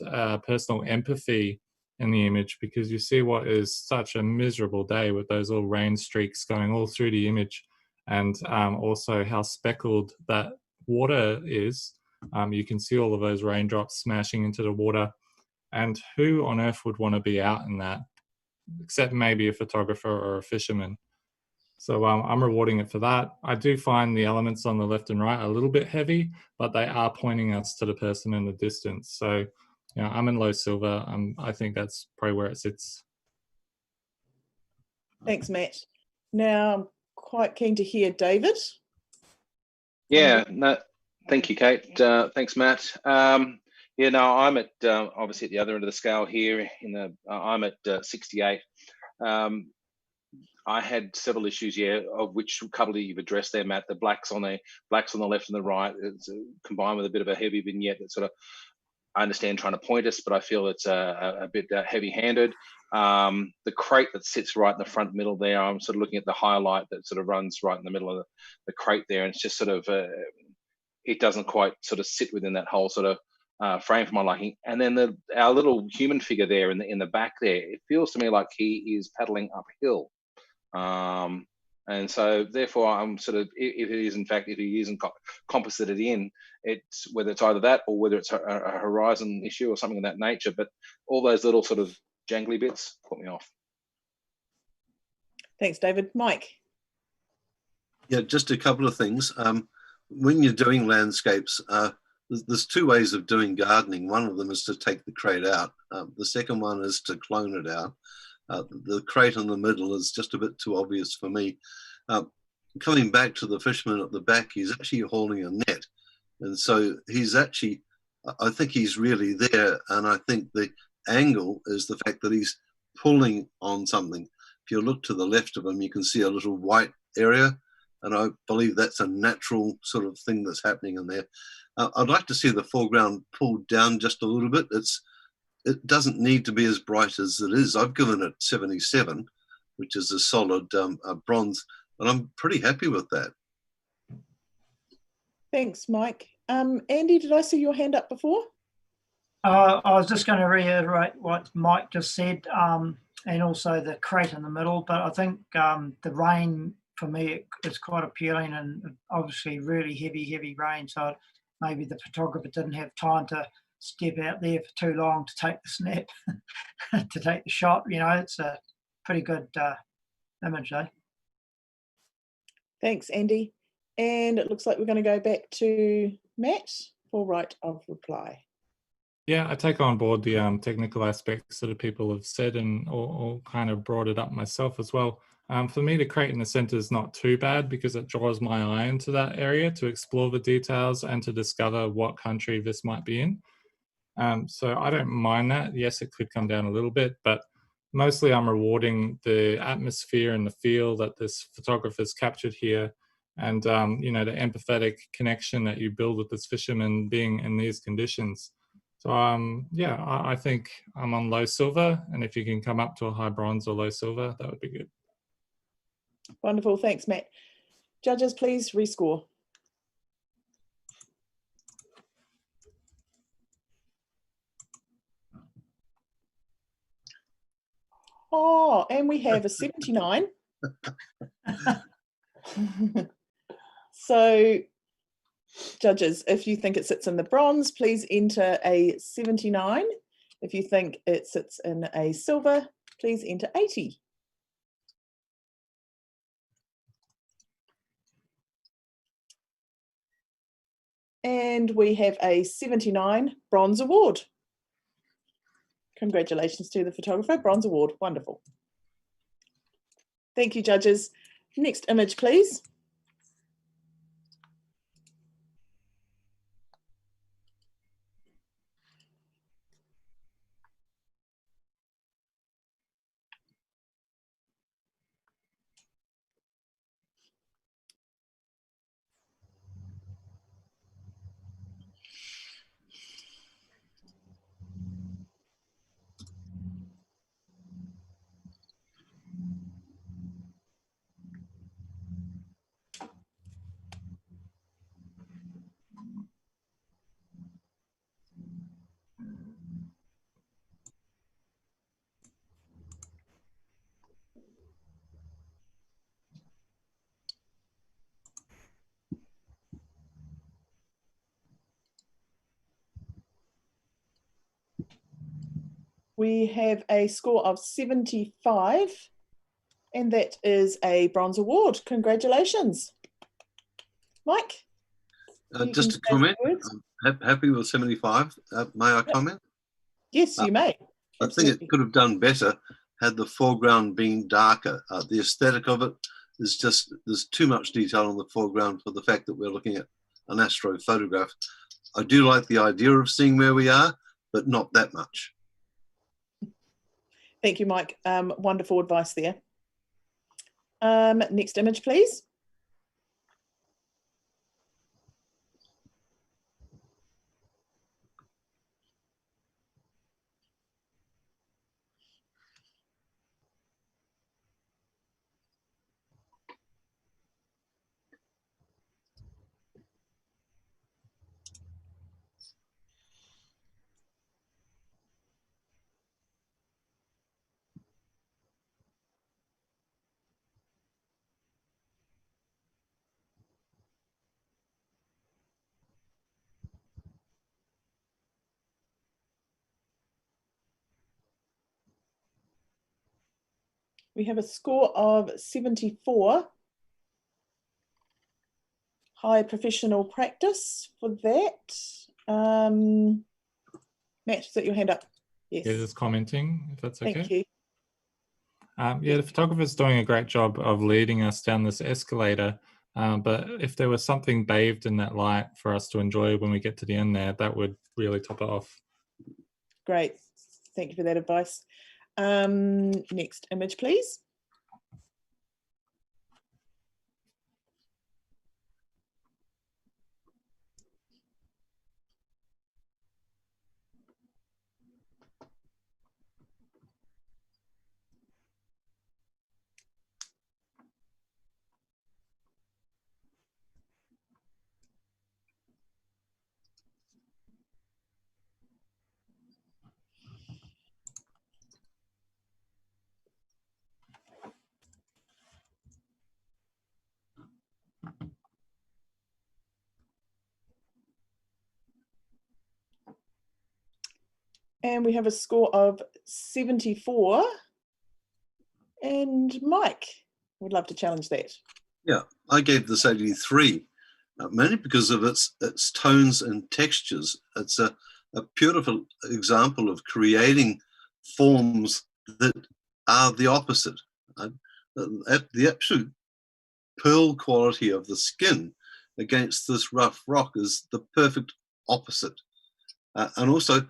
personal empathy in the image, because you see what is such a miserable day with those little rain streaks going all through the image, and also how speckled that water is. You can see all of those raindrops smashing into the water, and who on earth would want to be out in that, except maybe a photographer or a fisherman. So I'm rewarding it for that. I do find the elements on the left and right a little bit heavy, but they are pointing us to the person in the distance. So, you know, I'm in low silver. I think that's probably where it sits. Thanks, Matt. Now, I'm quite keen to hear David. Yeah, no, thank you, Kate. Thanks, Matt. Yeah, no, I'm at obviously at the other end of the scale here. I'm at 68. I had several issues, yeah, of which a couple of you've addressed there, Matt. The blacks on the left and the right, it's combined with a bit of a heavy vignette that sort of, I understand trying to point us, but I feel it's a bit heavy-handed. The crate that sits right in the front middle there, I'm sort of looking at the highlight that sort of runs right in the middle of the crate there, and it's just sort of, it doesn't quite sort of sit within that whole sort of frame for my liking. And then our little human figure there in the back there, it feels to me like he is paddling uphill. And so therefore I'm sort of, if he isn't composited in, it's whether it's either that or whether it's a horizon issue or something of that nature, but all those little sort of jangly bits put me off. Thanks, David. Mike. Yeah, just a couple of things. When you're doing landscapes, there's two ways of doing gardening. One of them is to take the crate out. The second one is to clone it out. The crate in the middle is just a bit too obvious for me. Coming back to the fisherman at the back, he's actually holding a net. And so he's actually, I think he's really there. And I think the angle is the fact that he's pulling on something. If you look to the left of him, you can see a little white area. And I believe that's a natural sort of thing that's happening in there. I'd like to see the foreground pulled down just a little bit. It doesn't need to be as bright as it is. I've given it 77, which is a solid bronze, and I'm pretty happy with that. Thanks, Mike. Andy, did I see your hand up before? I was just going to reiterate what Mike just said, and also the crate in the middle, but I think the rain, for me, is quite appealing, and obviously really heavy rain, so maybe the photographer didn't have time to step out there for too long to take the snap, to take the shot. You know, it's a pretty good image, though. Thanks, Andy. And it looks like we're going to go back to Matt for right of reply. Yeah, I take on board the technical aspects that people have said, and all kind of brought it up myself as well. For me, the crate in the center is not too bad because it draws my eye into that area to explore the details and to discover what country this might be in. So I don't mind that. Yes, it could come down a little bit, but mostly I'm rewarding the atmosphere and the feel that this photographer's captured here, and you know, the empathetic connection that you build with this fisherman being in these conditions. So yeah, I think I'm on low silver, and if you can come up to a high bronze or low silver, that would be good. Wonderful, thanks, Matt. Judges, please rescore. Oh, and we have a 79. So, judges, if you think it sits in the bronze, please enter a 79. If you think it sits in a silver, please enter 80. And we have a 79 bronze award. Congratulations to the photographer, bronze award, wonderful. Thank you, judges. Next image, please. We have a score of 75, and that is a bronze award. Congratulations. Mike? You Just can a say comment. some words. I'm happy with 75. May I comment? Yes, you may. I think it could have done better had the foreground been darker. The aesthetic of it is just, there's too much detail on the foreground for the fact that we're looking at an astro photograph. I do like the idea of seeing where we are, but not that much. Thank you, Mike. Wonderful advice there. Next image, please. We have a score of 74. High professional practice for that. Matt, is that your hand up? Yes. Yeah, just commenting, if that's okay. Thank you. Yeah, the photographer's doing a great job of leading us down this escalator. But if there was something bathed in that light for us to enjoy when we get to the end there, that would really top it off. Great. Thank you for that advice. Next image, please. And we have a score of 74. And Mike, would love to challenge that. Yeah, I gave this 83, mainly because of its tones and textures. It's a beautiful example of creating forms that are the opposite. The absolute pearl quality of the skin against this rough rock is the perfect opposite. And also,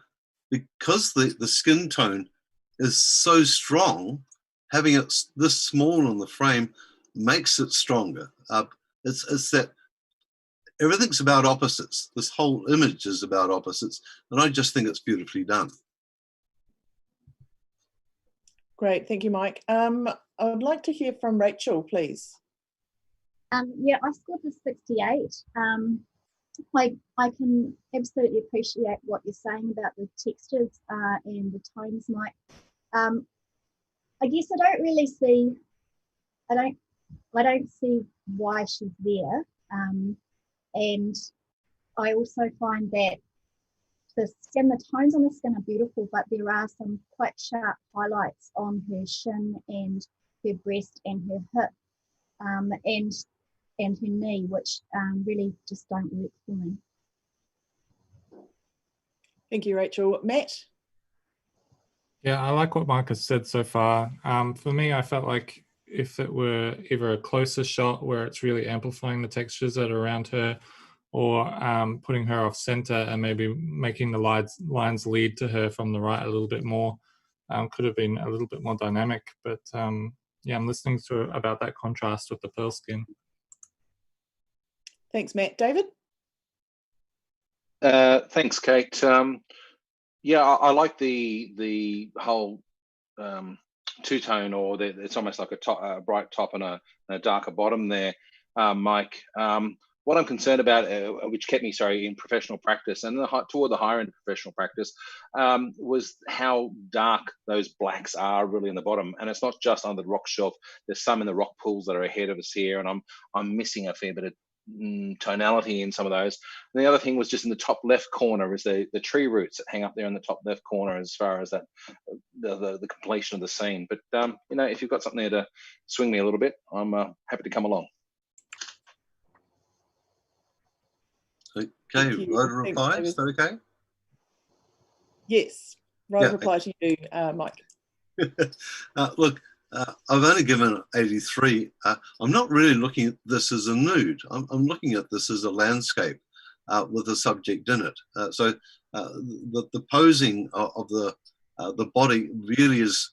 because the skin tone is so strong, having it this small in the frame makes it stronger. It's that everything's about opposites. This whole image is about opposites, and I just think it's beautifully done. Great, thank you, Mike. I would like to hear from Rachel, please. Yeah, I scored the 68. I can absolutely appreciate what you're saying about the textures and the tones, Mike. I guess I don't really see, I don't see why she's there. And I also find that the tones on the skin are beautiful, but there are some quite sharp highlights on her shin and her breast and her hip and her knee, which really just don't work for me. Thank you, Rachel. Matt? Yeah, I like what Mike has said so far. For me, I felt like if it were either a closer shot where it's really amplifying the textures that are around her, or putting her off center and maybe making the lines lead to her from the right a little bit more, could have been a little bit more dynamic. But yeah, I'm listening to about that contrast with the pearl skin. Thanks, Matt. David? Thanks, Kate. Yeah, I like the whole two-tone, or it's almost like a bright top and a darker bottom there, Mike. What I'm concerned about, which kept me, in professional practice and toward the higher end of professional practice, was how dark those blacks are really in the bottom. And it's not just on the rock shelf. There's some in the rock pools that are ahead of us here, and I'm missing a fair bit of tonality in some of those. And the other thing was just in the top left corner is the tree roots that hang up there in the top left corner as far as that the completion of the scene. But you know, if you've got something there to swing me a little bit, I'm happy to come along. Okay, write a reply. Is that okay? Yes, write a Yeah. reply to you, Mike. Look, I've only given it 83. I'm not really looking at this as a nude. I'm looking at this as a landscape with a subject in it. So the posing of the body really is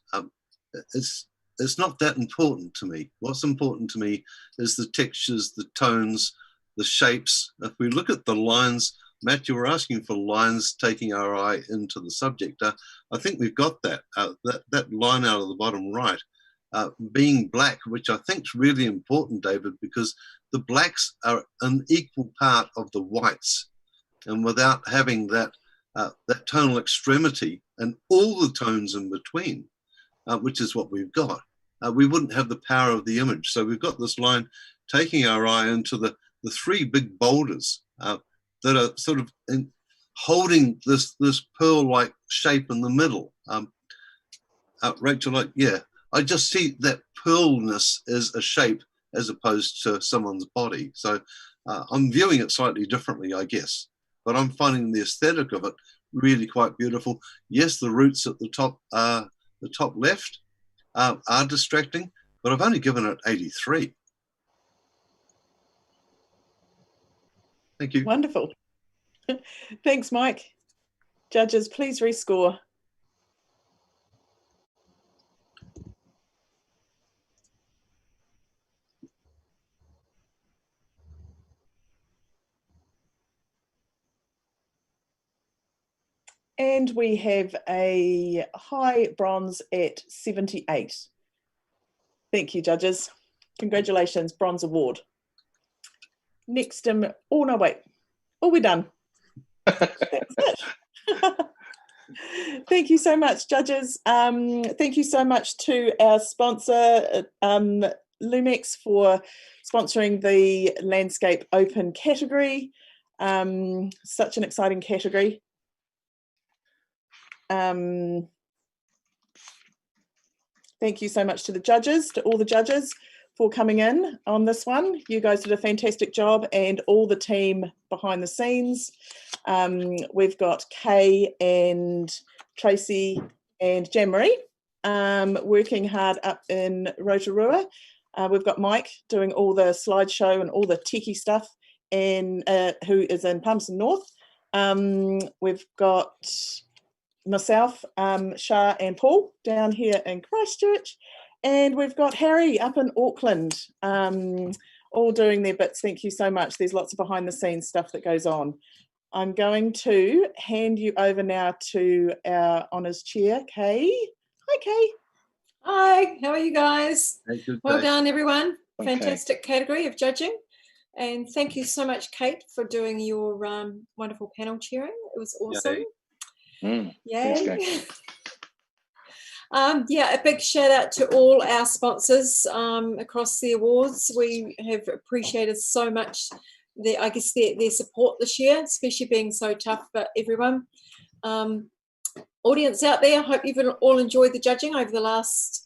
it's not that important to me. What's important to me is the textures, the tones, the shapes. If we look at the lines, Matt, you were asking for lines taking our eye into the subject. I think we've got that. That line out of the bottom right, being black, which I think is really important, David, because the blacks are an equal part of the whites. And without having that, that tonal extremity and all the tones in between, which is what we've got, we wouldn't have the power of the image. So we've got this line taking our eye into the three big boulders that are sort of holding this pearl-like shape in the middle. Rachel, yeah, I just see that pearlness as a shape as opposed to someone's body. So I'm viewing it slightly differently, I guess, but I'm finding the aesthetic of it really quite beautiful. Yes, the roots at the top left are distracting, but I've only given it 83. Thank you. Wonderful. Thanks, Mike. Judges, please rescore. And we have a high bronze at 78. Thank you, judges. Congratulations, Bronze Award. Next, oh no, wait. Oh, we're done. That's it. Thank you so much, judges. Thank you so much to our sponsor, Lumix, for sponsoring the Landscape Open category. Such an exciting category. Thank you so much to the judges, to all the judges for coming in on this one. You guys did a fantastic job, and all the team behind the scenes. We've got Kay and Tracy and Jean-Marie working hard up in Rotorua. We've got Mike doing all the slideshow and all the techie stuff, and who is in Palmerston North. We've got myself, Shah and Paul down here in Christchurch, and we've got Harry up in Auckland, all doing their bits. Thank you so much. There's lots of behind the scenes stuff that goes on. I'm going to hand you over now to our honours chair, Kay. Hi, Kay. Hi, how are you guys? Hey, good Well day. done, everyone. Okay. Fantastic category of judging. And thank you so much, Kate, for doing your wonderful panel chairing. It was awesome. Thanks, Yay. Kate. Yeah, a big shout out to all our sponsors across the awards. We have appreciated so much their support this year, especially being so tough for everyone. Audience out there, I hope you've all enjoyed the judging over the last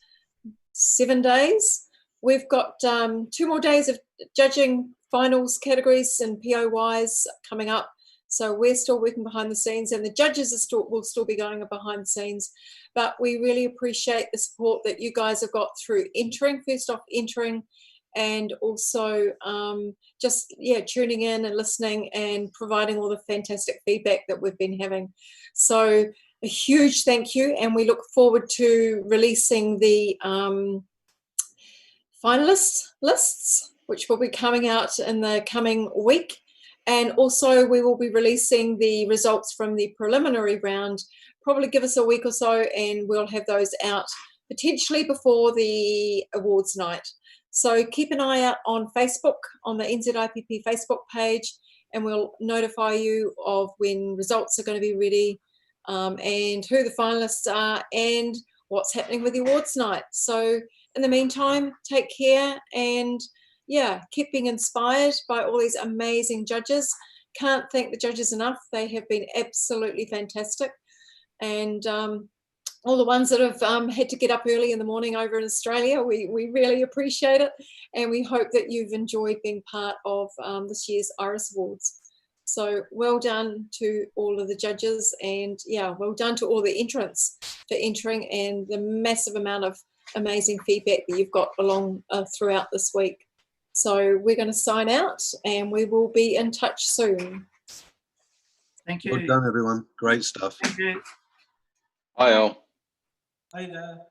7 days. We've got 2 more days of judging finals categories and POYs coming up. So we're still working behind the scenes, and the judges will still be going behind the scenes. But we really appreciate the support that you guys have got through entering, first off entering, and also tuning in and listening and providing all the fantastic feedback that we've been having. So a huge thank you, and we look forward to releasing the finalist lists, which will be coming out in the coming week. And also we will be releasing the results from the preliminary round. Probably give us a week or so, and we'll have those out potentially before the awards night. So keep an eye out on Facebook, on the NZIPP Facebook page, and we'll notify you of when results are going to be ready, and who the finalists are and what's happening with the awards night. So in the meantime, take care, and keep being inspired by all these amazing judges. Can't thank the judges enough. They have been absolutely fantastic. And all the ones that have had to get up early in the morning over in Australia, we really appreciate it. And we hope that you've enjoyed being part of this year's Iris Awards. So well done to all of the judges, and well done to all the entrants for entering, and the massive amount of amazing feedback that you've got along throughout this week. So we're going to sign out, and we will be in touch soon. Thank you. Well done, everyone. Great stuff. Thank you. Bye all. Hey there.